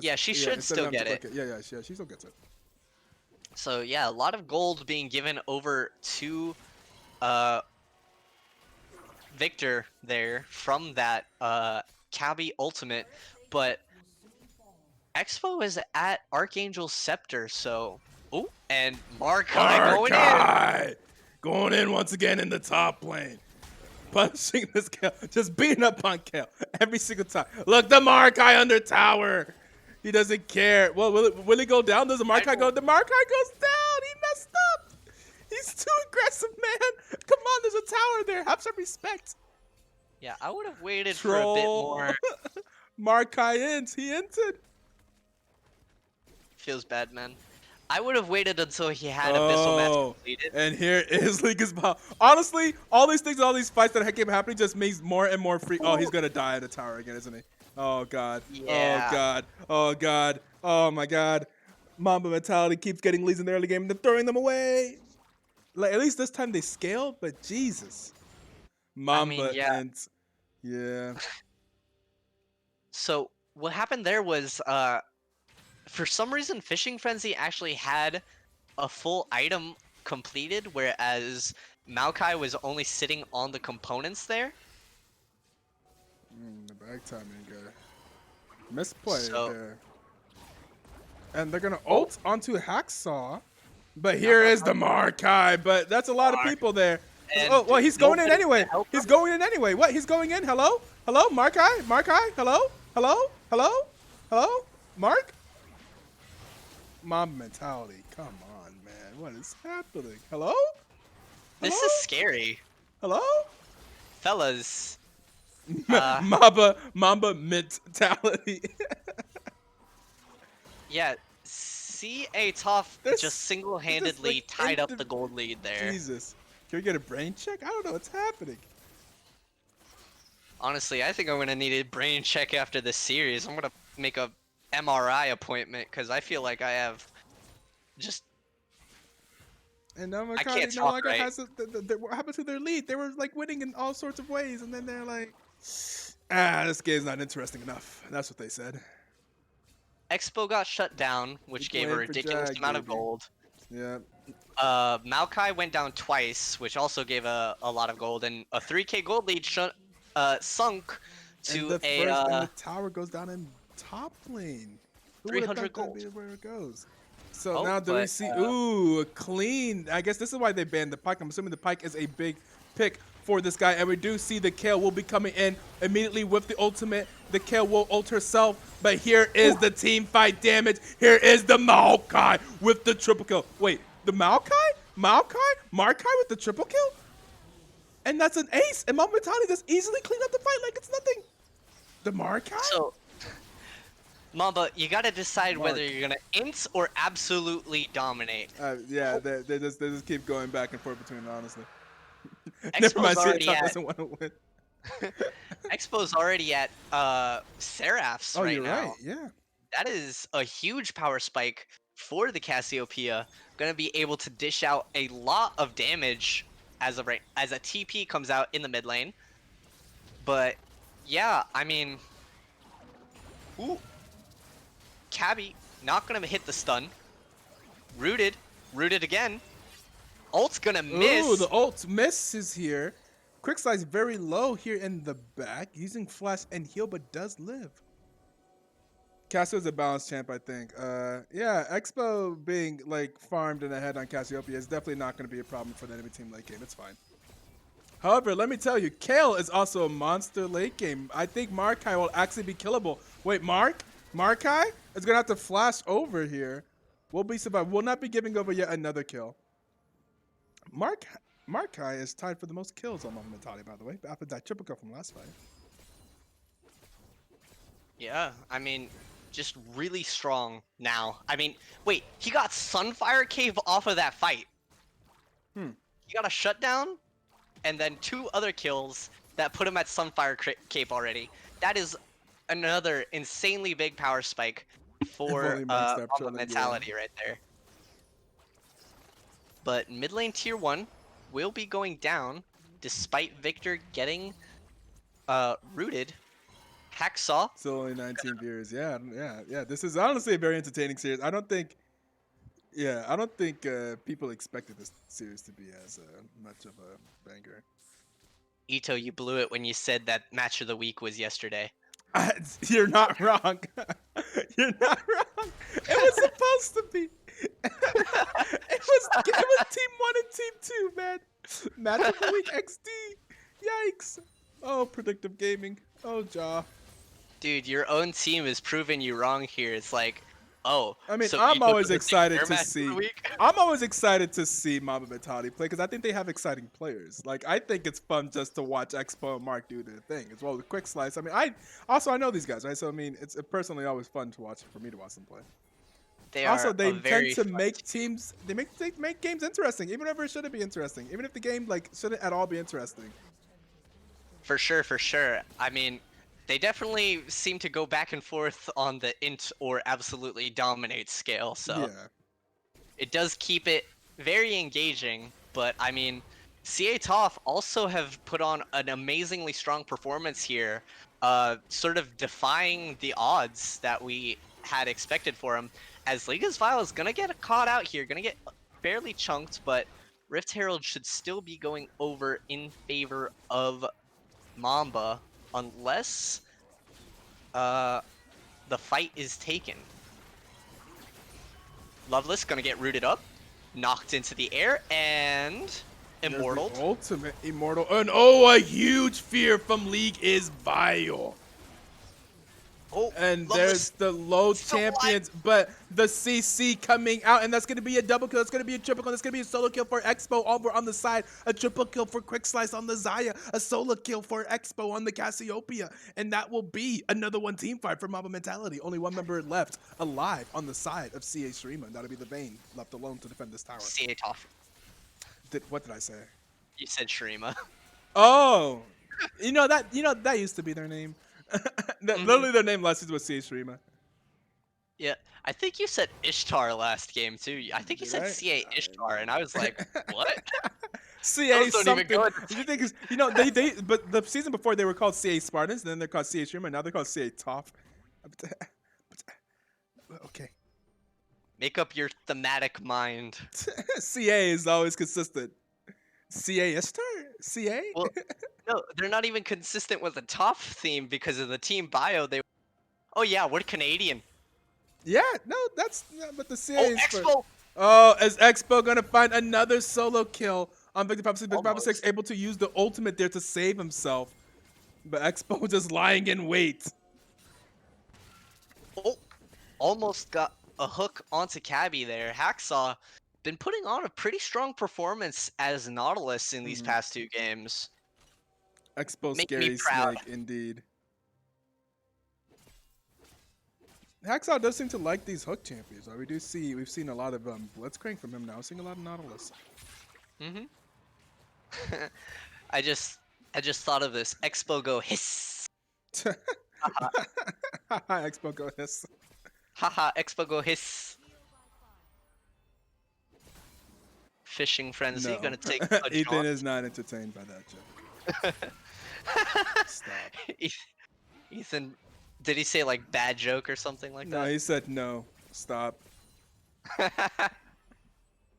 Yeah, she should still get it. Yeah, she still gets it. So, yeah, a lot of gold being given over to Victor there from that Cabby ultimate, but Expo is at Archangel's Scepter, so... Oh, and Markai going in once again in the top lane. Punching this Kale, just beating up on Kale every single time. Look, the Markai under tower. He doesn't care. Well, will he go down? Does the Markai go? The Markai goes down. He messed up. He's too aggressive, man. Come on, there's a tower there. Have some respect. Yeah, I would have waited for a bit more. Markai ends. He entered. Feels bad, man. I would have waited until he had Abyssal Match completed. And here is League is Val. Honestly, all these things, all these fights that keep happening just makes more and more free. Oh, he's going to die at a tower again, isn't he? Oh god. Oh Yeah. god. Oh god. Oh my god. Mamba mentality keeps getting leads in the early game and then throwing them away. Like at least this time they scaled, but Jesus. I mean, Mamba yeah. and yeah. So what happened there was, for some reason, Fishing Frenzy actually had a full item completed, whereas Maokai was only sitting on the components there. The back timing guy. Misplay So, there. And they're gonna oh, ult onto Hacksaw. But not here gonna is the Markai, but that's a lot of mark, people there. and Oh, well, he's going in nobody's anyway. gonna help He's him. going in anyway. What? He's going in? Hello? Hello? Markai? Markai? Hello? Hello? Hello? Hello? Mark? Mom mentality. Come on, man. What is happening? Hello? This is Hello? scary, Hello? fellas. Mamba mentality. Yeah, CA Toph this, just this is single-handedly like tied up the gold lead there. Jesus. Can we get a brain check? I don't know what's happening. Honestly, I think I'm gonna need a brain check after this series. I'm gonna make a MRI appointment because I feel like I have just And I Makati can't no talk longer right. has what happened to their lead? They were like winning in all sorts of ways, and then they're like, this game's not interesting enough. That's what they said. Expo got shut down, which gave a Playing for ridiculous Jag, amount of baby. gold. Yeah. Maokai went down twice, which also gave a lot of gold, and a 3k gold lead sunk And to the a first and the tower goes down in top lane. Who would have 300 thought that'd gold. be where it goes? So Oh, now do we but see? Ooh, a clean. I guess this is why they banned the Pike. I'm assuming the Pike is a big pick for this guy, and we do see the Kale will be coming in immediately with the ultimate. The Kale will ult herself, but here is the team fight damage. Here is the Maokai with the triple kill. Wait, the Maokai? Markai with the triple kill? And that's an ace, and Momentani just easily cleaned up the fight like it's nothing. The Markai? so Mamba, you gotta decide Mark. whether you're gonna int or absolutely dominate. Yeah, they just keep going back and forth between them, honestly. Never Expo's mind, see, already Top at doesn't want to win. Expo's already at Seraph's Oh, right you're right. now. Yeah. That is a huge power spike for the Cassiopeia. Gonna be able to dish out a lot of damage as of right as a TP comes out in the mid lane. But yeah, I mean, ooh, Cabby not gonna hit the stun. Rooted again. Ult's gonna miss. Ooh, the ult miss is here. Quick slice very low here in the back, using flash and heal, but does live. Cassio's a balanced champ, I think. Yeah, Expo being like farmed and ahead on Cassiopeia is definitely not going to be a problem for the enemy team late game. It's fine. However, let me tell you, Kale is also a monster late game. I think Markai will actually be killable. Wait, Markai is going to have to flash over here. We'll be survived. We'll not be giving over yet another kill. Markai is tied for the most kills on Momentani, by the way, after that triple kill from last fight. Yeah, I mean, just really strong now. I mean, wait, he got Sunfire Cave off of that fight. He got a shutdown, and then 2 other kills that put him at Sunfire Cape already. That is another insanely big power spike for Mamba mentality right there. But mid lane tier 1 will be going down despite Victor getting rooted. Hacksaw. Still only 19 viewers. Yeah. This is honestly a very entertaining series. I don't think people expected this series to be as much of a banger. Ito, you blew it when you said that match of the week was yesterday. You're not wrong. You're not wrong. It was supposed to be. it was team 1 and team 2, man. Match of the week XD. Yikes. Oh, predictive gaming. Oh, Ja. Dude, your own team is proving you wrong here. It's like, oh. I mean, so I'm Ito always doesn't think excited their to match of see. the week? I'm always excited to see Mamba Mentality play because I think they have exciting players. Like, I think it's fun just to watch Expo and Mark do their thing as well with Quick Slice. I mean, I know these guys, right? So I mean, it's personally always fun to watch for me to watch them play. They Also, are they a very tend to fun make team. teams. They make games interesting, even if it shouldn't be interesting. Even if the game like shouldn't at all be interesting. For sure, for sure. I mean, They definitely seem to go back and forth on the int or absolutely dominate scale, so Yeah. it does keep it very engaging. But I mean, CA Toph also have put on an amazingly strong performance here, sort of defying the odds that we had expected for him. As Liga's Vile is gonna get caught out here, gonna get fairly chunked, but Rift Herald should still be going over in favor of Mamba, unless uh the fight is taken. Loveless gonna get rooted up, knocked into the air, and There's the immortaled. ultimate immortal. And oh, a huge fear from League is Vile. Oh, And there's Loveless the low still alive. champions, but the CC coming out, and that's going to be a double kill. It's going to be a triple kill. It's going to be a solo kill for Expo over on the side, a triple kill for Quick Slice on the Zaya, a solo kill for Expo on the Cassiopeia, and that will be another one team fight for Mamba Mentality. Only one member left alive on the side of CA Shrima. That'll be the Vayne left alone to defend this tower. CA Toph. What did I say? You said Shrima. Oh, that used to be their name. Mhm. Literally, their name last season was CA Shrima. Yeah, I think you said Ishtar last game too. I think you Did said I? CA Ishtar, and I was like, what? CA Those don't even something. go You think is they but the season before they were called CA Spartans, then they're called CA Streamer, now they're called CA Toph. Okay. Make up your thematic mind. CA is always consistent. CA Ishtar? CA? Well, no, they're not even consistent with the Toph theme because of the team bio. Oh yeah, we're Canadian. Yeah, no, but the CA Oh, is for. Expo. Oh, is Expo gonna find another solo kill on Victor Papa 6? Victor Papa 6 Almost. able to use the ultimate there to save himself. But Expo just lying in wait. Oh, almost got a hook onto Cabby there. Hacksaw been putting on a pretty strong performance as Nautilus in these past two games. Expo Making me scary proud. snake indeed. Hacksaw does seem to like these hook champions. We've seen a lot of Blitzcrank from him now. Seeing a lot of Nautilus. Mm-hmm. I just thought of this. Expo go hiss. Expo go hiss. Haha, Expo go hiss. Fishing frenzy No, gonna take a Ethan jaunt. is not entertained by that joke. Stop. Ethan, did he say like bad joke or something like No, that? he said no. Stop.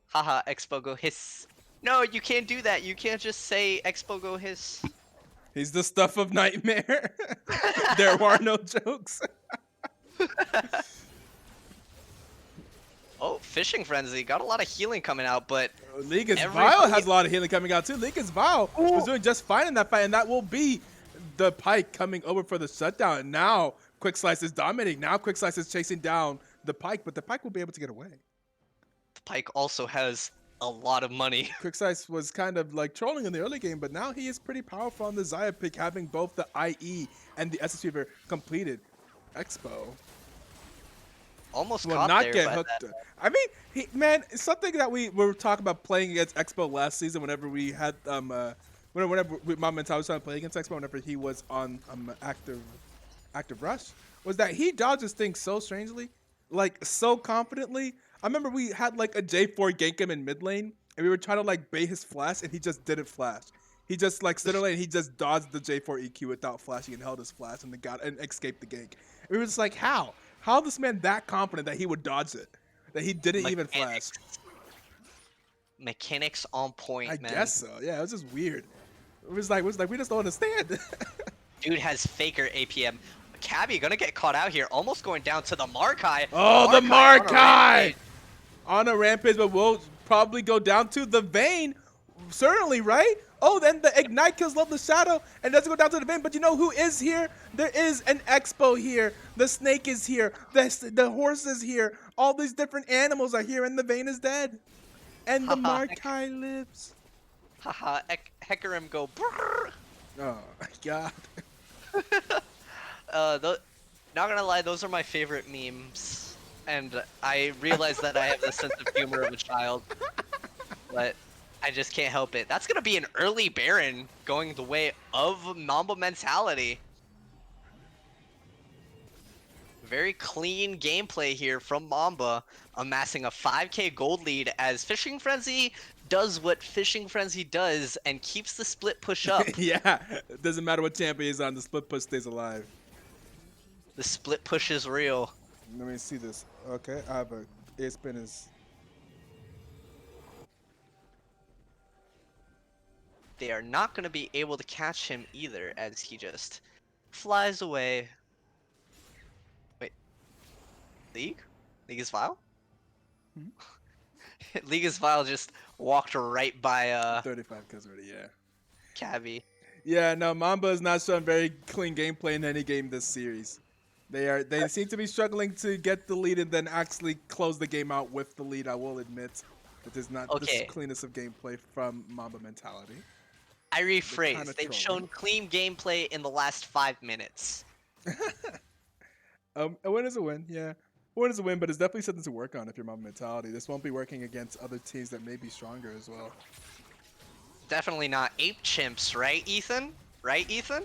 Haha, Expo go hiss. No, you can't do that. You can't just say Expo go hiss. He's the stuff of nightmare. There are no jokes. Oh, fishing frenzy got a lot of healing coming out, but League is everybody- Vile has a lot of healing coming out too. League is Vile was doing just fine in that fight, and that will be the Pike coming over for the shutdown. And now Quick Slice is dominating. Now Quick Slice is chasing down the Pike, but the Pike will be able to get away. the Pike also has a lot of money. Quick Slice was kind of like trolling in the early game, but now he is pretty powerful on the Zaya pick, having both the IE and the SS Fever completed. Expo Almost will caught not there get by hooked. that. I mean, it's something that we were talking about playing against Expo last season. Whenever we had whenever my mentality was trying to play against Expo, whenever he was on active rush, was that he dodges things so strangely, like so confidently. I remember we had like a J4 gank him in mid lane, and we were trying to like bait his flash, and he just didn't flash. He just like stood in lane, and he just dodged the J4 EQ without flashing and held his flash and escaped the gank. And we were just like, how? How this man that confident that he would dodge it? That he didn't even flash? Mechanics on point, I man. guess so. Yeah, it was just weird. It was like we just don't understand. Dude has faker APM. Cabby gonna get caught out here, almost going down to the Markai. Oh, the on a Markai! rampage. On a rampage, but we'll probably go down to the Vayne. Certainly, right? Oh, then the Ignite kills Love the Shadow and doesn't go down to the Vayne. But you know who is here? There is an Expo here. The snake is here. The horse is here. All these different animals are here, and the Vayne is dead. And the Markai lives. Haha, Hecarim go brrr. Oh, my God. Not gonna lie, those are my favorite memes. And I realize that I have the sense of humor of a child. But I just can't help it. That's gonna be an early Baron going the way of Mamba Mentality. Very clean gameplay here from Mamba, amassing a 5k gold lead as Fishing Frenzy does what Fishing Frenzy does and keeps the split push up. Yeah, it doesn't matter what champion is on, the split push stays alive. The split push is real. Let me see this. Okay, I have a air spin is. They are not going to be able to catch him either as he just flies away. Wait, League? League is Vile? Hmm? League is Vile just walked right by 35 kills already, yeah. Cabby. Yeah, no, Mamba is not showing very clean gameplay in any game this series. They seem to be struggling to get the lead and then actually close the game out with the lead. I will admit that there's not this Okay. cleanest of gameplay from Mamba mentality. I rephrase. kinda They've trolling. shown clean gameplay in the last 5 minutes. A win is a win, yeah. A win is a win, but it's definitely something to work on if you're Mamba mentality. This won't be working against other teams that may be stronger as well. Definitely not ape chimps, right, Ethan? Right, Ethan?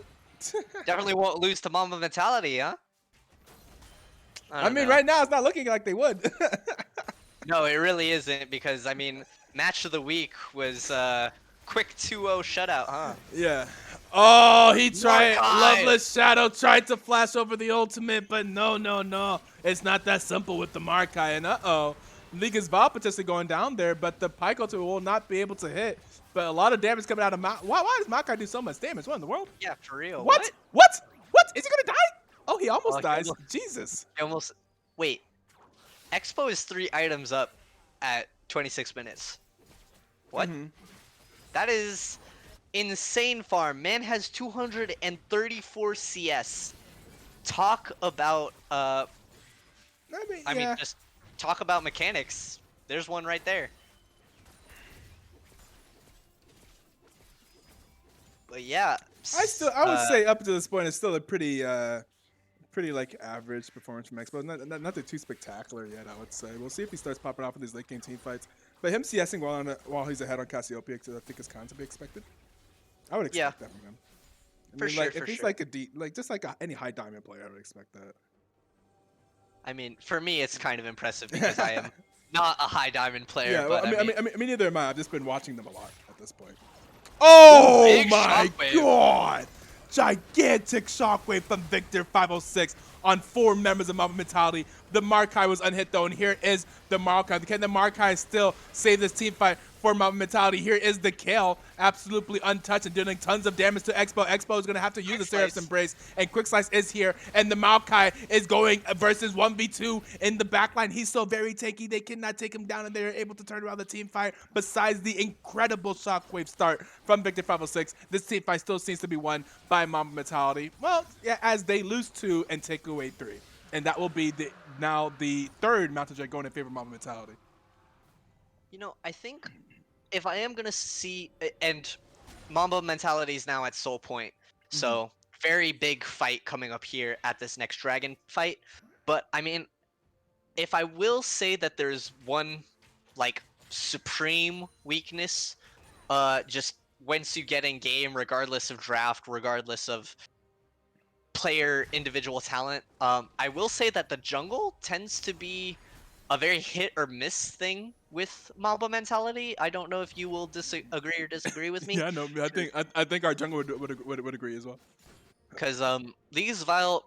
Definitely won't lose to Mamba mentality, huh? I mean, know. right now it's not looking like they would. No, it really isn't because I mean, match of the week was quick 2-0 shutout, huh? Yeah. Oh, he tried. Markai! Loveless Shadow tried to flash over the ultimate, but no. It's not that simple with the Markai. And Liga's Val potentially going down there, but the Pike ultimate will not be able to hit. But a lot of damage coming out of Why does Markai do so much damage? What in the world? Yeah, for real. What? Is he gonna die? Oh, he almost dies. Jesus. Almost. Wait. Expo is 3 items up at 26 minutes. What? That is insane farm. Man has 234 CS. Talk about I mean, just talk about mechanics. There's one right there. But yeah, I would say up to this point it's still a pretty like average performance from Expo. Nothing too spectacular yet, I would say. We'll see if he starts popping off in these late game team fights. But him CSing while he's ahead on Cassiopeia, I think is kind of to be expected. I would expect that from him. I mean, if he's like any high diamond player, I would expect that. I mean, for me, it's kind of impressive because I am not a high diamond player. Yeah, but well, I mean, neither am I. I've just been watching them a lot at this point. Oh Big my shockwave. god! Gigantic shockwave from Victor 506 on 4 members of Mamba Mentality. The Markai was unhit though, and here is the Markai. Can the Markai still save this team fight for Mamba Mentality? Here is the Kale, absolutely untouched and dealing tons of damage to Expo. Expo is going to have to use the Seraph's Embrace, and Quick Slice is here, and the Maokai is going versus 1v2 in the backline. He's so very tanky, they cannot take him down, and they're able to turn around the team fight. Besides the incredible shockwave start from Victor 506, this team fight still seems to be won by Mamba Mentality. Well, yeah, as they lose 2 and take away 3. And that will be now the 3rd Mountain Drake going in favor of Mamba Mentality. You know, I think if I am gonna see, and Mamba Mentality is now at Soul Point, so very big fight coming up here at this next Dragon fight. But I mean, if I will say that there's one like supreme weakness, just once you get in game, regardless of draft, regardless of player individual talent, I will say that the jungle tends to be a very hit or miss thing with Mamba Mentality. I don't know if you will agree or disagree with me. Yeah, no, I think our jungle would agree as well. Because Lee's Vile,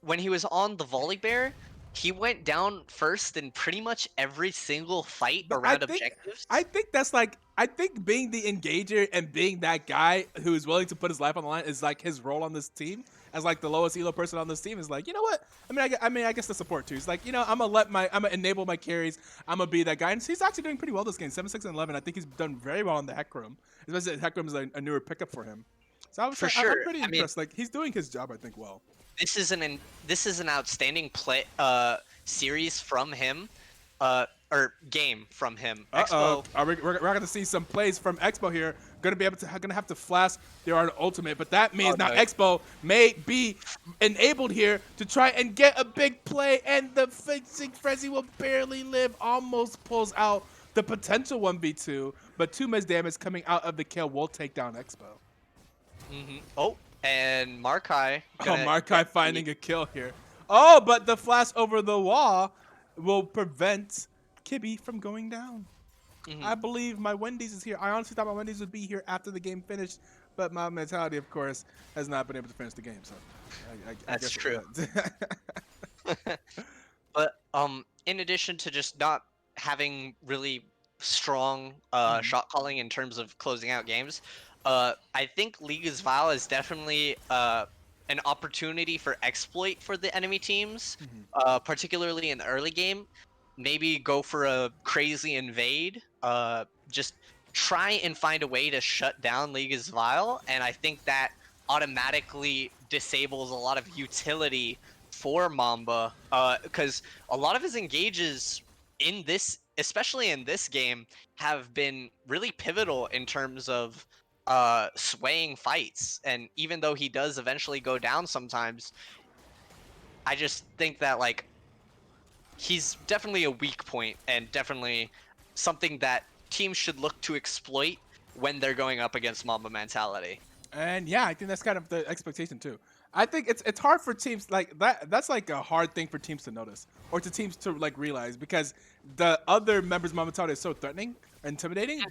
when he was on the Volibear, he went down first in pretty much every single fight around objectives. I think being the engager and being that guy who is willing to put his life on the line is like his role on this team. As like the lowest elo person on this team is like, you know what? I guess the support too. It's like, you know, I'm gonna enable my carries. I'm gonna be that guy, and he's actually doing pretty well this game. 7, 6, and 11. I think he's done very well on the Heck Room. Especially Heck Room is a newer pickup for him. So I'm pretty impressed. Like he's doing his job, I think, well. This is an outstanding play series from him, or game from him. Expo. We're gonna see some plays from Expo here. Gonna have to flash their ultimate, but that means now Expo may be enabled here to try and get a big play, and the Fishing Frenzy will barely live. Almost pulls out the potential 1v2, but too much damage coming out of the kill will take down Expo. Oh, and Markai. Markai finding a kill here. Oh, but the flash over the wall will prevent Kibby from going down. Hmm. I believe my Wendy's is here. I honestly thought my Wendy's would be here after the game finished, but my mentality, of course, has not been able to finish the game. So I That's guess. true. But in addition to just not having really strong Mhm. shot calling in terms of closing out games, I think Liga's Vow is definitely an opportunity for exploit for the enemy teams, Mhm. particularly in the early game. Maybe go for a crazy invade. Just try and find a way to shut down Liga's Vile, and I think that automatically disables a lot of utility for Mamba, because a lot of his engages in this, especially in this game, have been really pivotal in terms of swaying fights. And even though he does eventually go down sometimes, I just think that like he's definitely a weak point and definitely something that teams should look to exploit when they're going up against Mamba mentality. And yeah, I think that's kind of the expectation too. I think it's hard for teams like that. That's like a hard thing for teams to notice or to teams to like realize because the other members' momentality is so threatening, intimidating.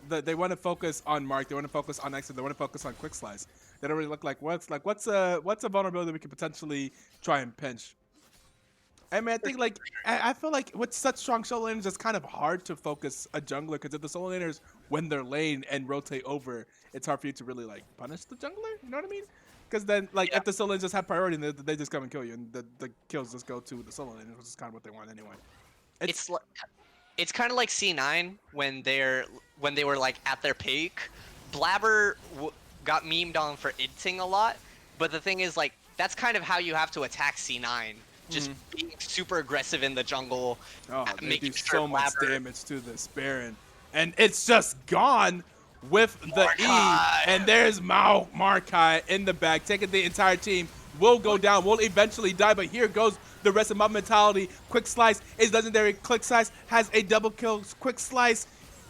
They want to focus on Mark. They want to focus on exit. They want to focus on quick slice. They don't really look like what's a vulnerability we could potentially try and pinch. I mean, I think like I feel like with such strong solo laners, it's kind of hard to focus a jungler because if the solo laners when they're lane and rotate over, it's hard for you to really like punish the jungler. You know what I mean? Because then like Yeah, if the solo laners just have priority, they just come and kill you, and the kills just go to the solo laners, which is kind of what they want anyway. It's it's it's kind of like C9 when they were like at their peak. Blabber got memed on for inting a lot, but the thing is like that's kind of how you have to attack C9. Just mhm. being super aggressive in the jungle, Oh, they do making sure so much Blabber damage to this Baron. And it's just gone with the E. And Mordecai. there's Mao Markai in the back, taking the entire team. Will go down, will eventually die, but here goes the rest of my mentality. Quick Slice is legendary. Quick Slice has a double kill. Quick Slice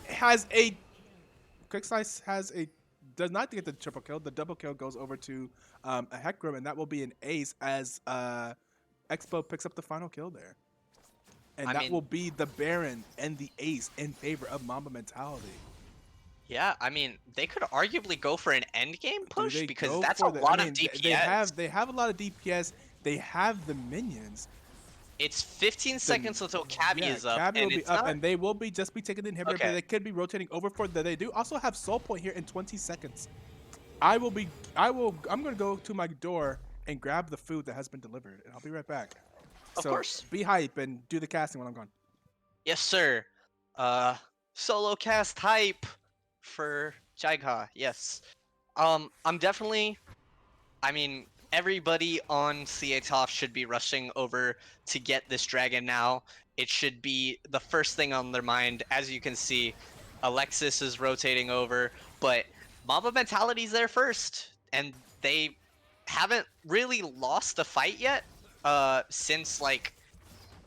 has a Quick Slice has a does not get the triple kill. The double kill goes over to a Hecarim, and that will be an ace as Expo picks up the final kill there. And I that mean, will be the Baron and the Ace in favor of Mamba mentality. yeah, I mean they could arguably go for an end game Do push they because go that's a for the? I lot of mean, DPS. they have a lot of DPS. They have the minions. It's 15 The seconds until Cabby yeah, is up, Cabby will and be it's up, not and they will be just be taking the inhibitor, but okay. they could be rotating over for that. They do also have Soul Point here in 20 seconds. I will be. I'm gonna go to my door and grab the food that has been delivered, and I'll be right back. Of So course. be hype and do the casting when I'm gone. Yes, sir. Uh, solo cast hype for Jaiga. Yes. I'm definitely. I mean, everybody on CA Toph should be rushing over to get this dragon now. It should be the first thing on their mind. As you can see, Alexis is rotating over, but Mamba Mentality's there first, and they haven't really lost a fight yet. Since like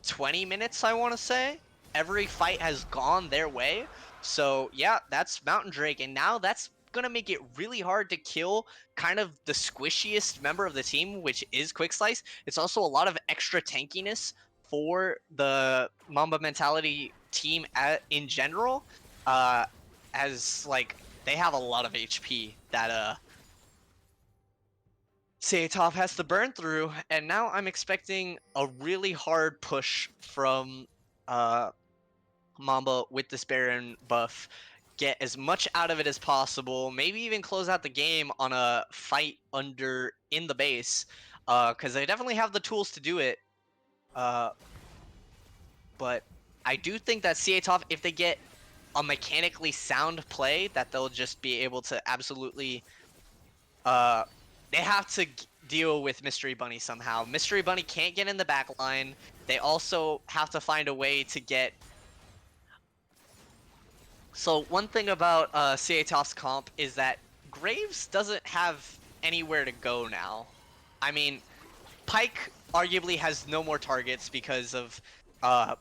20 minutes, I want to say. Every fight has gone their way. So, yeah, that's Mountain Drake. And now that's going to make it really hard to kill kind of the squishiest member of the team, which is Quick Slice. It's also a lot of extra tankiness for the Mamba Mentality team in general. Uh, as, like, they have a lot of HP that, Saitov has to burn through, and now I'm expecting a really hard push from uh, Mamba with this Baron buff. Get as much out of it as possible. Maybe even close out the game on a fight under in the base, because they definitely have the tools to do it. Uh, but I do think that Saitov, if they get a mechanically sound play, that they'll just be able to absolutely uh they have to deal with Mystery Bunny somehow. Mystery Bunny can't get in the back line. They also have to find a way to get. So one thing about Ciatos comp is that Graves doesn't have anywhere to go now. I mean, Pike arguably has no more targets because of uh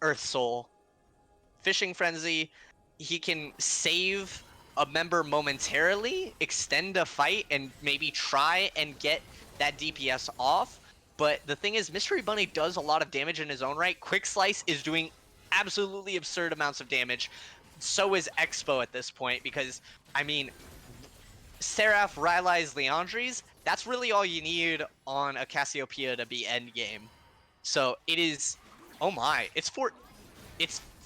Earth Soul. Fishing Frenzy, he can save a member momentarily, extend a fight, and maybe try and get that DPS off. But the thing is, Mystery Bunny does a lot of damage in his own right. Quick Slice is doing absolutely absurd amounts of damage. So is Expo at this point because, I mean, Seraph, Rylai's, Leandri's, that's really all you need on a Cassiopeia to be endgame. So it is, oh my, it's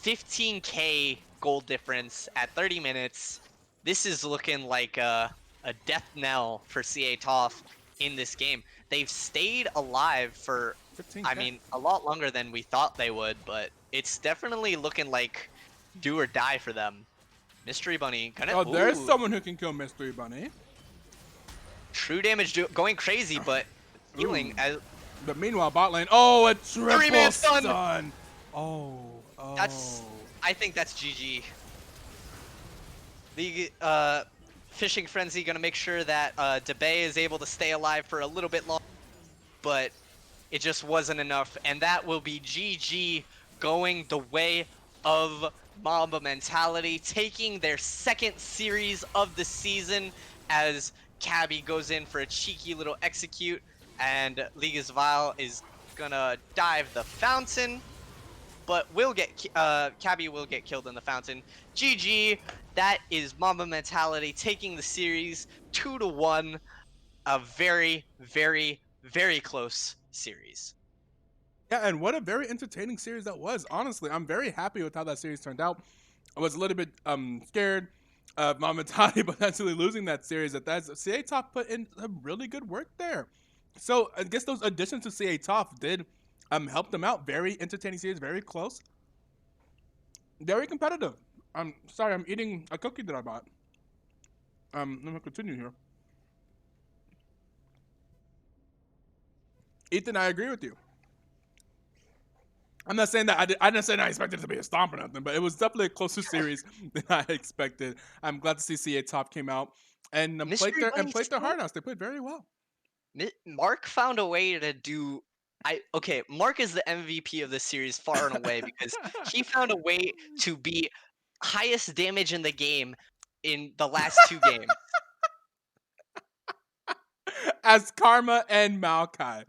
15k gold difference at 30 minutes. This is looking like a death knell for CA Toph in this game. They've stayed alive for, I 15K. mean, a lot longer than we thought they would, but it's definitely looking like do or die for them. Mystery Bunny, gonna, Oh, there's ooh, someone who can kill Mystery Bunny. true damage going crazy, but healing Ooh. as But meanwhile, bot lane. Oh, a triple three-man stun. stun. Oh, oh. That's, I think that's GG. The Fishing Frenzy gonna make sure that DeBay is able to stay alive for a little bit longer, but it just wasn't enough, and that will be GG going the way of Mamba Mentality, taking their second series of the season as Cabby goes in for a cheeky little execute, and Ligas Vile is gonna dive the fountain, but will get Cabby will get killed in the fountain. GG. That is Mamba Mentality taking the series 2-1. A very, very, very close series. Yeah, and what a very entertaining series that was. Honestly, I'm very happy with how that series turned out. I was a little bit scared of Mamatati potentially losing that series. CA Top put in some really good work there. So I guess those additions to CA Top did help them out. Very entertaining series, very close, very competitive. I'm sorry, I'm eating a cookie that I bought. Let me continue here. Ethan, I agree with you. I'm not saying that I didn't say that I expected it to be a stomp or nothing, but it was definitely a closer series than I expected. I'm glad to see CA Top came out and Mystery Bunny played their still, heart out. They played very well. Mark found a way to do. Okay, Mark is the MVP of this series far and away because he found a way to be highest damage in the game in the last two games. As Karma and Maokai.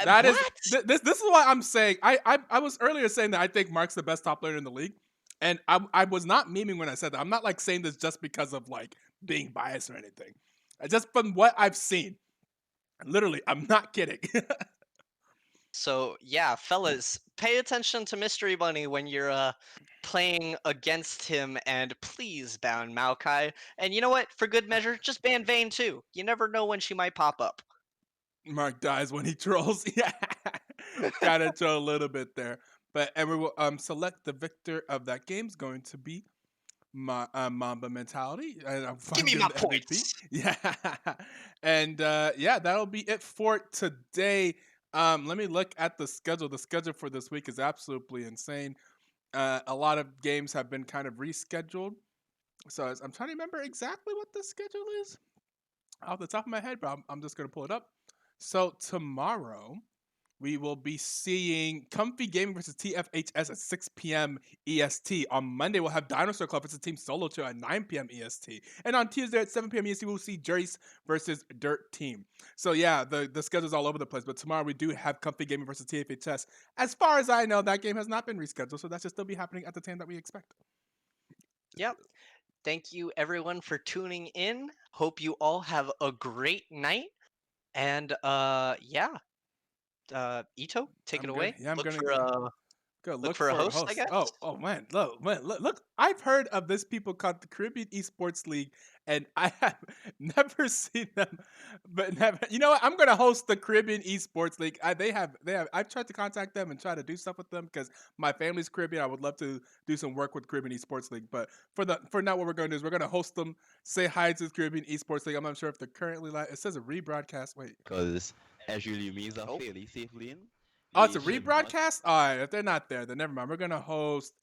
That is What? this is why I'm saying I was earlier saying that I think Mark's the best top player in the league, and I was not memeing when I said that. I'm not like saying this just because of like being biased or anything. Just from what I've seen, literally, I'm not kidding. So yeah, fellas, pay attention to Mystery Bunny when you're playing against him, and please ban Maokai. And you know what? For good measure, just ban Vayne too. You never know when she might pop up. Mark dies when he trolls. Yeah, kind of troll a little bit there, and we will select the victor of that game is going to be my Mamba Mentality, and I'm Give fine me giving my the MVP. points. Yeah, and yeah, that'll be it for today. Let me look at the schedule. The schedule for this week is absolutely insane. A lot of games have been kind of rescheduled, so I'm trying to remember exactly what the schedule is off the top of my head, but I'm just gonna pull it up. So tomorrow we will be seeing Comfy Gaming versus TFHS at 6 p.m. EST. On Monday, we'll have Dinosaur Club versus Team Solo Chill at 9 p.m. EST. And on Tuesday at 7 p.m. EST, we'll see Jace versus Dirt Team. So yeah, the schedule's all over the place. But tomorrow we do have Comfy Gaming versus TFHS. As far as I know, that game has not been rescheduled, so that should still be happening at the time that we expect. Yep. Thank you everyone for tuning in. Hope you all have a great night. And yeah, Ito, take it I'm gonna away. yeah, I'm Look gonna for go look look for a for a host, I host. guess. Oh man, look. I've heard of this people called the Caribbean Esports League, and I have never seen them. But never, you know what? I'm gonna host the Caribbean Esports League. They have. I've tried to contact them and try to do stuff with them because my family's Caribbean. I would love to do some work with Caribbean Esports League. But for now, what we're gonna do is we're gonna host them. Say hi to the Caribbean Esports League. I'm not sure if they're currently live. It says a rebroadcast. Wait. Because as you remains a Oh, fairly safe lane, Oh, it's they a should not. rebroadcast. All right, if they're not there, then never mind. We're gonna host.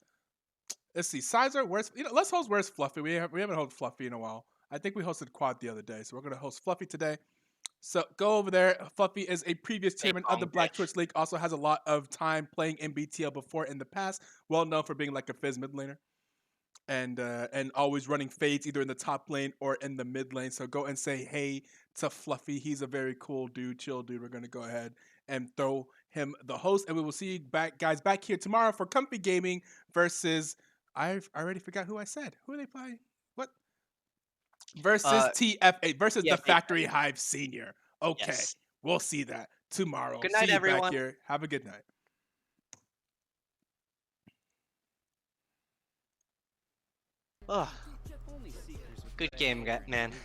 Let's see, Sizer. Where's let's host Where's Fluffy. We haven't hosted Fluffy in a while. I think we hosted Quad the other day, so we're gonna host Fluffy today. So go over there. Fluffy is a previous hey chairman of the punk Black bitch. Twitch League. Also has a lot of time playing in BTL before in the past. Well known for being like a Fizz mid laner. and always running fades either in the top lane or in the mid lane. So go and say hey to Fluffy. He's a very cool dude, chill dude. We're gonna go ahead and throw him the host, and we will see you back here tomorrow for Comfy Gaming versus I already forgot who I said. Who are they playing? What? Versus TF8 versus yeah, the Factory Hive Senior. Okay, yes. we'll see that tomorrow. Good See night, you back everyone. here. Have a good night. Ugh. Good game, man.